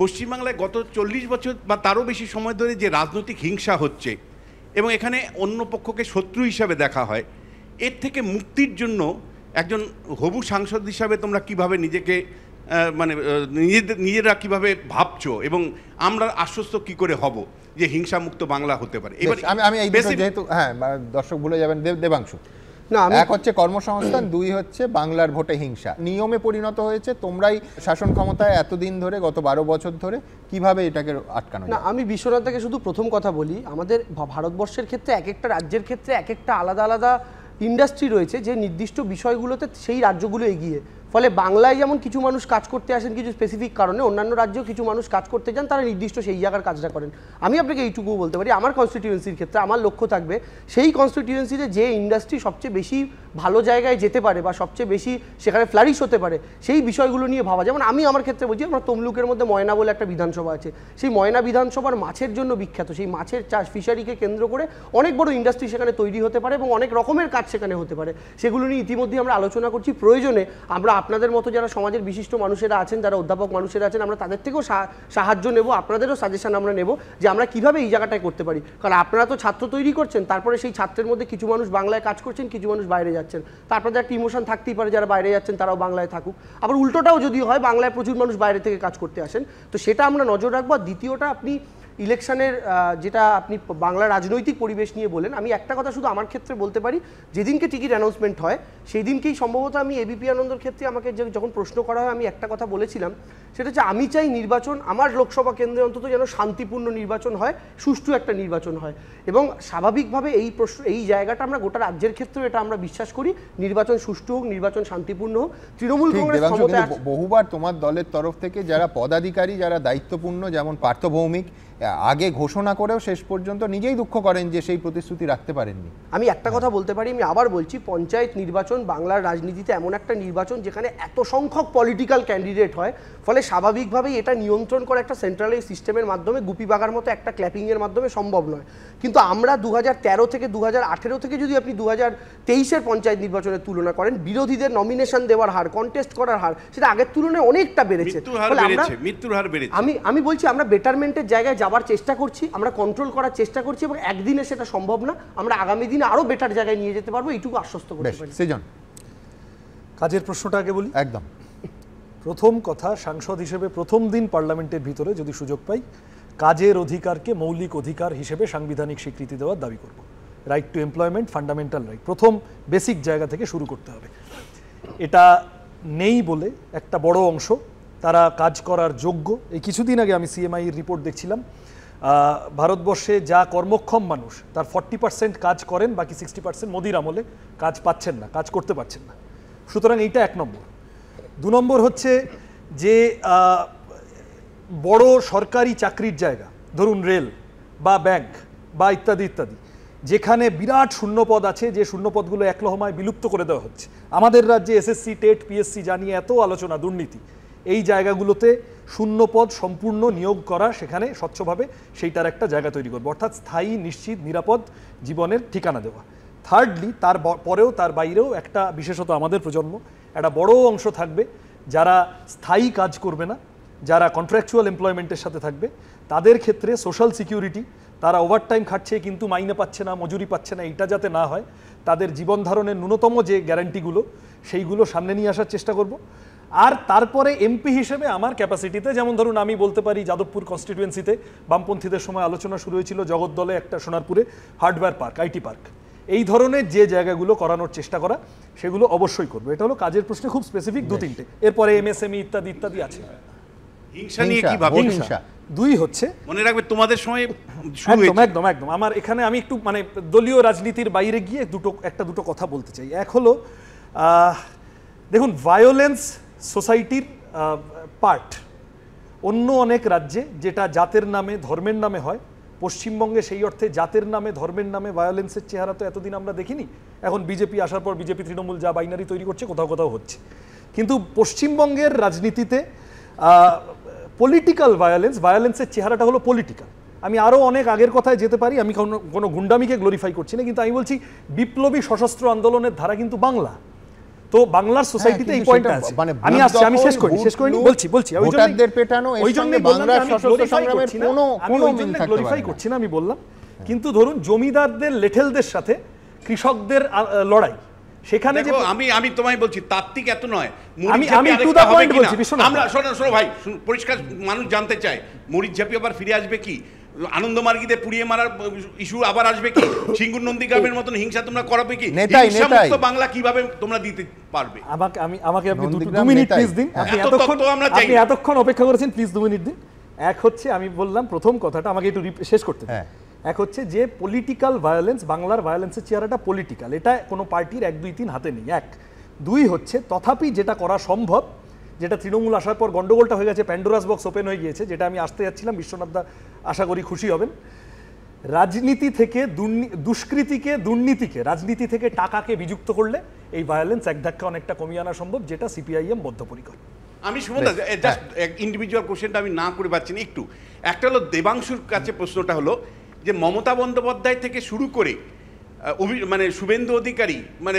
পশ্চিমবাংলায় গত 40 বছর বা তারও বেশি সময় ধরে যে রাজনৈতিক হিংসা হচ্ছে এবং এখানে অন্য পক্ষকে শত্রু হিসাবে দেখা হয়, এর থেকে মুক্তির জন্য একজন হবু সাংসদ হিসাবে তোমরা কিভাবে নিজেকে মানে নিজেরা কিভাবে ভাবছো এবং আমরা আশ্বস্ত কি করে হব যে হিংসামুক্ত বাংলা হতে পারে? এবার আমি এই দুটো যেহেতু হ্যাঁ দর্শক ভুলে যাবেন, দেবাংশু, না এক হচ্ছে কর্মসংস্থান, দুই হচ্ছে বাংলার ভোটে হিংসা নিয়মে পরিণত হয়েছে। তোমরাই শাসন ক্ষমতায় এতদিন ধরে, গত 12 বছর ধরে, কিভাবে এটাকে আটকানো যায়? না, আমি বিশ্বনাথকে শুধু প্রথম কথা বলি, আমাদের ভারতবর্ষের ক্ষেত্রে এক একটা রাজ্যের ক্ষেত্রে এক একটা আলাদা আলাদা ইন্ডাস্ট্রি রয়েছে যে নির্দিষ্ট বিষয়গুলোতে সেই রাজ্যগুলো এগিয়ে। ফলে বাংলায় যেমন কিছু মানুষ কাজ করতে আসেন কিছু স্পেসিফিক কারণে, অন্যান্য রাজ্যেও কিছু মানুষ কাজ করতে যান, তারা নির্দিষ্ট সেই জায়গার কাজটা করেন। আমি আপনাকে এইটুকু বলতে পারি, আমার কনস্টিটিউয়েন্সির ক্ষেত্রে আমার লক্ষ্য থাকবে সেই কনস্টিটিউয়েন্সিতে যে ইন্ডাস্ট্রি সবচেয়ে বেশি ভালো জায়গায় যেতে পারে বা সবচেয়ে বেশি সেখানে ফ্লারিশ হতে পারে সেই বিষয়গুলো নিয়ে ভাবা। যেমন আমি আমার ক্ষেত্রে বলছি, আমার তমলুকের মধ্যে ময়না বলে একটা বিধানসভা আছে, সেই ময়না বিধানসভার মাছের জন্য বিখ্যাত। সেই মাছের চাষ ফিশারিকে কেন্দ্র করে অনেক বড় ইন্ডাস্ট্রি সেখানে তৈরি হতে পারে এবং অনেক রকমের কাজ সেখানে হতে পারে। সেগুলো নিয়ে ইতিমধ্যে আমরা আলোচনা করছি। প্রয়োজনে আমরা আপনাদের মতো যারা সমাজের বিশিষ্ট মানুষেরা আছেন, যারা অধ্যাপক মানুষেরা আছেন, আমরা তাদের থেকেও সাহায্য নেব, আপনাদেরও সাজেশন আমরা নেব যে আমরা কিভাবে এই জায়গাটায় করতে পারি। কারণ আপনারা তো ছাত্র তৈরি করছেন, তারপরে সেই ছাত্রের মধ্যে কিছু মানুষ বাংলায় কাজ করছেন, কিছু মানুষ বাইরে যাচ্ছেন, তারপরে একটা ইমোশন থাকতেই পারে যারা বাইরে যাচ্ছেন তারাও বাংলায় থাকুক। আবার উল্টোটাও যদি হয়, বাংলায় প্রচুর মানুষ বাইরে থেকে কাজ করতে আসেন, তো সেটা আমরা নজর রাখবো। আর দ্বিতীয়টা, আপনি ইলেকশনের যেটা আপনি বাংলার রাজনৈতিক পরিবেশ নিয়ে বলেন, আমি একটা কথা শুধু আমার ক্ষেত্রে বলতে পারি, যেদিনকে টিকিট অ্যানাউন্সমেন্ট হয় সেই দিনকেই সম্ভবত আমি এবিপি আনন্দর ক্ষেত্রে আমাকে যখন প্রশ্ন করা হয় আমি একটা কথা বলেছিলাম, সেটা হচ্ছে আমি চাই নির্বাচন আমার লোকসভা কেন্দ্রে অন্তত যেন শান্তিপূর্ণ নির্বাচন হয়, সুষ্ঠু একটা নির্বাচন হয়। এবং স্বাভাবিকভাবে এই জায়গাটা আমরা গোটা রাজ্যের ক্ষেত্রেও এটা আমরা বিশ্বাস করি, নির্বাচন সুষ্ঠু হোক, নির্বাচন শান্তিপূর্ণ হোক। তৃণমূল কংগ্রেস ক্ষমতায় বহুবার তোমার দলের তরফ থেকে যারা পদাধিকারী, যারা দায়িত্বপূর্ণ, যেমন পার্থ ভৌমিক, আগে ঘোষণা করেও শেষ পর্যন্ত নিজেই দুঃখ করেন যে সেই প্রতিশ্রুতি রাখতে পারেননি। আমি একটা কথা বলতে পারি, আমি আবার বলছি, পঞ্চায়েত নির্বাচন বাংলার রাজনীতিতে এমন একটা নির্বাচন যেখানে এত সংখ্যক পলিটিক্যাল ক্যান্ডিডেট হয়, ফলে স্বাভাবিকভাবেই এটা নিয়ন্ত্রণ করা একটা সেন্ট্রালাইজ সিস্টেমের মাধ্যমে গুপি বাগার মতো একটা ক্ল্যাপিংয়ের মাধ্যমে সম্ভব নয়। কিন্তু আমরা 2013 থেকে 2018 থেকে যদি আপনি 2023-এর পঞ্চায়েত নির্বাচনের তুলনা করেন, বিরোধীদের নমিনেশন দেওয়ার হার, কন্টেস্ট করার হার, সেটা আগের তুলনায় অনেকটা বেড়েছে। আমি বলছি আমরা বেটারমেন্টের জায়গায় যাবার চেষ্টা করছি, আমরা কন্ট্রোল করার চেষ্টা করছি এবং একদিনে সেটা সম্ভব না, আমরা আগামী দিনে আরো বেটার জায়গায় নিয়ে যেতে পারবো, এইটুকু আশ্বস্ত করতে পারি। সেজন, কাজের প্রশ্নটা আগে বলি। একদম প্রথম কথা, সাংসদ হিসেবে প্রথম দিন পার্লামেন্টের ভিতরে যদি সুযোগ পাই, কাজের অধিকারকে মৌলিক অধিকার হিসেবে সাংবিধানিক স্বীকৃতি দেওয়ার দাবি করব। Right two employment fundamental right, প্রথম বেসিক জায়গা থেকে শুরু করতে হবে। এটা নেই বলে একটা বড় অংশ তারা কাজ করার যোগ্য। এই কিছুদিন আগে আমি সিএমআইয়ের রিপোর্ট দেখছিলাম, ভারতবর্ষে যা কর্মক্ষম মানুষ তার 40% কাজ করেন, বাকি 60% মোদির আমলে কাজ পাচ্ছেন না, কাজ করতে পারছেন না। সুতরাং এইটা এক নম্বর। দু নম্বর হচ্ছে যে বড় সরকারি চাকরির জায়গা, ধরুন রেল বা ব্যাংক বা ইত্যাদি ইত্যাদি, যেখানে বিরাট শূন্যপদ আছে, যে শূন্যপদগুলো এক লহমায় বিলুপ্ত করে দেওয়া হচ্ছে। আমাদের রাজ্যে এসএসসি, টেট, পিএসসি জানিয়ে এত আলোচনা, দুর্নীতি, এই জায়গাগুলোতে শূন্যপদ সম্পূর্ণ নিয়োগ করা, সেখানে স্বচ্ছভাবে সেইটার একটা জায়গা তৈরি করবো, অর্থাৎ স্থায়ী, নিশ্চিত, নিরাপদ জীবনের ঠিকানা দেওয়া। থার্ডলি, তার পরেও তার বাইরেও একটা, বিশেষত আমাদের প্রজন্ম, একটা বড় অংশ থাকবে যারা স্থায়ী কাজ করবে না, যারা কন্ট্রাকচুয়াল এমপ্লয়মেন্টের সাথে থাকবে, তাদের ক্ষেত্রে সোশ্যাল সিকিউরিটি, তারা ওভারটাইম খাটছে কিন্তু মাইনে পাচ্ছে না, মজুরি পাচ্ছে না, এটা যাতে না হয়, তাদের জীবন ধারণের ন্যূনতম যে গ্যারান্টিগুলো সেইগুলো সামনে নিয়ে আসার চেষ্টা করব। আর তারপরে এমপি হিসেবে আমার ক্যাপাসিটিতে, যেমন ধরুন আমি বলতে পারি যাদবপুর কনস্টিটুয়েন্সিতে বামপন্থীদের সময় আলোচনা শুরু হয়েছিল জগদ্দলে একটা, সোনারপুরে হার্ডওয়্যার পার্ক, আইটি পার্ক, এই ধরনের যে জায়গাগুলো করানোর চেষ্টা করা, সেগুলো অবশ্যই করবো। এটা হলো কাজের প্রশ্নে খুব স্পেসিফিক 2-3টে, এরপরে এমএসএমই ইত্যাদি ইত্যাদি আছে। হিংসা নিয়ে কি ভাবছেন? দুই হচ্ছে, মনে রাখবে তোমাদের সময় একদম আমার এখানে আমি একটু মানে দলীয় রাজনীতির বাইরে গিয়ে একটা দুটো কথা বলতে চাই। এক হলো, দেখুন, ভায়োলেন্স সোসাইটির পার্ট। অন্য অনেক রাজ্যে যেটা জাতের নামে, ধর্মের নামে হয়, পশ্চিমবঙ্গে সেই অর্থে জাতের নামে, ধর্মের নামে ভায়োলেন্সের চেহারা তো এতদিন আমরা দেখিনি। এখন বিজেপি আসার পর বিজেপি তৃণমূল যা বাইনারি তৈরি করছে, কোথাও কোথাও হচ্ছে। কিন্তু পশ্চিমবঙ্গের রাজনীতিতে পলিটিক্যাল ভায়োলেন্সের চেহারাটা হলো পলিটিক্যাল। আমি আরও অনেক আগের কথায় যেতে পারি, আমি কোনো গুন্ডামিকে গ্লোরিফাই করছি না, কিন্তু আমি বলছি বিপ্লবী সশস্ত্র আন্দোলনের ধারা কিন্তু বাংলা। তো বাংলার সোসাইটিতে এই পয়েন্টটা আছে। আমি আসছি, আমি শেষ করি বলছি ওই জন্য গ্লোরিফাই করছি না, আমি বললাম। কিন্তু ধরুন জমিদারদের, লেঠেলদের সাথে কৃষকদের লড়াই, সেখানে যে আমি তোমায় বলছি তাত্ত্বিক এত নয়, আমি টু দ্য পয়েন্ট বলছি বিশ্বনাথ। আমরা শোনো ভাই, পরিষ্কার মানুষ জানতে চায় মরিচঝাপি আবার ফিরে আসবে কি, আনন্দমার্গীতে পুড়িয়ে মারার ইস্যু আবার আসবে কি, সিঙ্গুর নন্দীগ্রামের মতন হিংসা তোমরা করাবে কি, হিংসামুক্ত বাংলা কিভাবে তোমরা দিতে পারবে? আমাকে আপনি 2 মিনিট প্লিজ দিন। আপনি এতক্ষণ অপেক্ষা করেছেন, প্লিজ 2 মিনিট দিন। এক হচ্ছে আমি বললাম প্রথম কথাটা, আমাকে একটু শেষ করতে দিন। এক হচ্ছে যে পলিটিক্যাল ভায়োলেন্স, বাংলার ভায়োলেন্সের চেহারাটা পলিটিক্যাল, এটা কোনো পার্টির 1, 2, 3 হাতে নেই। 1, 2 হচ্ছে তথাপি যেটা করা সম্ভব, যেটা তৃণমূল আসার পর গন্ডগোলটা হয়ে গেছে, প্যান্ডোরাস বক্স ওপেন হয়ে গিয়েছে, যেটা আমি আসতে যাচ্ছিলাম, বিশ্বনাথ দা আশা করি খুশি হবেন। রাজনীতি থেকে দুষ্কৃতিকে, দুর্নীতিকে, রাজনীতি থেকে টাকাকে বিযুক্ত করলে এই ভায়োলেন্স এক ধাক্কা অনেকটা কমিয়ে আনা সম্ভব, যেটা সিপিআইএম বদ্ধপরিকর। আমি সুমনদা জাস্ট ইন্ডিভিজুয়াল কোশ্চেনটা আমি না করে পাচ্ছি না একটু। একটা হলো দেবাংশুর কাছে প্রশ্নটা হলো যে মমতা বন্দ্যোপাধ্যায় থেকে শুরু করে মানে শুভেন্দু অধিকারী, মানে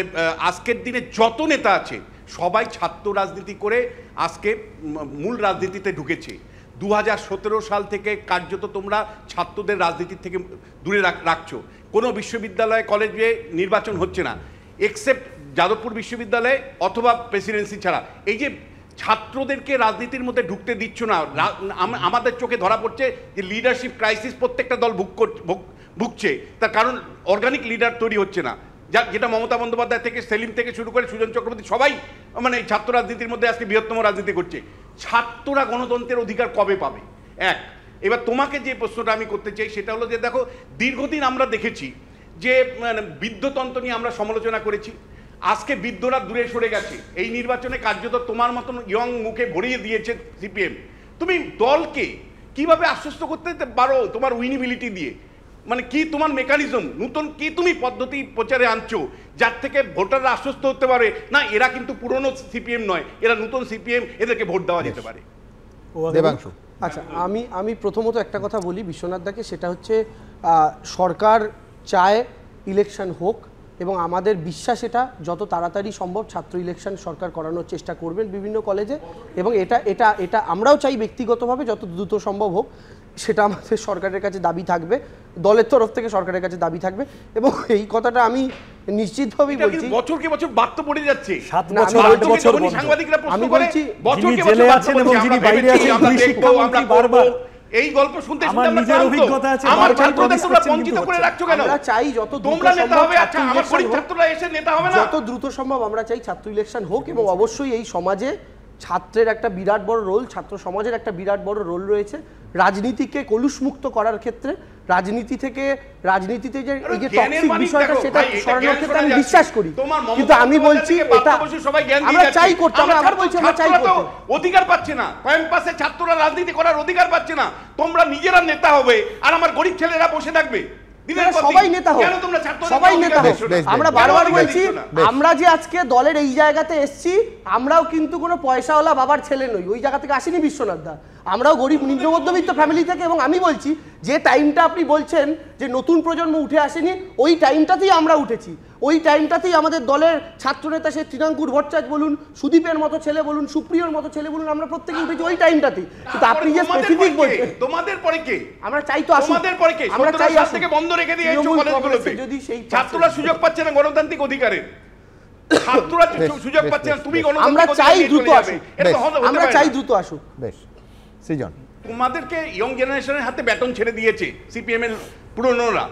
আজকের দিনে যত নেতা আছে সবাই ছাত্র রাজনীতি করে আজকে মূল রাজনীতিতে ঢুকেছে। 2017 সাল থেকে কার্যত তোমরা ছাত্রদের রাজনীতির থেকে দূরে রাখছো। কোনো বিশ্ববিদ্যালয় কলেজে নির্বাচন হচ্ছে না এক্সেপ্ট যাদবপুর বিশ্ববিদ্যালয়ে অথবা প্রেসিডেন্সি ছাড়া। এই যে ছাত্রদেরকে রাজনীতির মধ্যে ঢুকতে দিচ্ছ না, আমাদের চোখে ধরা পড়ছে যে লিডারশিপ ক্রাইসিস প্রত্যেকটা দল ভুগছে। তার কারণ অর্গানিক লিডার তৈরি হচ্ছে না, যেটা মমতা বন্দ্যোপাধ্যায় থেকে সেলিম থেকে শুরু করে সুজন চক্রবর্তী সবাই মানে ছাত্র রাজনীতির মধ্যে আজকে বৃহত্তম রাজনীতি করছে। ছাত্ররা গণতন্ত্রের অধিকার কবে পাবে? এক, এবার তোমাকে যে প্রশ্নটা আমি করতে চাই সেটা হলো যে দেখো, দীর্ঘদিন আমরা দেখেছি যে বৃদ্ধতন্ত্র নিয়ে আমরা সমালোচনা করেছি, আজকে বৃদ্ধরা দূরে সরে গেছে। এই নির্বাচনে কার্যত তোমার মতন ইয়ং মুখে ভরিয়ে দিয়েছে সিপিএম। তুমি দলকে কিভাবে আশ্বস্ত করতে পারো তোমার উইনিবিলিটি দিয়ে? মানে কি তোমার মেকানিজম, নতুন কি তুমি পদ্ধতি প্রচারে আনছো যার থেকে ভোটাররা আশ্বস্ত হতে পারে না এরা কিন্তু পুরনো সিপিএম নয়, এরা নতুন সিপিএম, এদেরকে ভোট দেওয়া যেতে পারে? আচ্ছা, আমি প্রথমত একটা কথা বলি বিশ্বনাথ দাকে, সেটা হচ্ছে সরকার চায় ইলেকশন হোক এবং আমাদের বিশ্বাস এটা যত তাড়াতাড়ি সম্ভব ছাত্র ইলেকশন সরকার করানোর চেষ্টা করবেন বিভিন্ন কলেজে, এবং এটা আমরাও চাই ব্যক্তিগতভাবে যত দ্রুত সম্ভব হোক। সেটা আমাদের সরকারের কাছে দাবি থাকবে, দলের তরফ থেকে সরকারের কাছে দাবি থাকবে। এবং এই কথাটা আমি নিশ্চিতভাবেই বলছি, বছরকে বছর বাদ তো পড়ে যাচ্ছে। 7 বছর 8 বছর সাংবাদিকরা প্রশ্ন করে বছরকে জেলে আছেন এবং যিনি বাইরে আছেন, দুই শিক্ষামন্ত্রী বারবার এই গল্প শুনতে আমার নিজের অভিজ্ঞতা আছে। আমার ছাত্রদের তোমরা বঞ্চিত করে রাখছো কেন? আমরা চাই যত দ্রুত সম্ভব আমার গরিব ছাত্ররা এসে নেতা হবে না, যত দ্রুত সম্ভব আমরা চাই ছাত্র ইলেকশন হোক। এবং অবশ্যই এই সমাজে ছাত্রের একটা বিরাট বড় রোল, ছাত্র সমাজের একটা বিরাট বড় রোল রয়েছে রাজনীতিকে কলুষমুক্ত করার ক্ষেত্রে। রাজনীতিতে যে এই যে টক্সিক বিষয়টা সেটা সরানোর ক্ষেত্রে আমি বিশ্বাস করি, কিন্তু আমি বলছি এটা আমরা চাই করতে, আমরা বলছি আমরা চাই করতে। অধিকার পাচ্ছে না, ক্যাম্পাসে ছাত্ররা রাজনীতি করার অধিকার পাচ্ছে না। তোমরা নিজেরা নেতা হবে আর আমার গরিব ছেলেরা বসে থাকবে। সবাই নেতা হোক, সবাই নেতা হোক। আমরা বারবার বলছি আমরা যে আজকে দলের এই জায়গাতে এসছি, আমরাও কিন্তু কোনো পয়সাওয়ালা বাবার ছেলে নই, ওই জায়গা থেকে আসেনি বিশ্বনাথ দা, আমরাও গরিব নিম্ন মধ্যবিত্ত ফ্যামিলি থেকে। এবং আমি বলছি যে টাইমটা আপনি বলছেন যে নতুন প্রজন্ম উঠে আসেনি, ওই টাইমটাতেই আমরা উঠেছি। ওই টাইমটাতেই আমাদের দলের ছাত্রনেতা সে তৃণাঙ্কুর ভট্টাচার্য বলুন, সুদীপের মতো ছেলে বলুন, সুপ্রিয়র মতো ছেলে বলুন, আমরা প্রত্যেকেই উঠেছি ওই টাইমটাতেই। কিন্তু আপনি যে স্পেসিফিক বলছেন তোমাদের পরে কে, আমরা চাই তো আসুন, তোমাদের পরে কে? আমরা চাই আসুন থেকে বন্ধ রেখে দিয়েছো কলেজগুলোতে, যদি সেই ছাত্ররা সুযোগ পাচ্ছে না গণতান্ত্রিক অধিকারের, ছাত্ররা সুযোগ পাচ্ছে না, তুমি গণতান্ত্রিক আমরা চাই দ্রুত আসুন, আমরা চাই দ্রুত আসুন। বেশ সৃজন, তোমাদেরকে ইয়ং জেনারেশনের হাতে ব্যাটন ছেড়ে দিয়েছে সিপিএম এর পুরনোরা।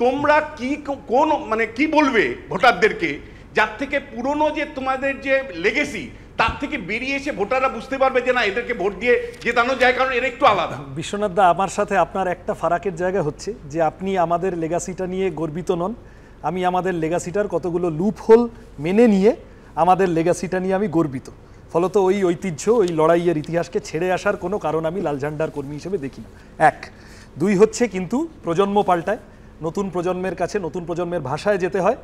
তোমরা কি কোন মানে কি বলবে ভোটারদেরকে যার থেকে পুরনো যে তোমাদের যে লেগেসি তার থেকে বেরিয়ে এসে ভোটাররা বুঝতে পারবে যে না এদেরকে ভোট দিয়ে জেতানো যায়, কারণ এর একটু আলাদা? বিশ্বনাথ দা, আমার সাথে আপনার একটা ফারাকের জায়গা হচ্ছে যে আপনি আমাদের লেগাসিটা নিয়ে গর্বিত নন, আমি আমাদের লেগাসিটার কতগুলো লুপ হোল মেনে নিয়ে আমাদের লেগাসিটা নিয়ে আমি গর্বিত। ফলত ওই ঐতিহ্য, ওই লড়াইয়ের ইতিহাসকে ছেড়ে আসার কোনো কারণ আমি লাল ঝান্ডার কর্মী হিসেবে দেখি না। 1, 2 হচ্ছে কিন্তু প্রজন্ম পাল্টায়, নতুন প্রজন্মের কাছে নতুন প্রজন্মের ভাষায় যেতে হয়।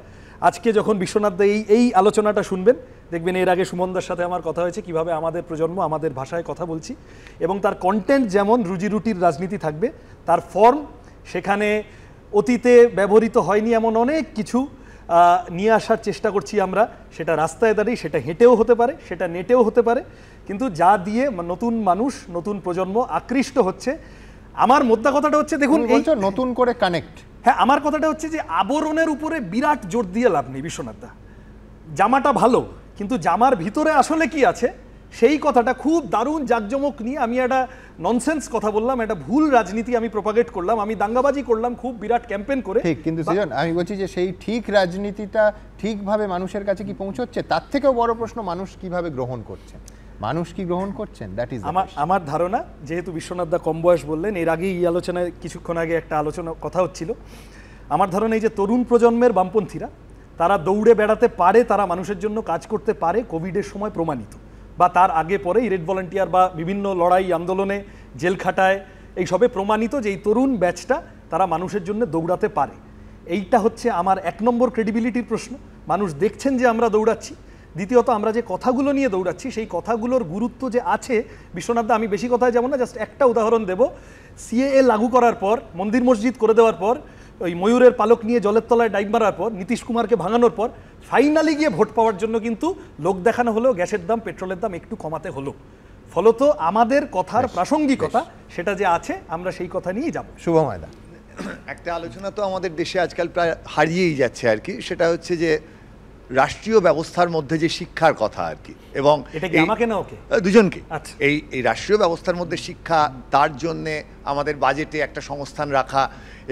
আজকে যখন বিশ্বনাথ দা এই আলোচনাটা শুনবেন, দেখবেন এর আগে সুমনদার সাথে আমার কথা হয়েছে কিভাবে আমাদের প্রজন্ম আমাদের ভাষায় কথা বলছি, এবং তার কন্টেন্ট যেমন রুজিরুটির রাজনীতি থাকবে, তার ফর্ম সেখানে অতীতে ব্যবহৃত হয়নি এমন অনেক কিছু নিয়ে আসার চেষ্টা করছি আমরা। সেটা রাস্তায় দাঁড়িয়ে, সেটা হেঁটেও হতে পারে, সেটা নেটেও হতে পারে, কিন্তু যা দিয়ে নতুন মানুষ নতুন প্রজন্ম আকৃষ্ট হচ্ছে। আমার মোদ্দা কথাটা হচ্ছে, দেখুন নতুন করে কানেক্ট, হ্যাঁ, আমার কথাটা হচ্ছে যে আবরণের উপরে বিরাট জোর দিয়ে লাভ নেই বিশ্বনাথ দা। জামাটা ভালো, কিন্তু জামার ভিতরে আসলে কি আছে সেই কথাটা খুব দারুণ জাঁকজমক নিয়ে আমি একটা ননসেন্স কথা বললাম, একটা ভুল রাজনীতি আমি প্রপাগেট করলাম, আমি দাঙ্গাবাজি করলাম খুব বিরাট ক্যাম্পেইন করে। ঠিক, কিন্তু সৃজন আমি বলছি যে সেই ঠিক রাজনীতিটা ঠিকভাবে মানুষের কাছে কি পৌঁছচ্ছে, তার থেকেও বড় প্রশ্ন মানুষ কিভাবে গ্রহণ করছে, মানুষ কি গ্রহণ করছেন, দ্যাট ইজ আমার ধারণা। যেহেতু বিশ্বনাথ দা কম বয়স বললেন, এর আগে এই আলোচনায় কিছুক্ষণ আগে একটা আলোচনা কথা হচ্ছিল, আমার ধারণা এই যে তরুণ প্রজন্মের বামপন্থীরা তারা দৌড়ে বেড়াতে পারে, তারা মানুষের জন্য কাজ করতে পারে, কোভিডের সময় প্রমাণিত, বা তার আগে পরে রেড ভলান্টিয়ার বা বিভিন্ন লড়াই আন্দোলনে জেল খাটায় এইসবে প্রমাণিত যে এই তরুণ ব্যাচটা তারা মানুষের জন্য দৌড়াতে পারে। এইটা হচ্ছে আমার 1 নম্বর ক্রেডিবিলিটির প্রশ্ন। মানুষ দেখছেন যে আমরা দৌড়াচ্ছি। দ্বিতীয়ত, আমরা যে কথাগুলো নিয়ে দৌড়াচ্ছি সেই কথাগুলোর গুরুত্ব যে আছে, বিশ্বনাথ দা আমি বেশি কথায় যাব না, জাস্ট একটা উদাহরণ দেব। সিএএ লাগু করার পর, মন্দির মসজিদ করে দেওয়ার পর, ওই ময়ূরের পালক নিয়ে জলের তলায় ডাইভ মারার পর, নীতিশ কুমারকে ভাঙানোর পর ফাইনালি গিয়ে ভোট পাওয়ার জন্য কিন্তু লোক দেখানো হলো, গ্যাসের দাম পেট্রোলের দাম একটু কমাতে হলো। ফলত আমাদের কথার প্রাসঙ্গিকতা সেটা যে আছে, আমরা সেই কথা নিয়েই যাব। শুভময়দা, একটা আলোচনা তো আমাদের দেশে আজকাল প্রায় হারিয়েই যাচ্ছে আর কি, সেটা হচ্ছে যে রাষ্ট্রীয় ব্যবস্থার মধ্যে যে শিক্ষার কথা আর কি, এবং এটা কি আমাকে না ওকে? দুজনকে। আচ্ছা। এই রাষ্ট্রীয় ব্যবস্থার মধ্যে শিক্ষা, তার জন্যে আমাদের বাজেটে একটা সংস্থান রাখা,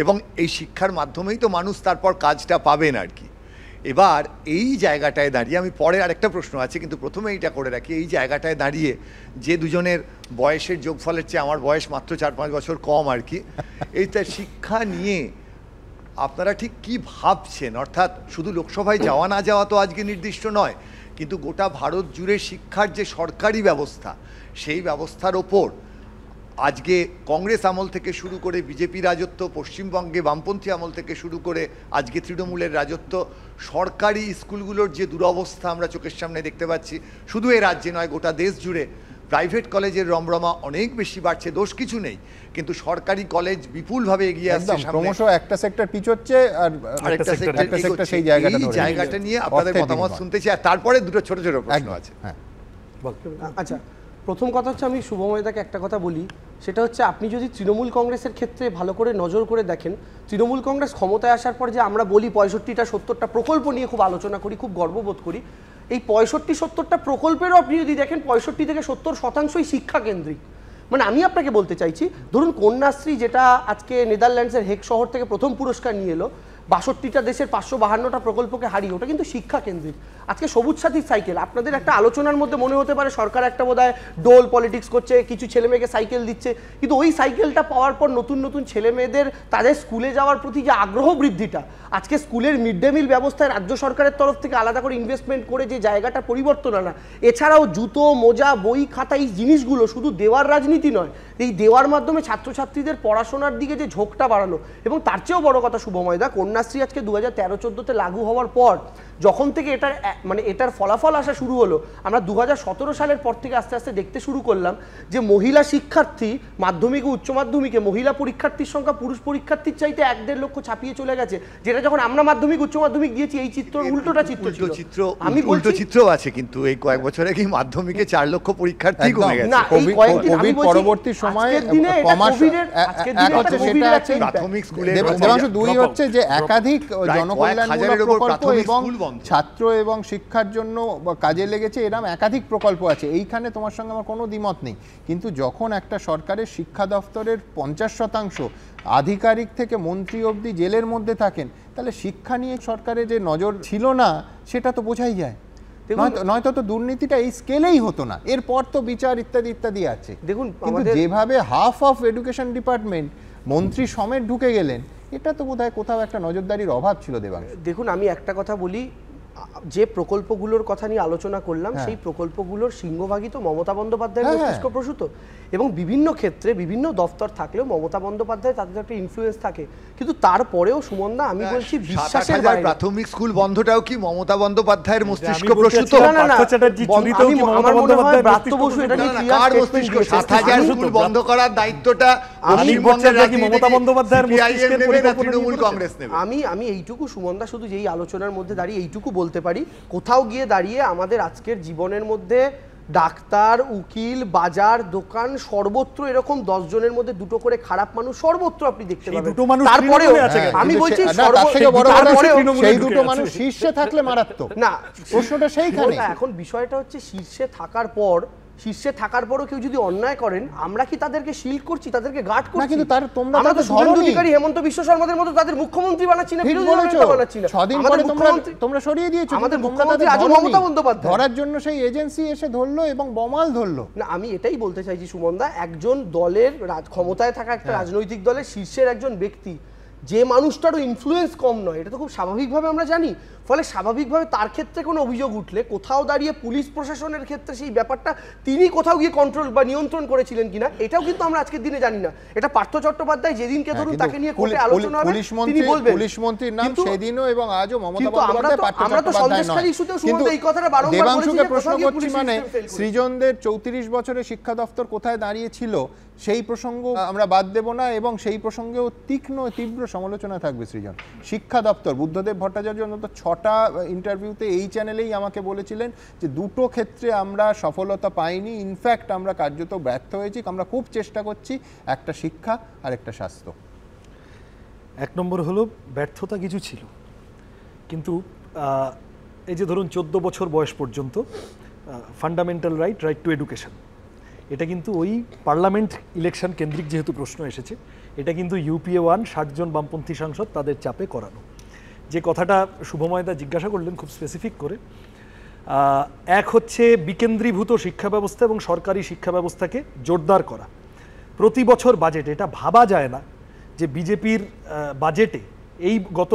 এবং এই শিক্ষার মাধ্যমেই তো মানুষ তারপর কাজটা পাবেন আর কি। এবার এই জায়গাটায় দাঁড়িয়ে, আমি পরে আরেকটা প্রশ্ন আছে কিন্তু প্রথমে এইটা করে রাখি, এই জায়গাটায় দাঁড়িয়ে যে দুজনের বয়সের যোগফলের চেয়ে আমার বয়স মাত্র 4-5 বছর কম আর কি, এইটা শিক্ষা নিয়ে আপনারা ঠিক কি ভাবছেন? অর্থাৎ শুধু লোকসভায় যাওয়া না যাওয়া তো আজকে নির্দিষ্ট নয়, কিন্তু গোটা ভারত জুড়ে শিক্ষার যে সরকারি ব্যবস্থা, সেই ব্যবস্থার ওপর আজকে কংগ্রেস আমল থেকে শুরু করে বিজেপি রাজত্ব, পশ্চিমবঙ্গে বামপন্থী আমল থেকে শুরু করে আজকে তৃণমূলের রাজত্ব, সরকারি স্কুলগুলোর যে দুরবস্থা আমরা চোখের সামনে দেখতে পাচ্ছি, শুধু এ রাজ্যে নয় গোটা দেশ জুড়ে। প্রাইভেট কলেজের রমরমা অনেক বেশি বাড়ছে, দোষ কিছু নেই, কিন্তু সরকারি কলেজ বিপুলভাবে এগিয়ে আসছে, ক্রমশ একটা সেক্টর পিছোচ্ছে আর একটা সেক্টর সেই জায়গাটা নিয়ে আপনাদের মতামত শুনতে চাই। আর তারপরে দুটো ছোট ছোট প্রশ্ন আছে। হ্যাঁ, আচ্ছা, প্রথম কথা হচ্ছে আমি শুভময়দাকে একটা কথা বলি, সেটা হচ্ছে আপনি যদি তৃণমূল কংগ্রেসের ক্ষেত্রে ভালো করে নজর করে দেখেন, তৃণমূল কংগ্রেস ক্ষমতায় আসার পর যে আমরা বলি 65টা 70টা প্রকল্প নিয়ে খুব আলোচনা করি, খুব গর্ববোধ করি, এই 65-70টা প্রকল্পেরও আপনি যদি দেখেন 65 থেকে 70% শিক্ষা কেন্দ্রিক। মানে আমি আপনাকে বলতে চাইছি, ধরুন কন্যাশ্রী যেটা আজকে নেদারল্যান্ডসের হেগ শহর থেকে প্রথম পুরস্কার নিয়ে এলো, 62টা দেশের 552টা প্রকল্পকে হারিয়ে, ওটা কিন্তু শিক্ষা কেন্দ্রিক। আজকে সবুজ সাথী সাইকেল, আপনাদের একটা আলোচনার মধ্যে মনে হতে পারে সরকার একটা বোধহয় ডোল পলিটিক্স করছে, কিছু ছেলে মেয়েকে সাইকেল দিচ্ছে, কিন্তু ওই সাইকেলটা পাওয়ার পর নতুন নতুন ছেলে মেয়েদের তাদের স্কুলে যাওয়ার প্রতি যে আগ্রহ বৃদ্ধিটা, আজকে স্কুলের মিড ডে মিল ব্যবস্থায় রাজ্য সরকারের তরফ থেকে আলাদা করে ইনভেস্টমেন্ট করে যে জায়গাটা পরিবর্তন আনা, এছাড়াও জুতো, মোজা, বই, খাতা, এই জিনিসগুলো শুধু দেওয়ার রাজনীতি নয়, এই দেওয়ার মাধ্যমে ছাত্রছাত্রীদের পড়াশোনার দিকে যে ঝোঁকটা বাড়ানো, এবং তার চেয়েও বড় কথা শুভময়দা, কন্যাশ্রী আজকে 2013-14-তে লাগু হওয়ার পর যখন থেকে এটার ফলাফল আসা শুরু হলো, আমরা 2017 সালের পর থেকে আস্তে আস্তে দেখতে শুরু করলাম যে মহিলা শিক্ষার্থী মাধ্যমিক ও উচ্চ মাধ্যমিকে মহিলা পরীক্ষার্থীর সংখ্যা পুরুষ পরীক্ষার্থীর চাইতে 1-1.5 লক্ষ ছাপিয়ে চলে গেছে, যেটা যখন আমরা মাধ্যমিক উচ্চ মাধ্যমিক দিয়েছি এই চিত্র উল্টোটা চিত্র। আমি উল্টো চিত্র আছে, কিন্তু এই কয়েক বছরে কি মাধ্যমিকে 4 লক্ষ পরীক্ষার্থী কমে গেছে। না, এই কয়েকদিন আমি বলছি পরবর্তী সময়ে প্রাথমিক স্কুলে দেবাংশু, দুই হচ্ছে যে একাধিক জনকল্যাণমূলক প্রকল্প এবং ছাত্র এবং শিক্ষার জন্য কাজে লেগেছে, এরকম একাধিক প্রকল্প আছে, এইখানে তোমার সঙ্গে আমার কোনো দ্বিমত নেই। কিন্তু যখন একটা সরকারের শিক্ষা দপ্তরের 50% আধিকারিক থেকে মন্ত্রী অবধি জেলের মধ্যে থাকেন, তাহলে শিক্ষা নিয়ে সরকারের যে নজর ছিল না সেটা তো বোঝাই যায়। নয়তো তো দুর্নীতিটা এই স্কেলেই হতো না, এরপর তো বিচার ইত্যাদি ইত্যাদি আছে। দেখুন, কিন্তু যেভাবে হাফ অফ এডুকেশন ডিপার্টমেন্ট মন্ত্রী সমেত ঢুকে গেলেন, এটা তো বোধহয় কোথাও একটা নজরদারির অভাব ছিল। দেবাংশ, দেখুন, আমি একটা কথা বলি, যে প্রকল্পগুলোর কথা নিয়ে আলোচনা করলাম সেই প্রকল্পগুলোর সিংহভাগই তো মমতা বন্দ্যোপাধ্যায়ের মস্তিষ্ক প্রসূত, এবং বিভিন্ন ক্ষেত্রে বিভিন্ন দফতর থাকলেও মমতা বন্দ্যোপাধ্যায় তাদের একটা ইনফ্লুয়েন্স থাকে, কিন্তু তারপরেও সুমনদা আমি বলছি বিশ্বাসের বাইরে প্রাথমিক স্কুল বন্ধটাও কি মমতা বন্দ্যোপাধ্যায়ের মস্তিষ্ক প্রসূত? না, আমার মনে হয় ব্রাত্য বসু এটা নিয়ে কার মস্তিষ্ক? 7000 স্কুল বন্ধ করার দায়িত্বটা মমতা বন্দ্যোপাধ্যায়ের মস্তিষ্কের তৃণমূল কংগ্রেস নেবে। আমি এইটুকু সুমনদা শুধু যেই আলোচনার মধ্যে দাঁড়িয়ে এইটুকু বলতে পারি, কোথাও গিয়ে দাঁড়িয়ে আমাদের আজকের জীবনের মধ্যে ডাক্তার, উকিল, বাজার, দোকান, সর্বত্র এরকম 10 জনের মধ্যে 2টো করে খারাপ মানুষ সর্বত্র আপনি দেখতে পাবেন। তারপরেও আমি বলছি সেই দুটো মানুষ শীর্ষে থাকলে মারাত্মক না, প্রশ্নটা সেইখানে। এখন বিষয়টা হচ্ছে শীর্ষে থাকার পরও কেউ যদি অন্যায় করেন, আমরা কি তাদেরকে শিল্ড করছি, তাদেরকে গার্ড করছি? কিন্তু তার তোমরা আমরা তো শুভেন্দু অধিকারী, হেমন্ত বিশ্ব শর্মাদের মতো তাদের মুখ্যমন্ত্রী বানাচ্ছি না, বিরোধী দলনেতা বানাচ্ছি না। 6 দিন পরে তোমরা সরিয়ে দিয়েছো, আমাদের মুখ্যমন্ত্রী আজ মমতা বন্দ্যোপাধ্যায় ধরার জন্য সেই এজেন্সি এসে ধরলো এবং বমাল ধরলো। না, আমি এটাই বলতে চাইছি সুমনদা, একজন দলের ক্ষমতায় থাকা একটা রাজনৈতিক দলের শীর্ষের একজন ব্যক্তি, যে মানুষটারও ইনফ্লুয়েন্স কম নয়, এটা তো খুব স্বাভাবিকভাবে আমরা জানি। ফলে স্বাভাবিকভাবে তার ক্ষেত্রে কোনো অভিযোগ উঠলে কোথাও দাঁড়িয়ে পুলিশ প্রশাসনের ক্ষেত্রে সেই ব্যাপারটা তিনি কোথাও গিয়ে কন্ট্রোল বা নিয়ন্ত্রণ করেছিলেন কিনা, এটাও কিন্তু আমরা আজকের দিনে জানি না। এটা পার্থ চট্টোপাধ্যায় যেদিনকে ধরুন তাকে নিয়ে কোর্টে আলোচনা হবে তিনি বলবেন। পুলিশ মন্ত্রীর নাম সেদিনও এবং আজও মমতা বন্দ্যোপাধ্যায় পার্থ আমরা তো সন্দেশখালী ইস্যুতেও শুনতে এই কথাটা বারবার বলেছি। দেবাংশুকে প্রশ্ন করছি মানে সৃজনদের 34 বছরের শিক্ষা দপ্তর কোথায় দাঁড়িয়েছিল সেই প্রসঙ্গ আমরা বাদ দেব না, এবং সেই প্রসঙ্গেও তীব্র সমালোচনা থাকবে সৃজন। শিক্ষা দপ্তর বুদ্ধদেব ভট্টাচার্য অন্তত 6টা ইন্টারভিউতে এই চ্যানেলেই আমাকে বলেছিলেন যে দুটো ক্ষেত্রে আমরা সফলতা পাইনি, ইনফ্যাক্ট আমরা কার্যত ব্যর্থ হয়েছি, আমরা খুব চেষ্টা করছি, একটা শিক্ষা আর একটা স্বাস্থ্য। 1 নম্বর হলো ব্যর্থতা কিছু ছিল, কিন্তু এই যে ধরুন 14 বছর বয়স পর্যন্ত ফান্ডামেন্টাল রাইট টু এডুকেশন, এটা কিন্তু ওই পার্লামেন্ট ইলেকশন কেন্দ্রিক যেহেতু প্রশ্ন এসেছে, এটা কিন্তু UPA 1 60 জন বামপন্থী সাংসদ তাদের চাপে করানো। যে কথাটা শুভময়দা জিজ্ঞাসা করলেন খুব স্পেসিফিক করে, এক হচ্ছে বিকেন্দ্রীভূত শিক্ষা ব্যবস্থা এবং সরকারি শিক্ষা ব্যবস্থাকে জোরদার করা। প্রতি বছর বাজেটে এটা ভাবা যায় না যে বিজেপির বাজেটে এই গত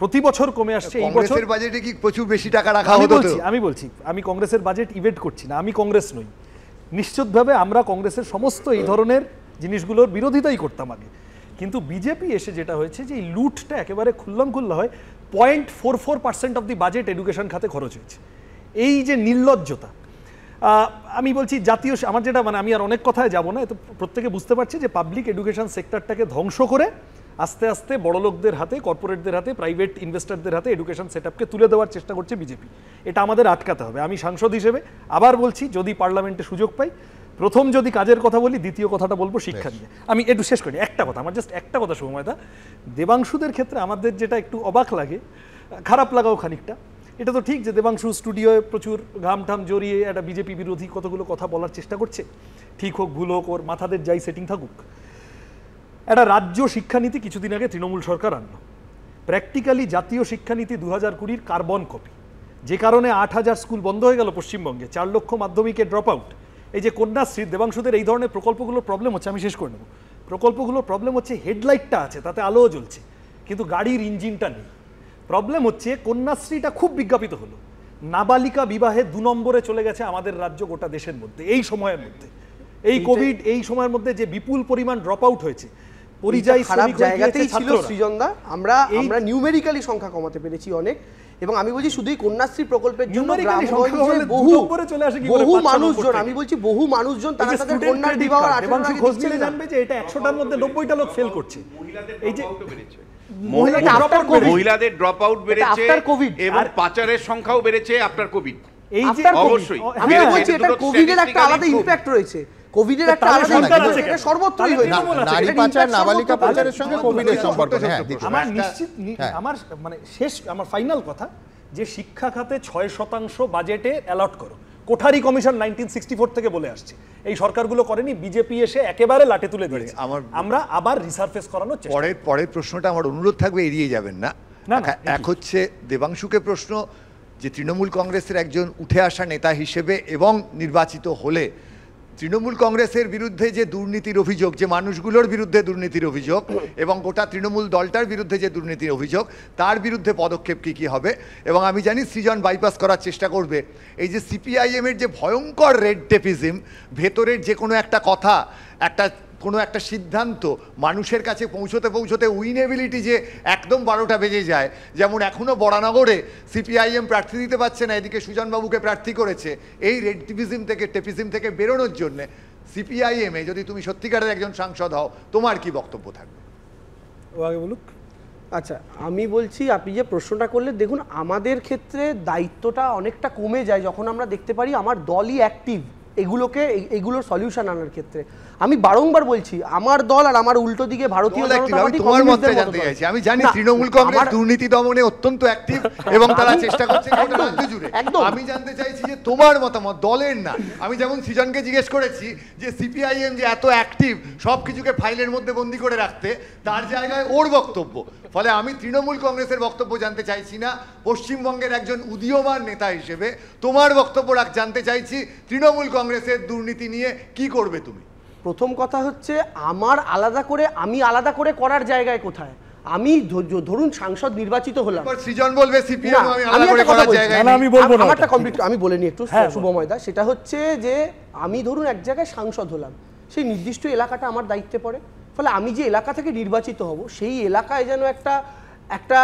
প্রতি বছর কমে আসছে, এই বছর বাজেটে কি প্রচুর বেশি টাকা রাখা হতো? আমি বলছি আমি কংগ্রেসের বাজেট ইভেট করছি না, আমি কংগ্রেস নই, নিশ্চিতভাবে আমরা কংগ্রেসের সমস্ত এই ধরনের জিনিসগুলোর বিরোধিতাই করতাম আগে, কিন্তু বিজেপি এসে যেটা হয়েছে যে এই লুটটা একেবারে খুল্লামখুল্লা হয়। 0.44% অফ দি বাজেট এডুকেশন খাতে খরচ হয়েছে। এই যে নির্লজ্জতা, আমি বলছি জাতীয়, আমার যেটা মানে আমি আর অনেক কথায় যাব না, এত প্রত্যেকে বুঝতে পারছে যে পাবলিক এডুকেশন সেক্টরটাকে ধ্বংস করে আস্তে আস্তে বড়লোকদের হাতে, কর্পোরেটদের হাতে, প্রাইভেট ইনভেস্টরদের হাতে এডুকেশন সেটআপকে তুলে দেওয়ার চেষ্টা করছে বিজেপি। এটা আমাদের আটকাতে হবে। আমি সাংসদ হিসেবে আবার বলছি, যদি পার্লামেন্টে সুযোগ পাই, প্রথম যদি কাজের কথা বলি, দ্বিতীয় কথাটা বলবো শিক্ষা নিয়ে। আমি একটু শেষ করি, একটা কথা, আমার জাস্ট একটা কথা শুভময়দা, দেবাংশুদের ক্ষেত্রে আমাদের যেটা একটু অবাক লাগে, খারাপ লাগাও খানিকটা, এটা তো ঠিক যে দেবাংশু স্টুডিওয়ে প্রচুর ঘামঠাম জড়িয়ে একটা বিজেপি বিরোধী কতগুলো কথা বলার চেষ্টা করছে, ঠিক হোক ভুল হোক, ওর মাথাদের যাই সেটিং থাকুক। একটা রাজ্য শিক্ষানীতি কিছুদিন আগে তৃণমূল সরকার আনলো, প্র্যাকটিক্যালি জাতীয় শিক্ষানীতি 2020 কার্বন কপি, যে কারণে 8000 স্কুল বন্ধ হয়ে গেল পশ্চিমবঙ্গে, 4 লক্ষ মাধ্যমিকের ড্রপ আউট। এই যে কন্যাশ্রী, দেবাংশুদের এই ধরনের প্রকল্পগুলোর প্রবলেম হচ্ছে, আমি শেষ করে নেব, প্রকল্পগুলোর প্রবলেম হচ্ছে হেডলাইটটা আছে, তাতে আলোও জ্বলছে, কিন্তু গাড়ির ইঞ্জিনটা নেই। প্রবলেম হচ্ছে কন্যাশ্রীটা খুব বিজ্ঞাপিত হলো, নাবালিকা বিবাহে 2 নম্বরে চলে গেছে আমাদের রাজ্য গোটা দেশের মধ্যে এই সময়ের মধ্যে। এই কোভিড এই সময়ের মধ্যে যে বিপুল পরিমাণ ড্রপ আউট হয়েছে, পরিযায়ী খারাপ জায়গাতেই ছিল সৃজনদা। আমরা নিউমেরিক্যালি সংখ্যা কমাতে পেরেছি অনেক, এবং আমি বলছি শুধুই কন্যাশ্রী প্রকল্পের জন্য গ্রামগঞ্জে বহু মানুষজন, আমি বলছি বহু মানুষজন তারা তাদের কন্যার বিবাহ 18 আগে খোঁজ নিলে জানবে যে এটা 100টার মধ্যে 90টা লোক ফেল করছে। এই যে মহিলাদের ড্রপ আউট বেড়েছে এবং পাচারের সংখ্যাও বেড়েছে আফটার কোভিড। এই যে অবশ্যই আমি বলছি এটা কোভিডের একটা আলাদা ইমপ্যাক্ট রয়েছে, কোভিডের একটা আলাদা ইমপ্যাক্ট আছে, এটা সর্বত্রই হয়েছে। নারী পাচার, নাবালিকা পাচারের সঙ্গে কোভিডের সম্পর্ক। হ্যাঁ, আমার নিশ্চিত, আমার মানে শেষ, আমার ফাইনাল কথা, যে শিক্ষা খাতে 6% বাজেটে অ্যালট করো। কোঠারি কমিশন 1964 থেকে বলে আসছে, এই সরকারগুলো করেনি, বিজেপি এসে একেবারে লাটে তুলে দিয়েছে। আমরা আবার রিসার্ফেস করানোর চেষ্টা। পরের প্রশ্নটা আমার অনুরোধ থাকবে, এড়িয়ে যাবেন না। এক হচ্ছে দেবাংশুকে প্রশ্ন, যে তৃণমূল কংগ্রেসের একজন উঠে আসা নেতা হিসেবে এবং নির্বাচিত হলে তৃণমূল কংগ্রেসের বিরুদ্ধে যে দুর্নীতির অভিযোগ, যে মানুষগুলোর বিরুদ্ধে দুর্নীতির অভিযোগ এবং গোটা তৃণমূল দলটার বিরুদ্ধে যে দুর্নীতির অভিযোগ, তার বিরুদ্ধে পদক্ষেপ কী হবে। এবং আমি জানি সৃজন বাইপাস করার চেষ্টা করবে এই যে সিপিআইএমের যে ভয়ঙ্কর রেড টেপিজম, ভেতরের যে কোনো একটা কথা, কোনো একটা সিদ্ধান্ত মানুষের কাছে পৌঁছতে উইনেবিলিটি যে একদম 12টা বেজে যায়। যেমন এখনও বরানগরে সিপিআইএম প্রার্থী দিতে পারছে না, এদিকে সুজনবাবুকে প্রার্থী করেছে। এই রেড টেপিজম থেকে বেরোনোর জন্যে সিপিআইএমে যদি তুমি সত্যিকারের একজন সাংসদ হও, তোমার কি বক্তব্য থাকবে? ও আগে বলুক। আচ্ছা, আমি বলছি আপনি যে প্রশ্নটা করলে, দেখুন আমাদের ক্ষেত্রে দায়িত্বটা অনেকটা কমে যায় যখন আমরা দেখতে পারি আমার দলই অ্যাক্টিভ এগুলোর সলিউশন আনার ক্ষেত্রে। আমি বারংবার বলছি আমার দল আর আমার উল্টো দিকে ভারতীয় জনতা পার্টি তোমার মতে জানতে চাইছি। আমি জানি তৃণমূল কংগ্রেস দুর্নীতি দমনে অত্যন্ত অ্যাক্টিভ এবং তারা চেষ্টা করছে গোটা রাজ্য জুড়ে। আমি জানতে চাইছি যে তোমার মতামত, দলের না। আমি যেমন সৃজনকে জিজ্ঞেস করেছি যে সিপিআইএম যে এত অ্যাক্টিভ সব কিছুকে ফাইলের মধ্যে বন্দি করে রাখতে, তার জায়গায় ওর বক্তব্য। ফলে আমি তৃণমূল কংগ্রেসের বক্তব্য জানতে চাইছি না, পশ্চিমবঙ্গের একজন উদীয়মান নেতা হিসেবে তোমার বক্তব্য জানতে চাইছি। তৃণমূল কংগ্রেসের দুর্নীতি নিয়ে কি করবে তুমি? প্রথম কথা হচ্ছে আমি আলাদা করে করার জায়গায় কোথায়? আমি ধরুন সাংসদ নির্বাচিত হলাম, সৃজন বলবে সিপিএম আমি আলাদা করে করার জায়গায় না, আমি বলবো না। আমারটা কমপ্লিট আমি বলে নি একটু শুভময়দা। সেটা হচ্ছে যে আমি ধরুন এক জায়গায় সাংসদ হলাম, সেই নির্দিষ্ট এলাকাটা আমার দায়িত্বে পড়ে। ফলে আমি যে এলাকা থেকে নির্বাচিত হব সেই এলাকায় যেন একটা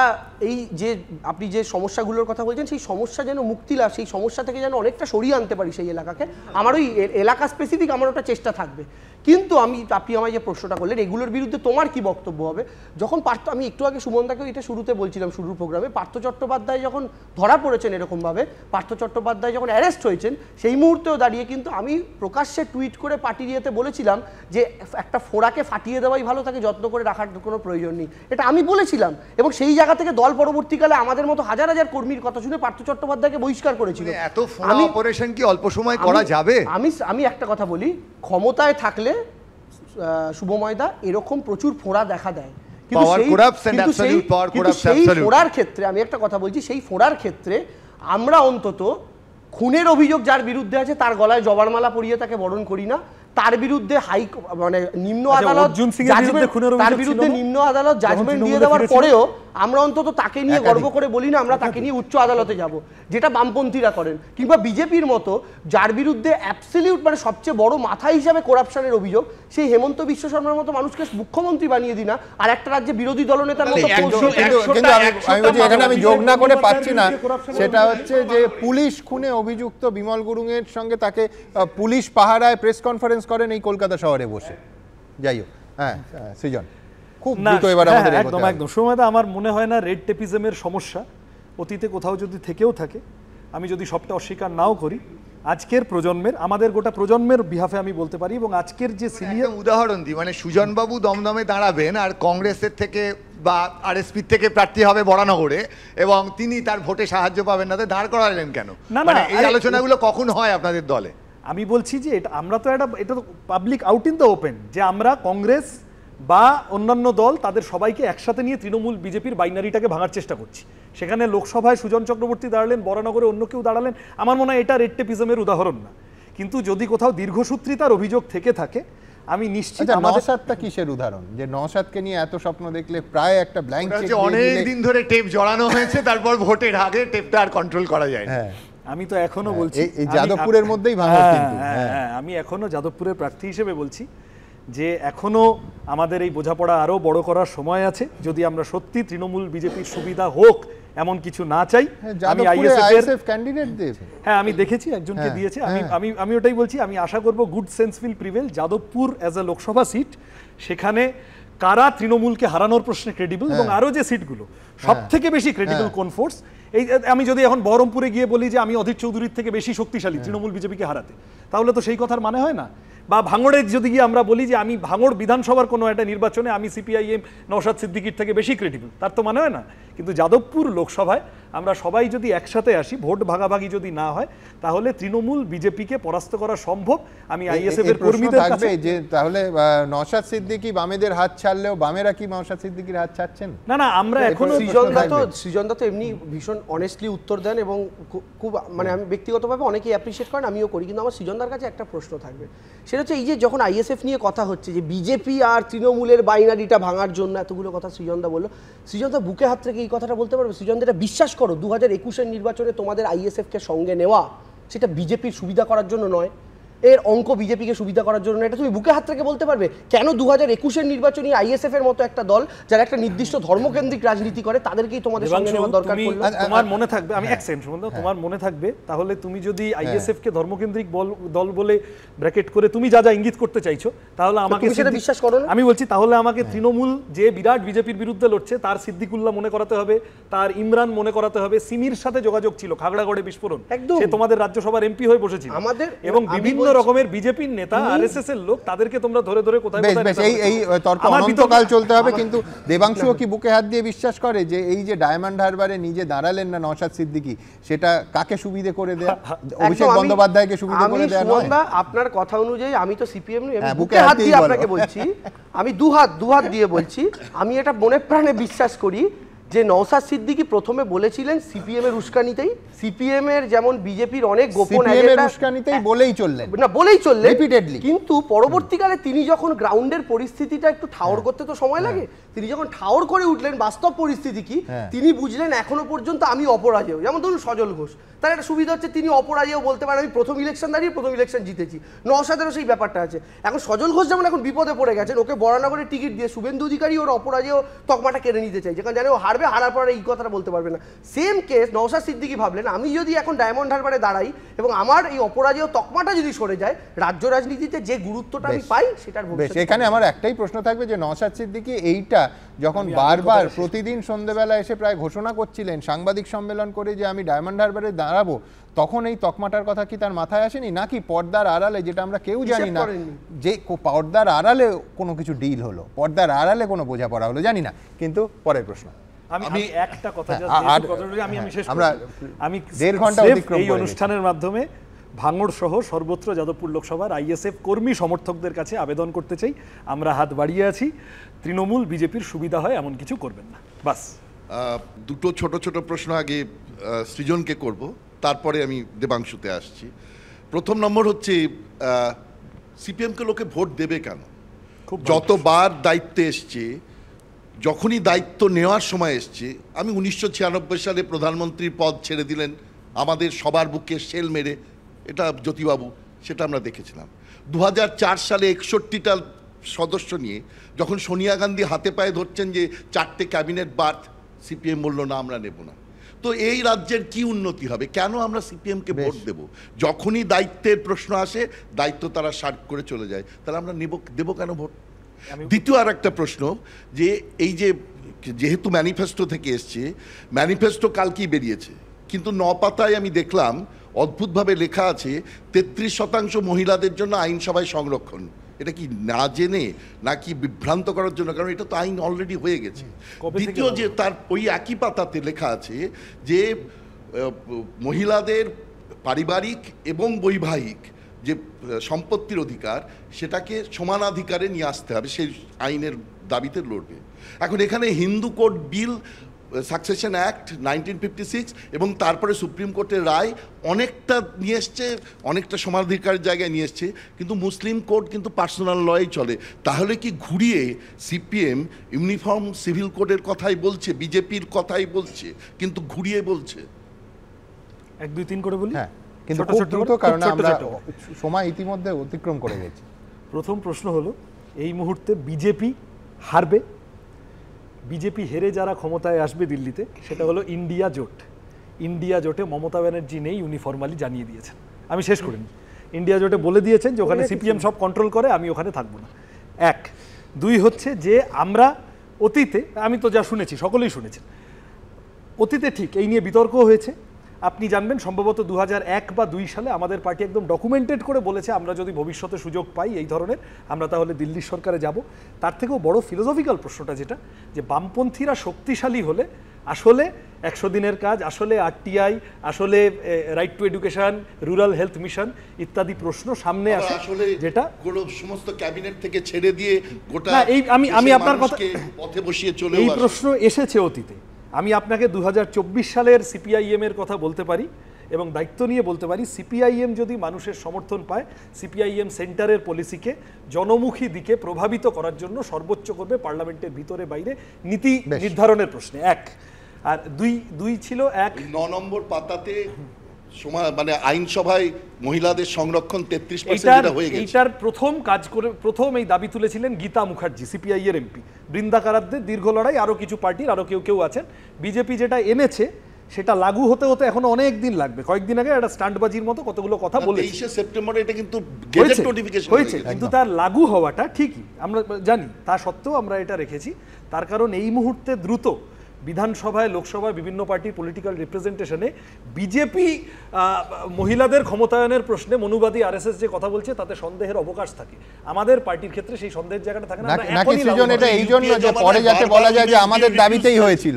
এই যে আপনি যে সমস্যাগুলোর কথা বলছেন সেই সমস্যা যেন মুক্তি লাভ, সেই সমস্যা থেকে যেন অনেকটা সরিয়ে আনতে পারি সেই এলাকাকে। আমার ওই এলাকা স্পেসিফিক আমার ওটা চেষ্টা থাকবে। কিন্তু আপনি আমায় যে প্রশ্নটা করলেন এগুলোর বিরুদ্ধে তোমার কি বক্তব্য হবে, যখন আমি একটু আগে সুমনদাকেও এটা শুরুতে বলছিলাম শুরুর প্রোগ্রামে, পার্থ চট্টোপাধ্যায় যখন ধরা পড়েছেন এরকমভাবে, পার্থ চট্টোপাধ্যায় যখন অ্যারেস্ট হয়েছেন, সেই মুহূর্তেও দাঁড়িয়ে কিন্তু আমি প্রকাশ্যে টুইট করে পার্টির ইয়েতে বলেছিলাম যে একটা ফোড়াকে ফাটিয়ে দেওয়াই ভালো, তাকে যত্ন করে রাখার কোনো প্রয়োজন নেই, এটা আমি বলেছিলাম। এবং সেই জায়গা থেকে দল পরবর্তীকালে আমাদের মতো হাজার হাজার কর্মীর কথা শুনে পার্থ চট্টোপাধ্যায়কে বহিষ্কার করেছিল। এত অপারেশন কি অল্প সময় করা যাবে? আমি একটা কথা বলি, ক্ষমতায় থাকলে শুভময়দা এরকম প্রচুর ফোড়া দেখা দেয়, কিন্তু সেই ফোড়ার ক্ষেত্রে আমি একটা কথা বলছি, সেই ফোড়ার ক্ষেত্রে আমরা অন্তত খুনের অভিযোগ যার বিরুদ্ধে আছে তার গলায় জবারমালা পরিয়ে তাকে বরণ করি না, তার বিরুদ্ধে নিম্ন আদালত তার বিরুদ্ধে নিম্ন আদালত জাজমেন্ট দিয়ে দেওয়ার পরেও আমরা অন্তত তাকে নিয়ে গর্ব করে বলি না আমরা তাকে নিয়ে উচ্চ আদালতে যাব, যেটা বামপন্থীরা করেন। কিংবা বিজেপির মতো যার বিরুদ্ধে অ্যাবসলিউট সবচেয়ে বড় মাথা হিসাবে করাপশনের অভিযোগ, সেই হেমন্ত বিশ্ব শর্মার মতো মানুষকে মুখ্যমন্ত্রী বানিয়ে দিই না, আর একটা রাজ্যে বিরোধী দলনেতার মতো। এখানে আমি যোগ না করে পাচ্ছি না, সেটা হচ্ছে যে পুলিশ খুনে অভিযুক্ত বিমল গুরুং এর সঙ্গে তাকে পুলিশ পাহারায় প্রেস কনফারেন্স করেন এই কলকাতা শহরে বসে। যাই হোক, হ্যাঁ সৃজন খুব দ্রুত এবার আমাদের একদম সময়টা আমার মনে হয় না রেড টেপিজমের সমস্যা অতীতে কোথাও যদি থেকেও থাকে, আমি যদি সবটা অস্বীকার নাও করি, আজকের প্রজন্মের, আমাদের গোটা প্রজন্মের বিহাফে আমি বলতে পারি। এবং আজকের যে সিনিয়র উদাহরণ দিই, সুজন বাবু দমদমে দাঁড়াবেন আর কংগ্রেসের থেকে বা আরএসপি থেকে প্রার্থী হবে বরানগরে এবং তিনি তার ভোটে সাহায্য পাবেন না, দাঁড় করালেন কেন? এই আলোচনাগুলো কখন হয় আপনাদের দলে? আমি বলছি যে আমরা তো এটা তো public out in the open, যে আমরা কংগ্রেস বা অন্যান্য দল তাদের সবাইকে একসাথে নিয়ে তৃণমূল বিজেপির বাইনারিটাকে ভাঙার চেষ্টা করছি। সেখানে লোকসভায় সুজন চক্রবর্তী দাঁড়ালেন, বরানগরে অন্য কেউ দাঁড়ালেন, আমার মনে হয় এটা রেড টেপিজমের উদাহরণ না। কিন্তু যদি কোথাও দীর্ঘসূত্রিতার অভিযোগ থেকে থাকে, আমি নিশ্চিত নওশাদটা কিসের উদাহরণ, যে নওশাদকে নিয়ে এত স্বপ্ন দেখলে প্রায় একটা ব্ল্যাঙ্ক চেক অনেক দিন ধরে টেপ জড়ানো হয়েছে, তারপর ভোটের আগে টেপটা আর কন্ট্রোল করা যায় না। আমি তো এখনো বলছি এই যাদবপুরের মধ্যেই ভাঙা, কিন্তু আমি এখনো যাদবপুরের প্রার্থী হিসেবে বলছি যে এখনো আমাদের এই বোঝাপড়া আরো বড় করার সময় আছে। যদি আমরা সত্যি তৃণমূল বিজেপির সুবিধা হোক এমন কিছু না চাই, আমি আইএসএফ ক্যান্ডিডেট দিয়েছি, হ্যাঁ আমি দেখেছি একজনকে দিয়েছে, আমি ওটাই বলছি, আমি আশা করব good sense will prevail. Jadavpur as a Lok Sabha seat, সেখানে কারা তৃণমূলকে হারানোর প্রশ্নে ক্রেডিবল, এবং আরো যে সিটগুলো সব থেকে বেশি ক্রেডিবল কোন ফোর্স, এই আমি যদি এখন বহরমপুরে গিয়ে বলি যে আমি অধীর চৌধুরীর থেকে বেশি শক্তিশালী তৃণমূল বিজেপিকে হারাতে, তাহলে তো সেই কথার মানে হয় না। বা ভাঙড়ে যদি গিয়ে আমরা বলি যে আমি ভাঙড় বিধানসভার কোনো একটা নির্বাচনে আমি সিপিআইএম নওশাদ সিদ্দিকীর থেকে বেশি ক্রেডিবল, তার তো মানে হয় না। কিন্তু যাদবপুর লোকসভায় আমরা সবাই যদি একসাথে আসি, ভোট ভাগাভাগি যদি না হয়, তাহলে তৃণমূল বিজেপিকে পরাস্ত করা সম্ভব। আমি আইএসএফ এর কর্মীদের কাছে যে তাহলে নওশাদ সিদ্দিকী বামেদের হাত ছাড়লেও বামেরা কি নওশাদ সিদ্দিকীর হাত ছাড়ছেন? না আমরা এখনো সৃজন দত্ত এমনি ভীষণ অনেস্টলি উত্তর দেন এবং খুব আমি ব্যক্তিগতভাবে অনেকেই অ্যাপ্রিশিয়েট করেন, আমিও করি। কিন্তু আমার সৃজনদার কাছে একটা প্রশ্ন থাকবে, সেটা হচ্ছে এই যে যখন আইএসএফ নিয়ে কথা হচ্ছে যে বিজেপি আর তৃণমূলের বাইনারিটা ভাঙার জন্য এতগুলো কথা সৃজনদা বললো, সৃজনদা বুকে হাত থেকে এই কথাটা বলতে পারবে? সৃজনদা এটা বিশ্বাস করো 2021-এর নির্বাচনে তোমাদের আইএসএফকে সঙ্গে নেওয়া সেটা বিজেপির সুবিধা করার জন্য নয়, এর অঙ্ক বিজেপিকে সুবিধা করার জন্য, এটা তুমি বুকে হাত থেকে বলতে পারবে? কেন 2021-এর নির্বাচনী আইএসএফ এর মতো একটা দল যারা একটা নির্দিষ্ট ধর্মকেন্দ্রিক রাজনীতি করে তাদেরকেই তোমাদের সঙ্গে নেওয়ার দরকার পড়লো? তোমার মনে থাকবে, আমি এক সেকেন্ড শুনুন, তোমার মনে থাকবে তাহলে তুমি যদি আইএসএফ কে ধর্মকেন্দ্রিক দল বলে ব্র্যাকেট করে তুমি যা যা ইঙ্গিত করতে চাইছো, তাহলে আমাকে সেটা বিশ্বাস করো না? আমি বলছি তাহলে আমাকে তৃণমূল যে বিরাট বিজেপির বিরুদ্ধে লড়ছে তার সিদ্দিকুল্লাহ মনে করাতে হবে, তার ইমরান মনে করাতে হবে, সিমির সাথে যোগাযোগ ছিল, খাগড়াগড়ে বিস্ফোরণ, সে তোমাদের রাজ্যসভার এমপি হয়ে বসেছিল আমাদের, এবং বিভিন্ন রকমের বিজেপির নেতা আরএসএস এর লোক, তাদেরকে তোমরা ধরে ধরে কোথায় কোথায় এই তর্ক অনন্তকাল চলতে হবে। কিন্তু দেবাংশু কি বুকে হাত দিয়ে বিশ্বাস করে যে এই যে ডায়মন্ড হারবারে নিজে দাঁড়ালেন না নওশাদ সিদ্দিকী, সেটা কাকে সুবিধে করে দেয়া? অভিষেক বন্দ্যোপাধ্যায়কে সুবিধে করে দেয়া নয়? আপনার কথা অনুযায়ী আমি তো সিপিএম নই, আমি বুকে হাত দিয়ে আপনাকে বলছি, আমি দুহাত দিয়ে বলছি, আমি এটা মনে প্রাণে বিশ্বাস করি যে নওশাদ সিদ্দিকী প্রথমে বলেছিলেন সিপিএম এর উস্কানিতেই, সিপিএম এর যেমন বিজেপির অনেক গোপন উস্কানিতেই বলেই চললেন, রিপিটেডলি, কিন্তু পরবর্তীকালে তিনি যখন গ্রাউন্ডের পরিস্থিতিটা একটু ঠাউর করতে তো সময় লাগে, তিনি যখন ঠাউর করে উঠলেন বাস্তব পরিস্থিতি কি, তিনি বুঝলেন এখনো পর্যন্ত আমি অপরাজেয়। যেমন ধরুন সজল ঘোষ, তার একটা সুবিধা হচ্ছে তিনি অপরাজেয় বলতে পারেন, আমি প্রথম ইলেকশন দাঁড়িয়ে প্রথম ইলেকশন জিতেছি। নওশাদেরও সেই ব্যাপারটা আছে। এখন সজল ঘোষ যেমন এখন বিপদে পড়ে গেছেন, ওকে বরানগরের টিকিট দিয়ে শুভেন্দু অধিকারী ওর অপরাজেয় তকমাটা কেড়ে নিতে চাই, যেখানে জানে ও হারার পরে এই কথাটা বলতে পারবে না। সেম কেস নওশাদ সিদ্দিকী ভাবলেন আমি যদি এখন ডায়মন্ড হারবারে দাঁড়াই এবং আমার এই অপরাজেয় তকমাটা যদি সরে যায়, রাজ্য রাজনীতিতে যে গুরুত্বটা আমি পাই সেটার ভবিষ্যৎ। এখানে আমার একটাই প্রশ্ন থাকবে যে নওশাদ সিদ্দিকী এইটা যখন বারবার প্রতিদিন সন্ধ্যেবেলা এসে প্রায় ঘোষণা করছিলেন সাংবাদিক সম্মেলন করে যে আমি ডায়মন্ড হারবারে দাঁড়াবো, তখন এই তকমাটার কথা কি তার মাথায় আসেনি? নাকি পর্দার আড়ালে, যেটা আমরা কেউ জানি না, যে পর্দার আড়ালে কোনো কিছু ডিল হলো, পর্দার আড়ালে কোনো বোঝাপড়া হলো, জানি না। কিন্তু পরের প্রশ্ন, আমি একটা কথা আমি 1.5 ঘন্টা এই অনুষ্ঠানের মাধ্যমে ভাঙড় সহ সর্বত্র যাদবপুর লোকসভার আইএসএফ কর্মী সমর্থকদের কাছে আবেদন করতে চাই, আমরা হাত বাড়িয়ে আছি, তৃণমূল বিজেপির সুবিধা হয় এমন কিছু করবেন না। বাস দুটো ছোট ছোট প্রশ্ন আগে সৃজনকে করব, তারপরে আমি দেবাংশুতে আসছি। প্রথম নম্বর হচ্ছে সিপিএমকে লোকে ভোট দেবে কেন? যতবার দায়িত্বে এসছে, যখনই দায়িত্ব নেওয়ার সময় এসছে, আমি 1996 সালে প্রধানমন্ত্রীর পদ ছেড়ে দিলেন আমাদের সবার বুকে শেল মেরে, এটা জ্যোতিবাবু, সেটা আমরা দেখেছিলাম। 2004 সালে 61টা সদস্য নিয়ে যখন সোনিয়া গান্ধী হাতে পায়ে ধরছেন যে 4টে ক্যাবিনেট বার্থ, সিপিএম বলল না আমরা নেব না। তো এই রাজ্যের কি উন্নতি হবে? কেন আমরা সিপিএমকে ভোট দেব? যখনই দায়িত্বের প্রশ্ন আসে দায়িত্ব তারা সার্ভ করে চলে যায়, তাহলে আমরা দেবো কেন ভোট? দ্বিতীয় আর একটা প্রশ্ন, যে এই যে যেহেতু ম্যানিফেস্টো থেকে এসছে, ম্যানিফেস্টো কালকেই বেরিয়েছে, কিন্তু 9 পাতায় আমি দেখলাম অদ্ভুতভাবে লেখা আছে 33% মহিলাদের জন্য আইনসভায় সংরক্ষণ। এটা কি না জেনে নাকি বিভ্রান্ত করার জন্য? কারণ এটা তো আইন অলরেডি হয়ে গেছে। দ্বিতীয় যে তার ওই একই পাতাতে লেখা আছে যে মহিলাদের পারিবারিক এবং বৈবাহিক যে সম্পত্তির অধিকার, সেটাকে সমানাধিকারে নিয়ে আসতে হবে, সেই আইনের দাবিতে লড়বে। এখন এখানে হিন্দু কোড বিল, সাকসেশন অ্যাক্ট 1956 এবং তারপরে সুপ্রিম কোর্টের রায় অনেকটা নিয়ে এসছে, অনেকটা সমানাধিকারের জায়গায় নিয়ে এসছে, কিন্তু মুসলিম কোড কিন্তু পার্সোনাল লই চলে। তাহলে কি ঘুরিয়ে সিপিএম ইউনিফর্ম সিভিল কোডের কথাই বলছে, বিজেপির কথাই বলছে, কিন্তু ঘুরিয়ে বলছে? 1, 2, 3 করে বলি। হ্যাঁ, কিন্তু খুব দ্রুত, কারণ আমরা সময় ইতিমধ্যে অতিক্রম করে গেছি। প্রথম প্রশ্ন হলো, এই মুহূর্তে বিজেপি হারবে, বিজেপি হেরে যারা ক্ষমতায় আসবে দিল্লিতে, সেটা হলো ইন্ডিয়া জোট। ইন্ডিয়া জোটে মমতা ব্যানার্জি নেই, ইউনিফর্মালি জানিয়ে দিয়েছেন। আমি শেষ করিনি, ইন্ডিয়া জোটে বলে দিয়েছেন যে ওখানে সিপিএম সব কন্ট্রোল করে, আমি ওখানে থাকবো না। 1, 2 হচ্ছে যে আমরা অতীতে, আমি তো যা শুনেছি সকলেই শুনেছেন, অতীতে ঠিক এই নিয়ে বিতর্ক হয়েছে। আপনি জানবেন সম্ভবত 2001 বা 2 সালে আমাদের পার্টি একদম ডকুমেন্টেড করে বলেছে আমরা যদি ভবিষ্যতে সুযোগ পাই এই ধরনের, আমরা তাহলে দিল্লির সরকারে যাব। তার থেকেও বড় ফিলোসফিক্যাল প্রশ্নটা যেটা, যে বামপন্থীরা শক্তিশালী হলে আসলে 100 দিনের কাজ, আসলে আরটিআই, আসলে right two education, rural health mission ইত্যাদি প্রশ্ন সামনে আসে, যেটা কোনো সমস্ত ক্যাবিনেট থেকে ছেড়ে দিয়ে গোটা আমি আপনার কথা পথে বসিয়ে চলে, এই প্রশ্ন এসেছে অতীতে। আমি আপনাকে 2024 সালের সিপিআইএম এর কথা বলতে পারি এবং দায়িত্ব নিয়ে বলতে পারি, সিপিআইএম যদি মানুষের সমর্থন পায়, সিপিআইএম সেন্টারের পলিসিকে জনমুখী দিকে প্রভাবিত করার জন্য সর্বোচ্চ করবে পার্লামেন্টের ভিতরে বাইরে নীতি নির্ধারণের প্রশ্নে। 1 আর 2 ছিল 1 9 নম্বর পাতাতে মানে আইনসভায় মহিলাদের সংরক্ষণ 33% হয়ে গেছে। এইটার প্রথম কাজ করে প্রথম এই দাবি তুলেছিলেন গীতা মুখার্জি, সিপিআই এর এমপি। বৃন্দা কারাতদের দীর্ঘ লড়াই, আরো কিছু পার্টির আরো কেউ আছেন। বিজেপি যেটা এনেছে সেটা লাগু হতে হতে এখনো অনেক দিন লাগবে। কয়েকদিন আগে একটা স্টান্টবাজির মতো কতগুলো কথা বলেছে। 23 সেপ্টেম্বরে এটা কিন্তু গেজেট নোটিফিকেশন হয়েছে, কিন্তু তার লাগু হওয়াটা ঠিকই আমরা জানি। তা সত্ত্বেও আমরা এটা রেখেছি, তার কারণ এই মুহূর্তে দ্রুত বিধানসভায়, লোকসভায় বিভিন্ন পার্টির পলিটিক্যাল রিপ্রেজেন্টেশনে বিজেপি মহিলাদের ক্ষমতায়নের প্রশ্নে মনুবাদী আরএসএস যে কথা বলছে তাতে সন্দেহের অবকাশ থাকে। আমাদের পার্টির ক্ষেত্রে সেই সন্দেহের জায়গাটা থাকে না। নাকি সৃজন এটা এই জন্য যে পরে যাতে বলা যায় যে আমাদের দাবিতেই হয়েছিল?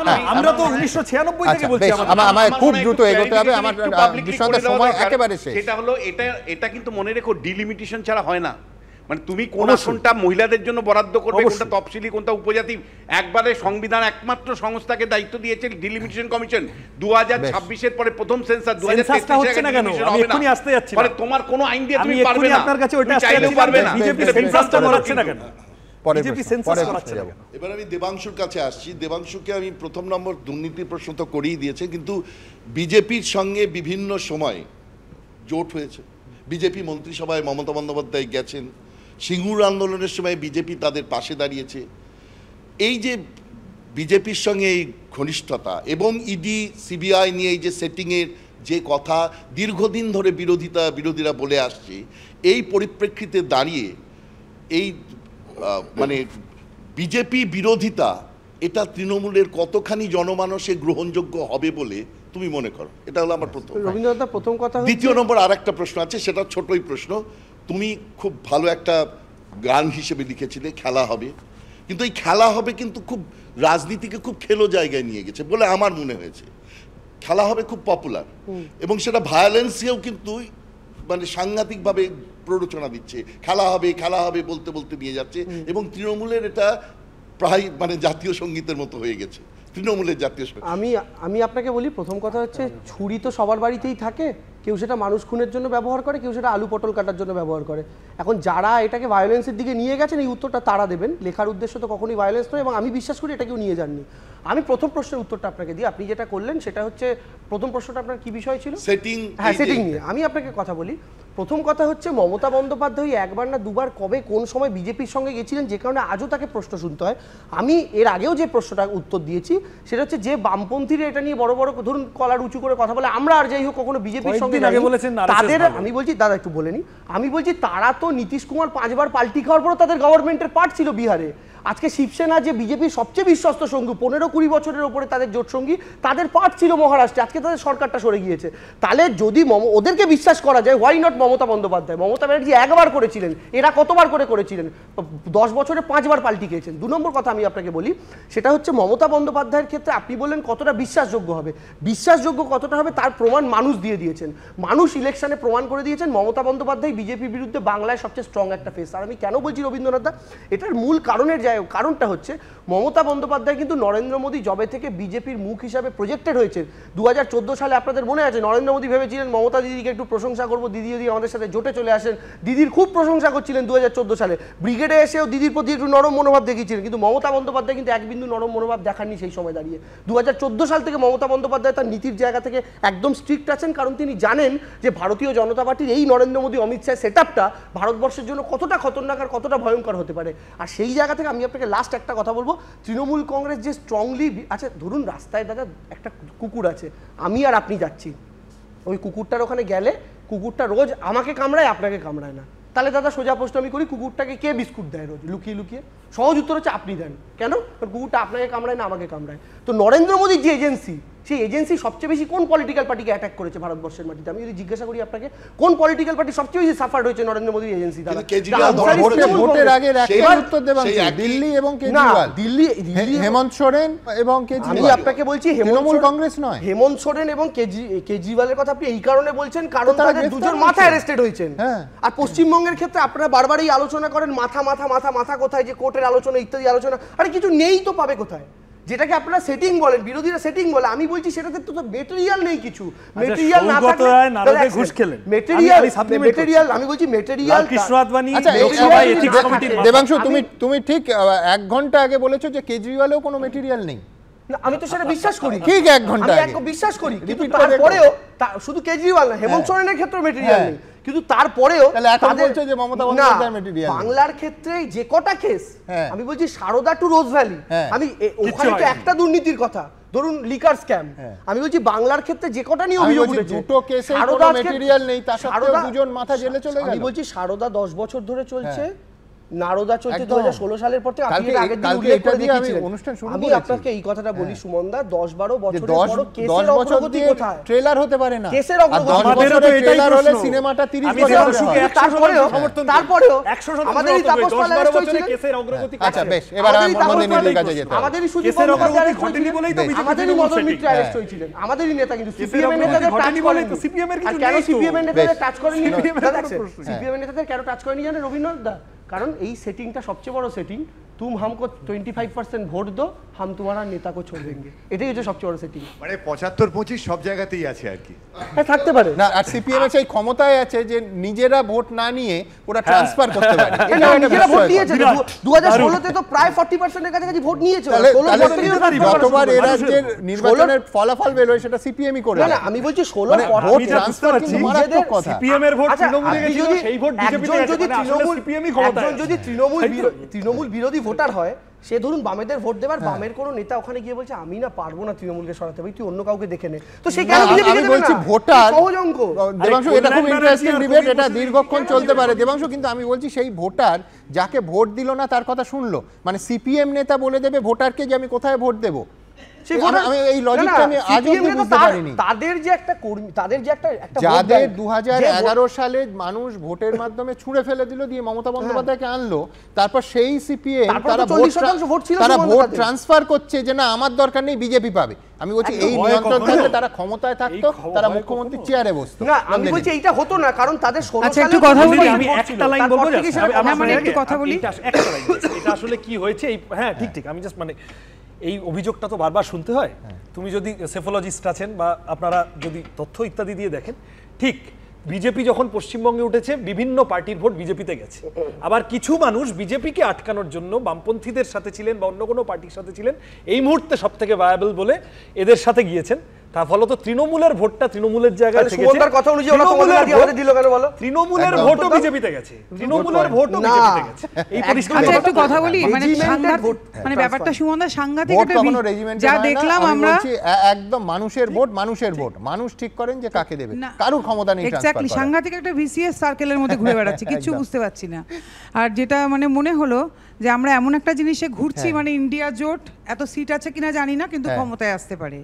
না, আমরা তো 1996 থেকে বলছি। আমায় খুব দ্রুত এগোতে হবে, আমার বিষয়টা সময় একেবারে শেষ। সেটা হলো এটা কিন্তু মনে রেখো ডিলিমিটেশন ছাড়া হয় না। মানে তুমি কোন আসনটা মহিলাদের জন্য বরাদ্দ করবে, কোনটা তফসিলি, কোনটা উপজাতি, একবারে সংবিধান একমাত্র সংস্থাকে দায়িত্ব দিয়েছে ডিলিমিটেশন কমিশন। 2026 এর পরে প্রথম সেন্সাস, 2033 হচ্ছে না কেন? আমি এখনি আসতে যাচ্ছি। মানে তোমার কোনো আইন দিয়ে তুমি পারবে না, আপনার কাছে ওটা চাইলেও পারবে না। বিজেপি সেন্সাসটা করাচ্ছে না কেন? বিজেপি সেন্সাস করাচ্ছে না কেন? এবার আমি দেবাংশুর কাছে আসছি। দেবাংশুকে আমি প্রথম নম্বর দুর্নীতির প্রশ্ন তো করেই দিয়েছে, কিন্তু বিজেপির সঙ্গে বিভিন্ন সময় জোট হয়েছে। বিজেপি মন্ত্রিসভায় মমতা বন্দ্যোপাধ্যায় গেছেন, সিঙ্গুর আন্দোলনের সময় বিজেপি তাদের পাশে দাঁড়িয়েছে। এই যে বিজেপির সঙ্গে এই ঘনিষ্ঠতা এবং ইডি সিবিআই নিয়ে এই যে সেটিংয়ের যে কথা দীর্ঘদিন ধরে বিরোধীরা বলে আসছে, এই পরিপ্রেক্ষিতে দাঁড়িয়ে এই মানে বিজেপি বিরোধিতা এটা তৃণমূলের কতখানি জনমানসে গ্রহণযোগ্য হবে বলে তুমি মনে করো? এটা হলো আমার প্রথম কথা। দ্বিতীয় নম্বর আর একটা প্রশ্ন আছে, সেটা ছোটই প্রশ্ন। তুমি খুব ভালো একটা গান হিসেবে লিখেছিলে খেলা হবে, কিন্তু এই খেলা হবে কিন্তু খুব রাজনীতিকে খুব খেলো জায়গায় নিয়ে গেছে বলে আমার মনে হয়েছে। খেলা হবে খুব পপুলার এবং সেটা ভায়োলেন্সেও কিন্তু মানে সাংঘাতিকভাবে প্ররোচনা দিচ্ছে। খেলা হবে বলতে বলতে নিয়ে যাচ্ছে এবং তৃণমূলের এটা প্রায় মানে জাতীয় সঙ্গীতের মতো হয়ে গেছে, তৃণমূলের জাতীয় সঙ্গীত। আমি আপনাকে বলি, প্রথম কথা হচ্ছে ছুরি তো সবার বাড়িতেই থাকে। কেউ সেটা মানুষ খুনের জন্য ব্যবহার করে, কেউ সেটা আলু পটল কাটার জন্য ব্যবহার করে। এখন যারা এটাকে ভায়োলেন্সের দিকে নিয়ে গেছেন এই উত্তরটা তারা দেবেন। লেখার উদ্দেশ্য তো কখনোই ভায়োলেন্স নয় এবং আমি বিশ্বাস করি এটা কেউ নিয়ে যাননি। আমি প্রথম প্রশ্নের উত্তরটা আপনাকে দিই। আপনি যেটা করলেন সেটা হচ্ছে, প্রথম প্রশ্নটা আপনার কি বিষয় ছিল? সেটিং। হ্যাঁ, সেটিং নিয়ে আমি আপনাকে কথা বলি। প্রথম কথা হচ্ছে মমতা বন্দ্যোপাধ্যায় একবার না দুবার কবে কোন সময় বিজেপির সঙ্গে গেছিলেন যে কারণে আজও তাকে প্রশ্ন শুনতে হয়। আমি এর আগেও যে প্রশ্নটা উত্তর দিয়েছি সেটা হচ্ছে যে বামপন্থীরা এটা নিয়ে বড় বড় ধরুন কলার উঁচু করে কথা বলে, আমরা আর যাই হোক কখনো বিজেপির সঙ্গে তাদের, আমি বলছি দাদা একটু বলে নি, আমি বলছি তারা তো নীতিশ কুমার 5 বার পাল্টি খাওয়ার পর তাদের গভর্নমেন্টের পার্ট ছিল বিহারে। আজকে শিবসেনা যে বিজেপির সবচেয়ে বিশ্বস্ত সঙ্গী, 15-20 বছরের ওপরে তাদের জোট সঙ্গী, তাদের পার্ট ছিল মহারাষ্ট্রে। আজকে তাদের সরকারটা সরে গিয়েছে। তাহলে যদি ওদেরকে বিশ্বাস করা যায়, হোয়াই নট মমতা বন্দ্যোপাধ্যায়? মমতা ব্যানার্জি একবার করেছিলেন, এরা কতবার করেছিলেন? 10 বছরে 5 বার পাল্টি খেয়েছেন। 2 নম্বর কথা আমি আপনাকে বলি, সেটা হচ্ছে মমতা বন্দ্যোপাধ্যায়ের ক্ষেত্রে আপনি বললেন কতটা বিশ্বাসযোগ্য হবে। বিশ্বাসযোগ্য কতটা হবে তার প্রমাণ মানুষ দিয়ে দিয়েছেন। মানুষ ইলেকশনে প্রমাণ করে দিয়েছেন মমতা বন্দ্যোপাধ্যায় বিজেপির বিরুদ্ধে বাংলায় সবচেয়ে স্ট্রং একটা ফেস। আর আমি কেন বলছি রবীন্দ্রনাথ দা, এটার মূল কারণটা হচ্ছে মমতা বন্দ্যোপাধ্যায় কিন্তু নরেন্দ্র মোদী জবে থেকে বিজেপির মুখ হিসাবে প্রজেক্টেড হয়েছে 2014 সালে। আপনাদের মনে আছে নরেন্দ্র মোদী ভেবেছিলেন মমতা দিদিকে একটু প্রশংসা করবো, দিদি যদি আমাদের সাথে জোটে চলে আসেন। দিদির খুব প্রশংসা করছিলেন 2014 সালে। ব্রিগেডে এসেও দিদির প্রতি একটু নরম মনোভাব দেখিয়েছিলেন, কিন্তু মমতা বন্দ্যোপাধ্যায় কিন্তু এক বিন্দু নরম মনোভাব দেখাননি সেই সময় দাঁড়িয়ে। 2014 সাল থেকে মমতা বন্দ্যোপাধ্যায় তার নীতির জায়গা থেকে একদম স্ট্রিক্ট আছেন, কারণ তিনি জানেন যে ভারতীয় জনতা পার্টির এই নরেন্দ্র মোদী অমিত শাহ সেটআপটা ভারতবর্ষের জন্য কতটা খতরনাক আর কতটা ভয়ঙ্কর হতে পারে। আর সেই জায়গা থেকে আমি আপনাকে লাস্ট একটা কথা বলবো, তৃণমূল কংগ্রেস যে স্ট্রংলি, আচ্ছা ধরুন রাস্তায় দাদা একটা কুকুর আছে, আমি আর আপনি যাচ্ছি, ওই কুকুরটার ওখানে গেলে কুকুরটা রোজ আমাকে কামড়ায়, আপনাকে কামড়ায় না, তাহলে দাদা সোজা প্রশ্ন আমি করি, কুকুরটাকে কে বিস্কুট দেয় রোজ লুকিয়ে লুকিয়ে? সহজ উত্তর হচ্ছে আপনি দেন। কেন? কারণ কুকুরটা আপনাকে কামড়ায় না, আমাকে কামড়ায়। তো নরেন্দ্র মোদীর যে এজেন্সি, সেই এজেন্সি সবচেয়ে বেশি কোন পলিটিক্যাল পার্টিকে অ্যাটাক করেছে ভারতবর্ষের মাটিতে? আমি যদি জিজ্ঞাসা করি আপনাকে, কোন পলিটিক্যাল পার্টি সবচেয়ে বেশি সাফার্ড হয়েছে নরেন্দ্র মোদীর এজেন্সি দ্বারা? ভোটের আগে উত্তর দেবেন দিল্লি এবং কেজরিওয়াল, দিল্লি হেমন্ত সোরেন এবং কেজরিওয়াল। আমি আপনাকে বলছি তৃণমূল কংগ্রেস নয়, হেমন্ত সোরেন এবং কেজরিওয়ালের কথা আপনি এই কারণে বলছেন কারণ তাদের দুজন মাথা অ্যারেস্টেড হয়েছেন। আর পশ্চিমবঙ্গের ক্ষেত্রে আপনারা বারবার এই আলোচনা করেন মাথা মাথা মাথা মাথা কোথায়, যে কোর্টের আলোচনা ইত্যাদি আলোচনা, আরে কিছু নেই তো পাবে কোথায়? যেটাকে আপনারা সেটিং বলেন, বিরোধীরা সেটিং বলে, আমি বলছি সেটাতে তো মেটেরিয়াল নেই কিছু। মেটেরিয়াল না থাকলে নারদে ঘুষ খেলেন। মেটেরিয়াল আমি বলছি মেটেরিয়াল। কৃষ্ণ আদবানি লোকসভায় এথিক্স কমিটির দেবাংশু, তুমি ঠিক 1 ঘন্টা আগে বলেছো যে কেজরিওয়ালেও কোনো মেটেরিয়াল নেই। না আমি তো সেটা বিশ্বাস করি, ঠিক 1 ঘন্টা আমি আগে একদম বিশ্বাস করি, কিন্তু Repeat করে তারপরেও শুধু কেজরিওয়াল না, হেমন্ত সোরেনের ক্ষেত্রে মেটেরিয়াল নেই, কিন্তু তারপরেও তাহলে এখন বলছো যে মমতা বন্দ্যোপাধ্যায়ের মেটেরিয়াল বাংলার ক্ষেত্রে যে কটা কেস, আমি বলছি সারদা টু রোজ ভ্যালি, আমি ওখানে তো একটা দুর্নীতির কথা, ধরুন লিকার স্ক্যাম, আমি বলছি বাংলার ক্ষেত্রে যে কটা নিয়ে অভিযোগ উঠেছে, দুটো কেসে কোনো মেটেরিয়াল নেই, তার সত্ত্বেও দুজন মাথা জেলে চলে গেল। আমি বলছি সারদা 10 বছর ধরে চলছে, নারদা চলছে 2016 সালের পর থেকে, আপনি আগের দিন উল্লেখ করে দেখিয়েছিলেন। আমি আপনাকে এই কথাটা বলি সুমনদা, 10-12 বছরের পর কেসের অগ্রগতি কোথায়? ট্রেলার হতে পারে না, কেসের অগ্রগতি আমাদেরও তো ট্রেলার হলে সিনেমাটা 30 বছর হবে, তারপরেও আমাদেরই তাপস পাল অ্যারেস্ট হয়েছিল, কেসের অগ্রগতি। আচ্ছা বেশ, এবার আমাদের নেতার কাছে যেতে হবে। আমাদেরই সুদীপ বন্দ্যোপাধ্যায় ঘটেনি বলেই তো আমাদেরই মদন মিত্র অ্যারেস্ট হয়েছিলেন, আমাদেরই নেতা, কিন্তু সিপিএম এর নেতাদের টাচ করেনি তো, সিপিএম এর কিছু কেন সিপিএম এর নেতাদের টাচ করেনি, সিপিএম এর নেতাদের কেন টাচ করেনি জানেন রবীন্দ্রনাথ দা? কারণ এই সেটিংটা সবচেয়ে বড় সেটিং, तुम हमको 25% ভোট দো, हम तुम्हारा नेता को छोड़ देंगे, এটাই হচ্ছে সবচেয়ে বড় সেটিং। মানে 75-25 সব জায়গাতেই আছে আর কি, থাকতে পারে না। আর সিপিএম এর সেই ক্ষমতায় আছে যে নিজেরা ভোট না নিয়ে ওরা ট্রান্সফার করতে পারে, নিজেরা ভোট দিয়েছে 2016 তে তো প্রায় 40% এর কাছাকাছি ভোট নিয়েছে, 16 যতবার এর রাজ্যের নির্বাচনের ফলাফল বের হয় সেটা সিপিএমই করে। না আমি বলছি 16 ভোট ট্রান্সফার কিন্তু মারাত্মক কথা। সিপিএম এর ভোট তৃণমূলে গেছিল, সেই ভোট বিজেপিতে গেছে, যদি সিপিএমই ক্ষমতায়, যদি তৃণমূল বিরোধী ভোটার হয়, সে ধরুন বামেদের ভোট দেবার, বামের কোনো নেতা ওখানে গিয়ে বলছে আমি না পারবো না তৃণমূলকে সরাতে, ভাই তুই অন্য কাউকে দেখে নে, তো সে কেন বিজেপি আমি বলছি ভোটার সহজ অঙ্ক। দেবাংশু, এটা খুব ইন্টারেস্টিং ডিবেট, এটা দীর্ঘক্ষণ চলতে পারে দেবাংশু, কিন্তু আমি বলছি সেই ভোটার যাকে ভোট দিল না তার কথা শুনলো, মানে সিপিএম নেতা বলে দেবে ভোটারকে যে আমি কোথায় ভোট দেবো, আমি এই লজিকটা আমি আজও বুঝতে পারিনি। তাদের যে একটা কর্মী, তাদের যে একটা যাদের 2011 সালে মানুষ ভোটের মাধ্যমে ছুঁড়ে ফেলে দিল, দিয়ে মমতা বন্দ্যোপাধ্যায়কে আনলো, তারপর সেই সিপিএম তারা ভোট ট্রান্সফার করছে যে না আমার দরকার নেই, বিজেপি পাবে। আমি বলছি এই নিয়ন্ত্রণ থাকলে তারা ক্ষমতায় থাকতো, তারা মুখ্যমন্ত্রী চেয়ারে বসতো না। আমি বলছি এইটা হতো না, কারণ তাদের 16 সালে একটু কথা বলি, আমি একটা লাইন বলবো, আমি একটু কথা বলি, একটা লাইন, এটা আসলে কি হয়েছে এই, হ্যাঁ ঠিক ঠিক, আমি জাস্ট মানে এই অভিযোগটা তো বারবার শুনতে হয়, তুমি যদি সেফোলজিস্ট আছেন বা আপনারা যদি তথ্য ইত্যাদি দিয়ে দেখেন, ঠিক বিজেপি যখন পশ্চিমবঙ্গে উঠেছে বিভিন্ন পার্টির ভোট বিজেপিতে গেছে, আবার কিছু মানুষ বিজেপিকে আটকানোর জন্য বামপন্থীদের সাথে ছিলেন বা অন্য কোনো পার্টির সাথে ছিলেন, এই মুহূর্তে সব থেকে ভায়াবল বলে এদের সাথে গিয়েছেন, তার ফলত তৃণমূলের ভোটটা তৃণমূলের জায়গায় থেকে গেছে, কথা অনুযায়ী ওরা তোমাদের দিয়ে আমাদের দিল কেন বলো? তৃণমূলের ভোটও বিজেপিতে গেছে, তৃণমূলের ভোটও বিজেপিতে গেছে, এই পরিষ্কার। আচ্ছা একটু কথা বলি, মানে মানে ব্যাপারটা সুমনদা সাংঘাতিক একটা যা দেখলাম আমরা, একদম মানুষের ভোট, মানুষের ভোট, মানুষ ঠিক করেন যে কাকে দেবে, কারুর ক্ষমতা নেই ট্রান্সফার করার। এক্স্যাক্টলি, সাংঘাতিক একটা ভিসিএস সার্কেলের মধ্যে ঘুরে বেড়াচ্ছি, কিছু বুঝতে পারছি না। আর যেটা মানে মনে হলো যে আমরা এমন একটা জিনিসে ঘুরছি, মানে ইন্ডিয়া জোট, এত সিট আছে কিনা জানি না, কিন্তু ক্ষমতায় আসতে পারে।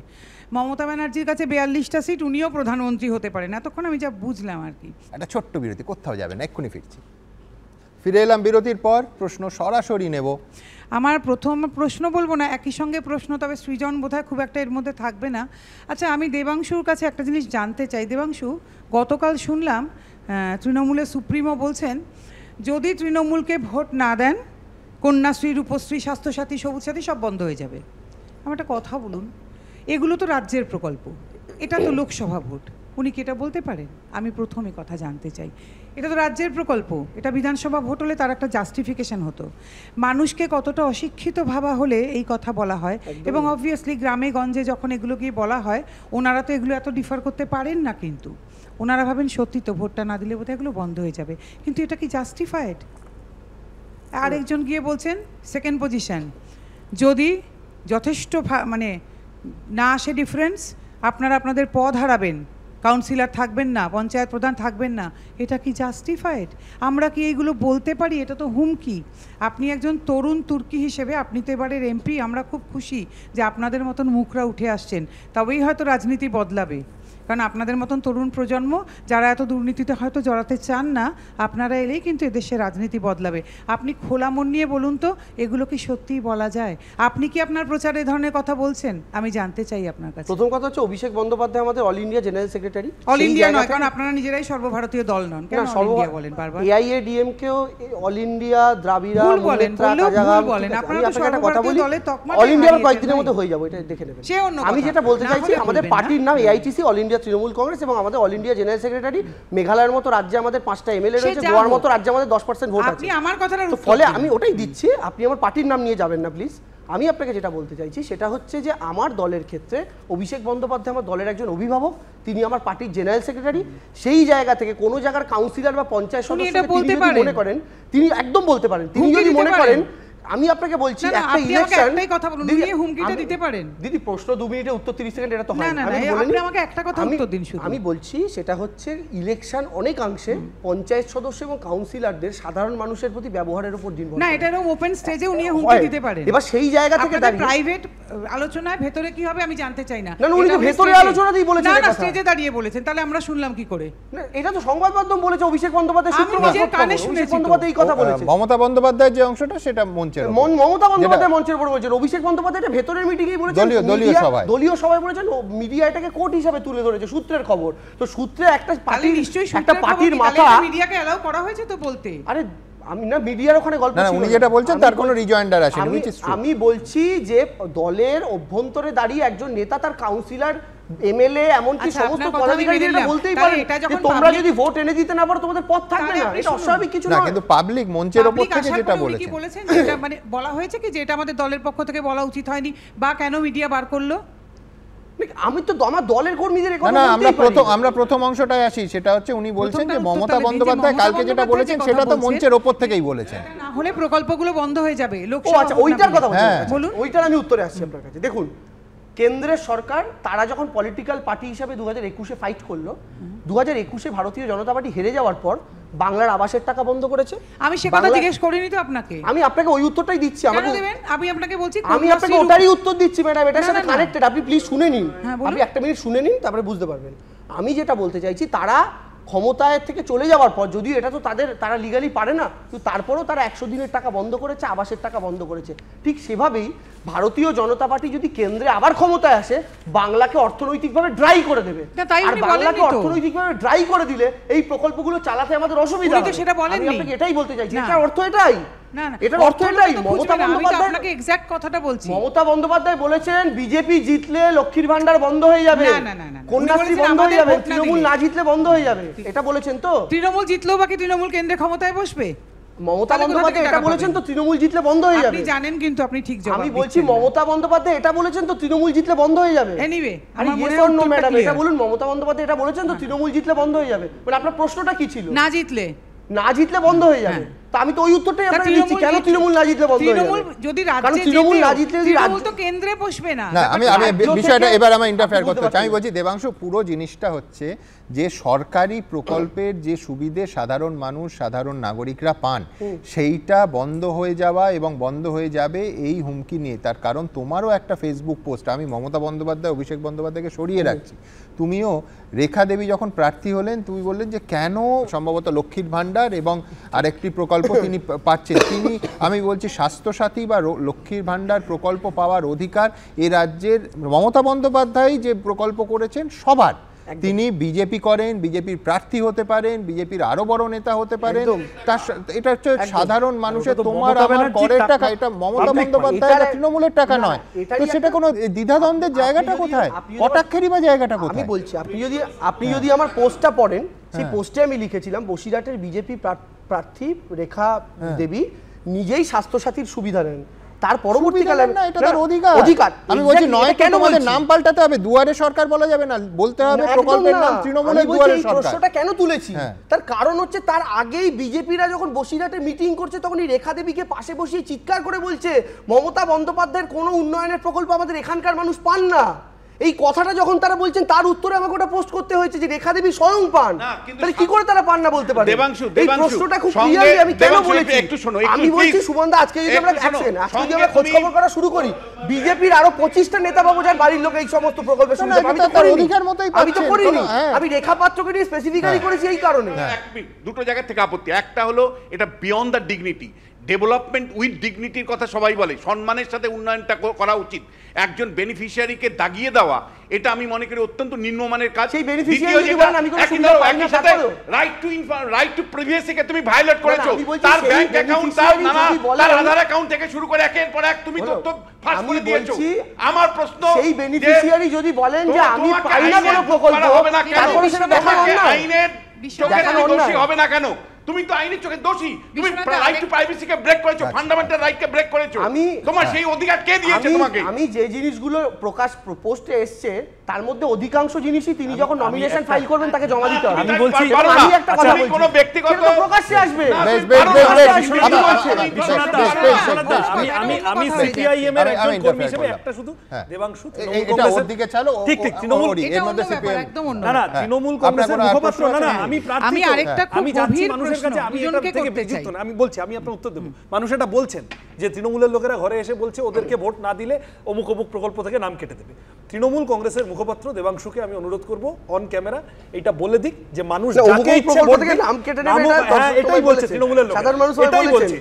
মমতা ব্যানার্জির কাছে 42টা সিট, উনিও প্রধানমন্ত্রী হতে পারেন, এতক্ষণ আমি যা বুঝলাম আর কি। একটা ছোট্ট বিরতি, কোথাও যাবে না, এক্ষুনি ফিরছি। ফিরে এলাম বিরতির পর, প্রশ্ন সরাসরি নেব। আমার প্রথম প্রশ্ন বলবো না, একই সঙ্গে প্রশ্ন, তবে সৃজন বোধহয় খুব একটা এর মধ্যে থাকবে না। আচ্ছা আমি দেবাংশুর কাছে একটা জিনিস জানতে চাই। দেবাংশু, গতকাল শুনলাম তৃণমূলের সুপ্রিমো বলছেন যদি তৃণমূলকে ভোট না দেন, কন্যাশ্রী, রূপশ্রী, স্বাস্থ্যসাথী, সবুজ সাথী সব বন্ধ হয়ে যাবে। আমার একটা কথা বলুন, এগুলো তো রাজ্যের প্রকল্প, এটা তো লোকসভা ভোট, উনি কি এটা বলতে পারেন? আমি প্রথমে কথা জানতে চাই, এটা তো রাজ্যের প্রকল্প, এটা বিধানসভা ভোট হলে তার একটা জাস্টিফিকেশন হতো। মানুষকে কতটা অশিক্ষিত ভাবা হলে এই কথা বলা হয়, এবং অবভিয়াসলি গ্রামে গঞ্জে যখন এগুলো গিয়ে বলা হয়, ওনারা তো এগুলো এত ডিফার করতে পারেন না, কিন্তু ওনারা ভাবেন সত্যি তো ভোটটা না দিলে বোধহয় এগুলো বন্ধ হয়ে যাবে, কিন্তু এটা কি জাস্টিফাইড? আরেকজন গিয়ে বলছেন সেকেন্ড পজিশন, যদি যথেষ্ট মানে না আসে ডিফারেন্স, আপনারা আপনাদের পদ হারাবেন, কাউন্সিলর থাকবেন না, পঞ্চায়েত প্রধান থাকবেন না, এটা কি জাস্টিফাইড? আমরা কি এইগুলো বলতে পারি? এটা তো হুমকি। আপনি একজন তরুণ তুর্কি হিসেবে, আপনি তো এবারের এমপি, আমরা খুব খুশি যে আপনাদের মতন মুখরা উঠে আসছেন, তবেই হয়তো রাজনীতি বদলাবে। কারণ আপনাদের মতন তরুণ প্রজন্ম যারা এত দুর্নীতিতে হয়তো জড়াতে চান না, আপনারা এলেই কিন্তু এদেশের রাজনীতি বদলাবে। আপনি খোলা মন নিয়ে বলুন তো, এগুলো কি সত্যিই বলা যায়? আপনি কি আপনার প্রচারে এই ধরনের কথা বলছেন? আমি জানতে চাই আপনার কাছে। প্রথম কথা হচ্ছে অভিষেক বন্দ্যোপাধ্যায় আমাদের all India general secretary. All India নয়, কারণ আপনারা নিজেরাই সর্বভারতীয় দল নন, কেন অল ইন্ডিয়া বলেন বারবার? এআইএডিএম কেও অল ইন্ডিয়া, দ্রাবিড়া, বলেন, আপনারা তো সর্বভারতীয় দলে তকমা অল ইন্ডিয়ার কয়েকদিনের মধ্যে হয়ে যাবে, এটা দেখে নেবেন। আমি যেটা বলতে চাইছি, আমাদের পার্টির নাম AITC, all India Trinamool Congress, এবং আমাদের অল ইন্ডিয়া জেনারেল সেক্রেটারি। মেঘালয়ের মতো রাজ্যে আমাদের 5টা এমএলএ রয়েছে, গোয়ার মতো রাজ্যে আমাদের 10% ভোট আছে। আপনি আমার কথাটা তো ফলে আমি ওটাই দিচ্ছি, আপনি আমার পার্টির নাম নিয়ে যাবেন না প্লিজ। আমি আপনাকে যেটা বলতে চাইছি সেটা হচ্ছে যে আমার দলের ক্ষেত্রে অভিষেক বন্দ্যোপাধ্যায় আমার দলের একজন অভিভাবক, তিনি আমার পার্টির জেনারেল সেক্রেটারি। সেই জায়গা থেকে কোনো জায়গার কাউন্সিলর বা পঞ্চায়েত সদস্য তিনি মনে করেন, তিনি একদম বলতে পারেন, তিনি যদি মনে করেন, আমি আপনাকে বলছি একটা ইলেকশন, একটাই কথা বলুন, উনি হুমকিটা দিতে পারেন। দিদি প্রশ্ন 2 মিনিটে উত্তর 30 সেকেন্ড, এটা তো হয় না। আপনি আমাকে একটা কথা উত্তর দিন শুধু। আমি বলছি সেটা হচ্ছে ইলেকশন অনেকাংশে পঞ্চায়েত সদস্য এবং কাউন্সিলরদের সাধারণ মানুষের প্রতি ব্যবহারের উপর নির্ভর করে। না, এটা এরকম ওপেন স্টেজে উনি হুমকি দিতে পারেন। এবার সেই জায়গা থেকে দাঁড়িয়ে প্রাইভেট আলোচনায় ভেতরে কি হবে আমি জানতে চাই না। না, উনি তো ভেতরে আলোচনাতেই বলেছেন। না, স্টেজে দাঁড়িয়ে বলেছেন, তাহলে আমরা শুনলাম কি করে? না, এটা তো সংবাদ মাধ্যম বলেছে, অভিষেক বন্দ্যোপাধ্যায় আমি নিজের কানে শুনেছি। বন্দ্যোপাধ্যায় এই কথা বলেছে। মমতা বন্দ্যোপাধ্যায়ের যে অংশটা সেটা মঞ্চের মমতা বন্দ্যোপাধ্যায় মঞ্চের উপর বলেছেন, অভিষেক বন্দ্যোপাধ্যায় এটা ভেতরের মিটিংয়েই বলেছেন, দলীয় সভায় বলেছেন, মিডিয়া এটাকে কোর্ট হিসেবে তুলে ধরেছে, সূত্রের খবর। তো সূত্রে একটা পার্টির মাথা মিডিয়াকে এলাও করা হয়েছে তো বলতে। আরে আমি না, মিডিয়ার ওখানে গল্প ছিল না, উনি যেটা বলছেন তার কোনো রিজয়েন্ডার আসেনি। আমি বলছি যে দলের অভ্যন্তরে দাঁড়িয়ে একজন নেতা তার কাউন্সিলর, এমএলএ, এমনকি সমস্ত পদাধিকারীরা বলতেই পারে যে তোমরা যদি ভোট এনে দিতে না পারো তোমাদের পথ থাকবে না। এটা অস্বাভাবিক কিছু না, কিন্তু পাবলিক মঞ্চের উপর থেকে যেটা বলেছেন, যেটা মানে বলা হয়েছে কি যে এটা আমাদের দলের পক্ষ থেকে বলা উচিত হয়নি, বা কেন মিডিয়া বার করলো? আমি তো আমার দলের কর্মীদের না, আমরা প্রথম অংশটায় আসি, সেটা হচ্ছে উনি বলছেন যে মমতা বন্দ্যোপাধ্যায় কালকে যেটা বলেছেন সেটা তো মঞ্চের উপর থেকেই বলেছেন, না হলে প্রকল্পগুলো বন্ধ হয়ে যাবে। আচ্ছা, ওইটার কথা বলুন, ওইটার আমি উত্তরে আসছি আপনার কাছে। দেখুন, কেন্দ্রের সরকার তারা যখন পলিটিক্যাল পার্টি হিসাবে 2021-এ ফাইট করলো, 2021-এ ভারতীয় জনতা পার্টি হেরে যাওয়ার পর বাংলার আবাসের টাকা বন্ধ করেছে। আমি সে কথা জিজ্ঞেস করিনি তো আপনাকে, আমি আপনাকে ওই উত্তরটাই দিচ্ছি। আমাকে দেবেন, আমি আপনাকে বলছি, আমি আপনাকে ওটারই উত্তর দিচ্ছি ম্যাডাম, এটার সাথে কানেক্টেড। আপনি প্লিজ শুনে নিন, আপনি একটা মিনিট শুনে নিন, তারপরে বুঝতে পারবেন। আমি যেটা বলতে চাইছি, তারা ক্ষমতায় থেকে চলে যাওয়ার পর, যদিও এটা তো তারা লিগালি পারে না, কিন্তু তারপরেও তারা 100 দিনের টাকা বন্ধ করেছে, আবাসের টাকা বন্ধ করেছে। ঠিক সেভাবেই ভারতীয় জনতা পার্টি যদি কেন্দ্রে আবার ক্ষমতায় আসে, বাংলাকে অর্থনৈতিকভাবে ড্রাই করে দেবে। আর বাংলাকে অর্থনৈতিকভাবে ড্রাই করে দিলে এই প্রকল্পগুলো চালাতে আমাদের অসুবিধা হবে। আমি আপনাকে এটাই বলতে চাইছি, এটার অর্থ এটাই। এটার অর্থ এটাই। মমতা বন্দ্যোপাধ্যায় বলেছেন বিজেপি জিতলে লক্ষ্মীর ভান্ডার বন্ধ হয়ে যাবে, কন্যাশ্রী বন্ধ হয়ে যাবে, তৃণমূল না জিতলে বন্ধ হয়ে যাবে, এটা বলেছেন তো। তৃণমূল জিতলেও বাকি তৃণমূল কেন্দ্রে ক্ষমতায় বসবে? মমতা বন্দ্যোপাধ্যায় এটা বলেছেন তো তৃণমূল জিতলে বন্ধ হয়ে যাবে। আপনি জানেন, কিন্তু আপনি ঠিক জবাব। আমি বলছি মমতা বন্দ্যোপাধ্যায় এটা বলেছেন তো তৃণমূল জিতলে বন্ধ হয়ে যাবে। এনিওয়ে, আমার মনে হয় ম্যাডাম এটা বলুন, মমতা বন্দ্যোপাধ্যায় এটা বলেছেন তো তৃণমূল জিতলে বন্ধ হয়ে যাবে। মানে আপনার প্রশ্নটা কি ছিল? না জিতলে বন্ধ হয়ে যাবে। তা আমি তো ওই উত্তরটাই আপনাকে দিচ্ছি, কেন তৃণমূল না জিতলে বন্ধ হয়ে যাবে? যদি রাজ্যে তৃণমূল না জিতলে তৃণমূল তো কেন্দ্রে বসবে না। আমি বিষয়টা এবার আমি ইন্টারফেয়ার করতে চাই। আমি বলছি দেবাংশু, পুরো জিনিসটা হচ্ছে যে সরকারি প্রকল্পের যে সুবিধে সাধারণ মানুষ, সাধারণ নাগরিকরা পান, সেইটা বন্ধ হয়ে যাওয়া এবং বন্ধ হয়ে যাবে এই হুমকি নিয়ে। তার কারণ তোমারও একটা ফেসবুক পোস্ট, আমি মমতা বন্দ্যোপাধ্যায়, অভিষেক বন্দ্যোপাধ্যায়কে সরিয়ে রাখছি, তুমিও রেখা দেবী যখন প্রার্থী হলেন তুমি বললেন যে কেন সম্ভবত লক্ষ্মীর ভান্ডার এবং আরেকটি প্রকল্প তিনি পাচ্ছেন। আমি বলছি স্বাস্থ্যসাথী বা লক্ষ্মীর ভান্ডার প্রকল্প পাওয়ার অধিকার এ রাজ্যের মমতা বন্দ্যোপাধ্যায় যে প্রকল্প করেছেন সবার। তিনি বিজেপি করেন, বিজেপির প্রার্থী হতে পারেন, বিজেপির আরো বড় নেতা হতে পারেন, এটা হচ্ছে সাধারণ মানুষের তোমার আমার করের টাকা। এটা মমতা বন্দ্যোপাধ্যায় তৃণমূলের টাকা নয়, তো সেটা কোনো দ্বিধাদ্বন্দ্বের জায়গাটা কোথায়, কটাক্ষেরই বা জায়গাটা কোথায়? আমি বলছি, আপনি যদি আমার পোস্টটা পড়েন, সেই পোস্টে আমি লিখেছিলাম বসিরহাটের বিজেপি প্রার্থী রেখা দেবী নিজেই স্বাস্থ্যসাথীর সুবিধা নেন, তার পরবর্তীকালে অধিকার। আমি বলছি নয় কেন আমাদের নাম পাল্টাতে হবে, দুয়ারে সরকার বলা যাবে না, বলতে হবে প্রকল্পের নাম তৃণমূলের দুয়ারে সরকার। প্রশ্নটা কেন তুলেছি, তার কারণ হচ্ছে তার আগেই বিজেপিরা যখন বসিরহাটে মিটিং করছে তখন এই রেখা দেবীকে পাশে বসিয়ে চিৎকার করে বলছে মমতা বন্দ্যোপাধ্যায়ের কোনো উন্নয়নের প্রকল্প আমাদের এখানকার মানুষ পান না। এই কথাটা যখন তারা বলছেন তার উত্তরে আমাকে ওটা পোস্ট করতে হয়েছে যে রেখা দেবী স্বয়ং পান, তাহলে কি করে তারা পান না বলতে পারে? এই প্রশ্নটা খুব ক্লিয়ারলি আমি কেন বলেছি, আমি বলছি সুমনদা, আজকে যদি আমরা খোঁজ খবর করা শুরু করি, বিজেপির আরো 25টা নেতা বাবু যার বাড়ির লোক এই সমস্ত প্রকল্পে শুনতে, আমি তো করিনি, আমি রেখা পাত্রকে নিয়ে স্পেসিফিক্যালি করেছি এই কারণে। দুটো জায়গা থেকে আপত্তি, একটা হলো এটা beyond the dignity, development with ডিগনিটির কথা সবাই বলে, সম্মানের সাথে উন্নয়নটা করা উচিত। একজন বেনিফিশিয়ারিকে দাগিয়ে দেওয়া এটা আমি মনে করি অত্যন্ত নিম্নমানের কাজ। সেই বেনিফিশিয়ারি আমি কোনো সুবিধা পাই না, রাইট টু প্রিভিয়াসিকে তুমি ভায়োলেট করেছো, তার ব্যাংক অ্যাকাউন্ট, তার আধার অ্যাকাউন্ট থেকে শুরু করে একের পর এক তুমি তথ্য ফাঁস করে দিয়েছো। আমার প্রশ্ন, সেই বেনিফিশিয়ারি যদি বলেন যে আমি পাই না কোনো প্রকল্প, হবে না কেন? আইনের চোখে দোষী হবে না কেন? তুমি তো আইনের চোখে দোষী, তুমি রাইট টু প্রাইভেসিকে ব্রেক করেছো, ফান্ডামেন্টাল রাইটকে ব্রেক করেছো। তোমার সেই অধিকার কে দিয়েছে তোমাকে? আমি যে জিনিসগুলো পোস্টে এসছে তার মধ্যে অধিকাংশ জিনিসই তিনি যখন নমিনেশন ফাইল করবেন তাকে জমা দিতে হবে। আমি বলছি আমি একটা কথা বলছি, কোনো ব্যক্তিগত প্রকাশ্যে আসবে। আমি সিপিআইএম এর একজন কর্মী হিসেবে একটা শুধু দেবাংশু এটা ওর দিকে চালো, ঠিক তৃণমূল এর মধ্যে সিপিএম না তৃণমূল কংগ্রেসের মুখপাত্র না আমি প্রার্থী, আমি আরেকটা খুব গভীর মানুষের কাছে, আমি এটা থেকে বিযুক্ত না, আমি বলছি, আমি আপনার উত্তর দেব। মানুষ এটা বলছেন যে তৃণমূলের লোকেরা ঘরে এসে বলছে ওদেরকে ভোট না দিলে অমুক অমুক প্রকল্প থেকে নাম কেটে দেবে। তৃণমূল কংগ্রেসের মুখপাত্র দেবাংশুকে আমি অনুরোধ করব অন ক্যামেরা এটা বলে দিক যে মানুষ যাকে ইচ্ছে ভোট থেকে নাম কেটে নেবে, এটাই বলছে তৃণমূলের লোক, এটাই বলছে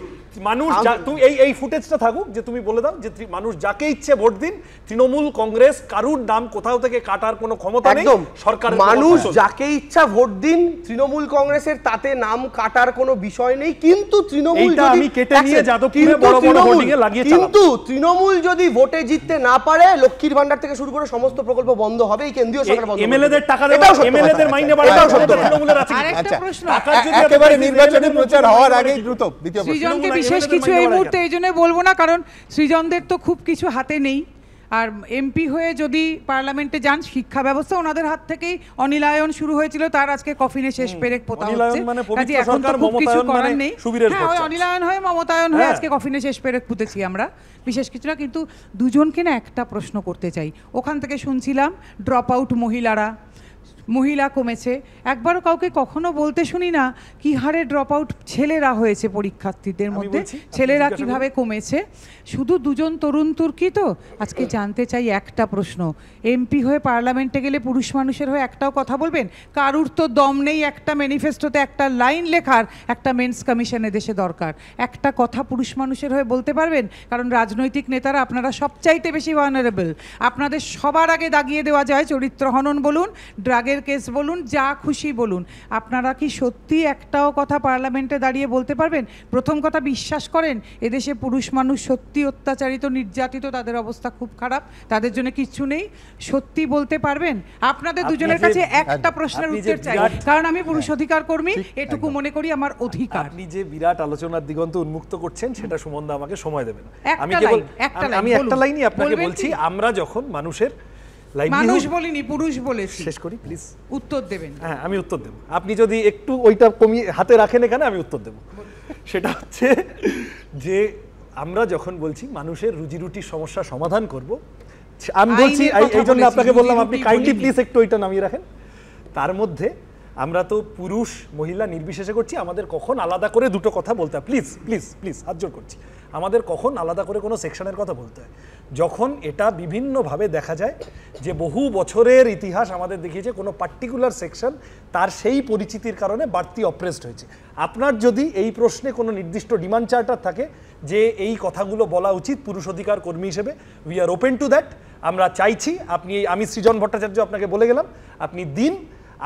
মানুষ। তুমি এই ফুটেজটা থাকুক যে তুমি বলে দাও যে মানুষ যাকে ইচ্ছে ভোট দিন, তৃণমূল কংগ্রেস কারুর নাম কোথাও থেকে কাটার কোনো ক্ষমতা নেই। সরকার মানুষ যাকে ইচ্ছা ভোট দিন, তৃণমূল কংগ্রেসের তাতে নাম কাটার কোনো বিষয় নেই। কিন্তু তৃণমূল আমি কেটে নিয়ে যাদবপুরে বড় বড় হোর্ডিং এ লাগিয়ে চালাবো। কিন্তু তৃণমূল যদি ভোটে জিততে না পারে, লক্ষ্মীর ভান্ডার থেকে শুরু করে সমস্ত প্রকল্প বন্ধ হবে, এই কেন্দ্রীয় সরকার বন্ধ। এমএলএদের টাকা দেওয়া, এমএলএদের মাইনে বাড়ানো, এটাও সত্য। তৃণমূলের আছে আরেকটা প্রশ্ন, একেবারে নির্বাচনী প্রচার হওয়ার আগেই দ্রুত দ্বিতীয় প্রশ্ন। সৃজনকে বিশেষ কিছু এই মুহূর্তে এই জন্য বলবো না, কারণ সৃজনদের তো খুব কিছু হাতে নেই। আর এমপি হয়ে যদি পার্লামেন্টে যান, শিক্ষা ব্যবস্থা ওনাদের হাত থেকেই অনিলায়ন শুরু হয়েছিল, তার আজকে কফিনে শেষ পেরেক পোতা হচ্ছে। কাজে এখন তো খুব কিছু করার নেই। হ্যাঁ, ওই অনিলায়ন হয়ে মমতায়ন হয়ে আজকে কফিনে শেষ পেরেক পুঁতেছি আমরা, বিশেষ কিছু না। কিন্তু দুজনকে না একটা প্রশ্ন করতে চাই। ওখান থেকে শুনছিলাম ড্রপ আউট মহিলা কমেছে, একবারও কাউকে কখনো বলতে শুনি না কি হারে ড্রপ আউট ছেলেরা হয়েছে পরীক্ষার্থীদের মধ্যে, ছেলেরা কিভাবে কমেছে। শুধু দুজন তরুণ তুর্কি তো। আজকে জানতে চাই একটা প্রশ্ন, এমপি হয়ে পার্লামেন্টে গেলে পুরুষ মানুষের হয়ে একটাও কথা বলবেন? কারুর তো দম নেই একটা ম্যানিফেস্টোতে একটা লাইন লেখার। একটা মেন্স কমিশন দেশে দরকার। একটা কথা পুরুষ মানুষের হয়ে বলতে পারবেন? কারণ রাজনৈতিক নেতারা আপনারা সবচাইতে বেশি ভালনারেবল। আপনাদের সবার আগে দাগিয়ে দেওয়া যায় চরিত্র হনন বলুন, ড্রাগের কেস বলুন, যা খুশি বলুন। আপনারা কি সত্যি একটাও কথা পার্লামেন্টে দাঁড়িয়ে বলতে পারবেন? প্রথম কথা, বিশ্বাস করেন এদেশে পুরুষ মানুষ সত্যি অত্যাচারিত, নির্যাতিত, তাদের অবস্থা খুব খারাপ, তাদের জন্য কিচ্ছু নেই? সত্যি বলতে পারবেন? আপনাদের দুজনের কাছে একটা প্রশ্নের উত্তর চাই, কারণ আমি পুরুষ অধিকার কর্মী, এটুকু মনে করি আমার অধিকার। আপনি যে বিরাট আলোচনার দিগন্ত উন্মুক্ত করছেন সেটা সুমনদা আমাকে সময় দেবে না। আমি একটা লাইনই আপনাকে বলছি, আমরা যখন মানুষের মানুষ বলিনি, পুরুষ বলেছি। শেষ করি প্লিজ, উত্তর দেবেন। হ্যাঁ, আমি উত্তর দেব। আপনি যদি একটু ওইটা কমিয়ে হাতে রাখেন এখানে, আমি উত্তর দেব। সেটা হচ্ছে যে আমরা যখন বলছি মানুষের রুজি রুটির সমস্যা সমাধান করব, আমি বলছি এই জন্য আপনাকে বললাম আপনি কাইন্ডলি প্লিজ একটু ওইটা নামিয়ে রাখেন। তার মধ্যে আমরা তো পুরুষ মহিলা নির্বিশেষে করছি, আমাদের কখন আলাদা করে দুটো কথা বলতে হয়, প্লিজ প্লিজ প্লিজ হাত জোড় করছি, আমাদের কখন আলাদা করে কোনো সেকশনের কথা বলতে হয়? যখন এটা বিভিন্নভাবে দেখা যায় যে বহু বছরের ইতিহাস আমাদের দেখিয়েছে কোনো পার্টিকুলার সেকশন তার সেই পরিচিতির কারণে বাড়তি অপ্রেসড হয়েছে। আপনার যদি এই প্রশ্নে কোনো নির্দিষ্ট ডিমান্ড চার্টার থাকে যে এই কথাগুলো বলা উচিত পুরুষ অধিকার কর্মী হিসেবে, we are open to that. আমরা চাইছি আপনি, আমি সৃজন ভট্টাচার্য আপনাকে বলে গেলাম, আপনি দিন,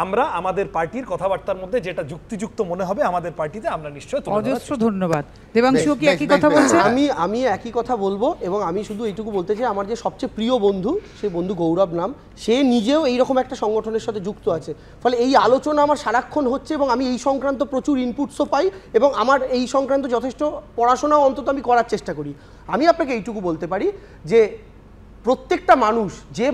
আমরা আমাদের পার্টির কথাবার্তার মধ্যে যেটা যুক্তিযুক্ত মনে হবে আমাদের পার্টিতে আমরা নিশ্চয়ই তুলে ধরব। অজস্র ধন্যবাদ। দেবাংশু কি একই কথা বলছেন? আমি একই কথা বলবো, এবং আমি শুধু এইটুকু বলতে চাই, আমার যে সবচেয়ে প্রিয় বন্ধু, সেই বন্ধু গৌরব নাম, সে নিজেও এইরকম একটা সংগঠনের সাথে যুক্ত আছে। ফলে এই আলোচনা আমার সারাক্ষণ হচ্ছে এবং আমি এই সংক্রান্ত প্রচুর ইনপুটসও পাই এবং আমার এই সংক্রান্ত যথেষ্ট পড়াশোনাও অন্তত আমি করার চেষ্টা করি। আমি আপনাকে এইটুকু বলতে পারি যে প্রত্যেকটা মানুষ, যে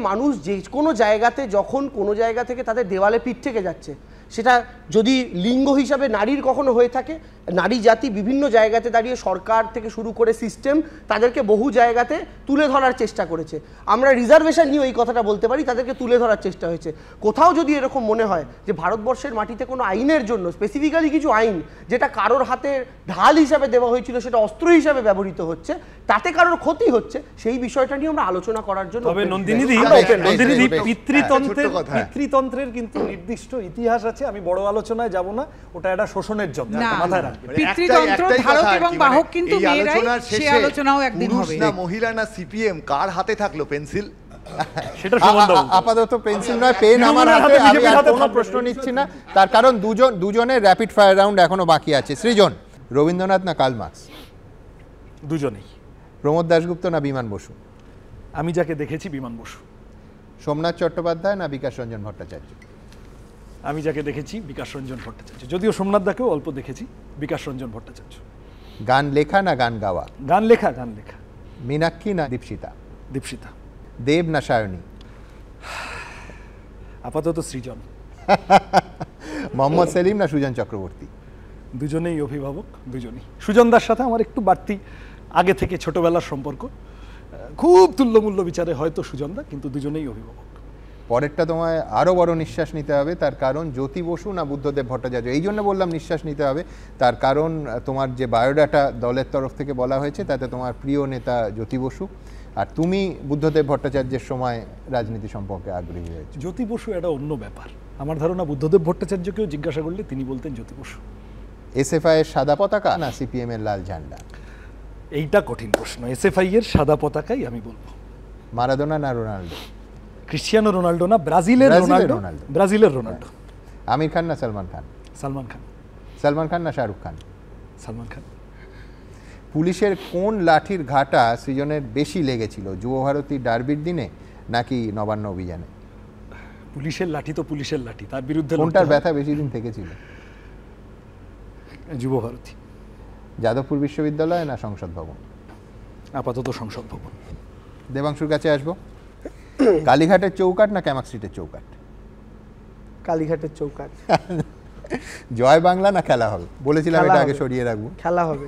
কোনো জায়গাতে যখন কোনো জায়গা থেকে তাদের দেওয়ালে পিঠ থেকে যাচ্ছে, সেটা যদি লিঙ্গ হিসাবে নারীর কখনো হয়ে থাকে, নারী জাতি বিভিন্ন জায়গাতে দাঁড়িয়ে সরকার থেকে শুরু করে সিস্টেম তাদেরকে বহু জায়গাতে তুলে ধরার চেষ্টা করেছে। আমরা রিজার্ভেশন নিয়ে এই কথাটা বলতে পারি, তাদেরকে তুলে ধরার চেষ্টা হয়েছে। কোথাও যদি এরকম মনে হয় যে ভারতবর্ষের মাটিতে কোনো আইনের জন্য স্পেসিফিক্যালি কিছু আইন যেটা কারোর হাতে ঢাল হিসাবে দেওয়া হয়েছিল সেটা অস্ত্র হিসাবে ব্যবহৃত হচ্ছে, তাতে কারোর ক্ষতি হচ্ছে, সেই বিষয়টা নিয়ে আমরা আলোচনা করার জন্য। তবে নন্দিনীদি পিতৃতন্ত্রের কিন্তু নির্দিষ্ট ইতিহাস আছে, আমি বড় আলোচনায় যাব না, ওটা একটা শোষণের জন্য মাথায় রাখবেন। পিতৃতন্ত্র ধারক এবং বাহক কিন্তু মেয়েরাই, সেই আলোচনাও একদিন হবে। না মহিলা না সিপিএম, কার হাতে থাকলো পেন্সিল? সেটা আপাতত পেন্সিল নয়, পেন আমার হাতে। আমি আর কোনো প্রশ্ন নিচ্ছি না, তার কারণ দুজনের র্যাপিড ফায়ার রাউন্ড এখনো বাকি আছে। সৃজন, রবীন্দ্রনাথ না কার্ল মার্কস? দুজনেই। প্রমোদ দাশগুপ্ত না বিমান বসু? আমি যাকে দেখেছি বিমান বসু। সোমনাথ চট্টোপাধ্যায় না বিকাশ রঞ্জন ভট্টাচার্য? আমি যাকে দেখেছি বিকাশ রঞ্জন ভট্টাচার্য, যদিও সোমনাথ দাকেও অল্প দেখেছি, বিকাশ রঞ্জন ভট্টাচার্য। গান লেখা না গান গাওয়া? গান লেখা, গান লেখা। মীনাক্ষী না দীপশিতা? দীপশিতা। দেব না সায়নী? আপাতত সৃজন। মোহাম্মদ সেলিম না সুজন চক্রবর্তী? দুজনেই অভিভাবক, দুজনেই। সুজনদার সাথে আমার একটু বাড়তি আগে থেকে ছোটবেলার সম্পর্ক, খুব তুল্যমূল্য বিচারে হয়তো সুজনদা, কিন্তু দুজনেই অভিভাবক। পরেরটা তোমায় আরও বড় নিঃশ্বাস নিতে হবে, তার কারণ জ্যোতি বসু না বুদ্ধদেব ভট্টাচার্য? এই জন্য বললাম নিঃশ্বাস নিতে হবে, তার কারণ তোমার যে বায়োডাটা দলের তরফ থেকে বলা হয়েছে তাতে তোমার প্রিয় নেতা জ্যোতি বসু, আর তুমি বুদ্ধদেব ভট্টাচার্যের সময় রাজনীতি সম্পর্কে আগ্রহী হয়েছে। জ্যোতি বসু এটা অন্য ব্যাপার। আমার ধারণা বুদ্ধদেব ভট্টাচার্যকেও জিজ্ঞাসা করলে তিনি বলতেন জ্যোতি বসু। এসএফআই এর সাদা পতাকা না সিপিএম এর লাল ঝান্ডা? এইটা কঠিন প্রশ্ন। এসএফআই এর সাদা পতাকাই আমি বলবো। মারাদোনা না রোনাল্ডো? ক্রিশ্চিয়ানো রোনাল্ডো না ব্রাজিলের রোনাল্ডো? ব্রাজিলের রোনাল্ডো। আমির খান না সালমান খান? সালমান খান। সালমান খান না শাহরুখ খান? সালমান খান। পুলিশের কোন লাঠির ঘাটা সৃজনের বেশি লেগেছিল, যুবভারতী ডার্বির দিনে নাকি নবান্ন অভিযানে? পুলিশের লাঠি তো পুলিশের লাঠি, তার বিরুদ্ধে কোনটার ব্যথা বেশি দিন থেকেছিল? যুবভারতী। যাদবপুর বিশ্ববিদ্যালয় না সংসদ ভবন? আপাতত সংসদ ভবন। দেবাংশুর কাছে আসবো। কালীঘাটের চৌকাঠ না ক্যামাক স্ট্রিটের চৌকাঠ? কালীঘাটের চৌকাঠ। জয় বাংলা না খেলা হবে? বলেছিলাম এটা আগে সরিয়ে রাখবো। খেলা হবে।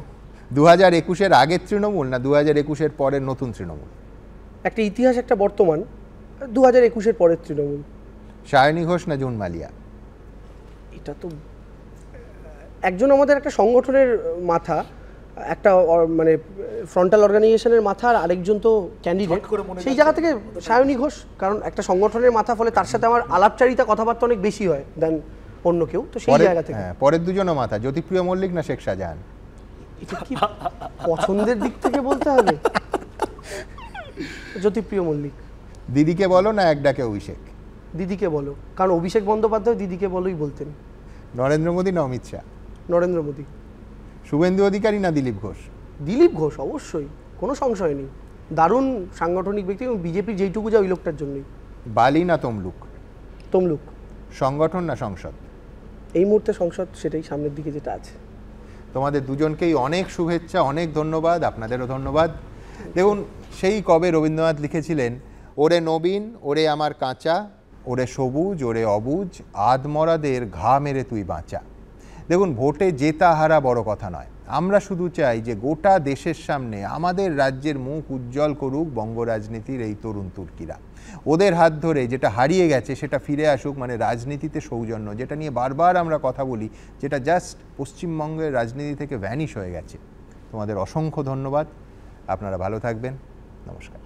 2021-এর আগের তৃণমূল না 2021-এর পরের নতুন তৃণমূল? একটা ইতিহাস, একটা বর্তমান। 2021-এর পরের তৃণমূল। সায়নী ঘোষ না জুন মালিয়া? এটা তো একজন আমাদের একটা সংগঠনের মাথা, একটা মানে ফ্রন্টাল অর্গানাইজেশনের মাথা, আর আরেকজন তো ক্যান্ডিডেট। সেই জায়গা থেকে সায়নী ঘোষ, কারণ একটা সংগঠনের মাথা, ফলে তার সাথে আমার আলাপচারিতা, কথাবার্তা অনেক বেশি হয় দেন অন্য কেউ, তো সেই জায়গা থেকে। পরের দুজনও মাথা, জ্যোতিপ্রিয় মল্লিক না শেখ শাহজাহান? এটা কি পছন্দের দিক থেকে বলতে হবে? জ্যোতিপ্রিয় মল্লিক। দিদিকে বলো না এক ডাকে অভিষেক? দিদিকে বলো, কারণ অভিষেক বন্দ্যোপাধ্যায় দিদিকে বলোই বলতেন। নরেন্দ্র মোদী না অমিত শাহ? নরেন্দ্র মোদী। শুভেন্দু অধিকারী না দিলীপ ঘোষ? দিলীপ ঘোষ, অবশ্যই, কোনো সংশয় নেই। দারুণ সাংগঠনিক ব্যক্তি, এবং বিজেপির যেইটুকু যা ওই লোকটার জন্যই। বালি না তমলুক? তমলুক। সংগঠন না সংসদ? এই মুহূর্তে সংসদ, সেটাই সামনের দিকে যেটা আছে। তোমাদের দুজনকেই অনেক শুভেচ্ছা, অনেক ধন্যবাদ। আপনাদেরও ধন্যবাদ। দেখুন, সেই কবে রবীন্দ্রনাথ লিখেছিলেন, ওরে নবীন ওরে আমার কাঁচা, ওরে সবুজ ওরে অবুজ, আধমরাদের ঘা মেরে তুই বাঁচা। দেখুন, ভোটে জেতা হারা বড় কথা নয়, আমরা শুধু চাই যে গোটা দেশের সামনে আমাদের রাজ্যের মুখ উজ্জ্বল করুক বঙ্গ রাজনীতির এই তরুণ তুর্কিরা। ওদের হাত ধরে যেটা হারিয়ে গেছে সেটা ফিরে আসুক, মানে রাজনীতিতে সৌজন্য, যেটা নিয়ে বারবার আমরা কথা বলি, যেটা জাস্ট পশ্চিমবঙ্গের রাজনীতি থেকে ভ্যানিশ হয়ে গেছে। তোমাদের অসংখ্য ধন্যবাদ। আপনারা ভালো থাকবেন। নমস্কার।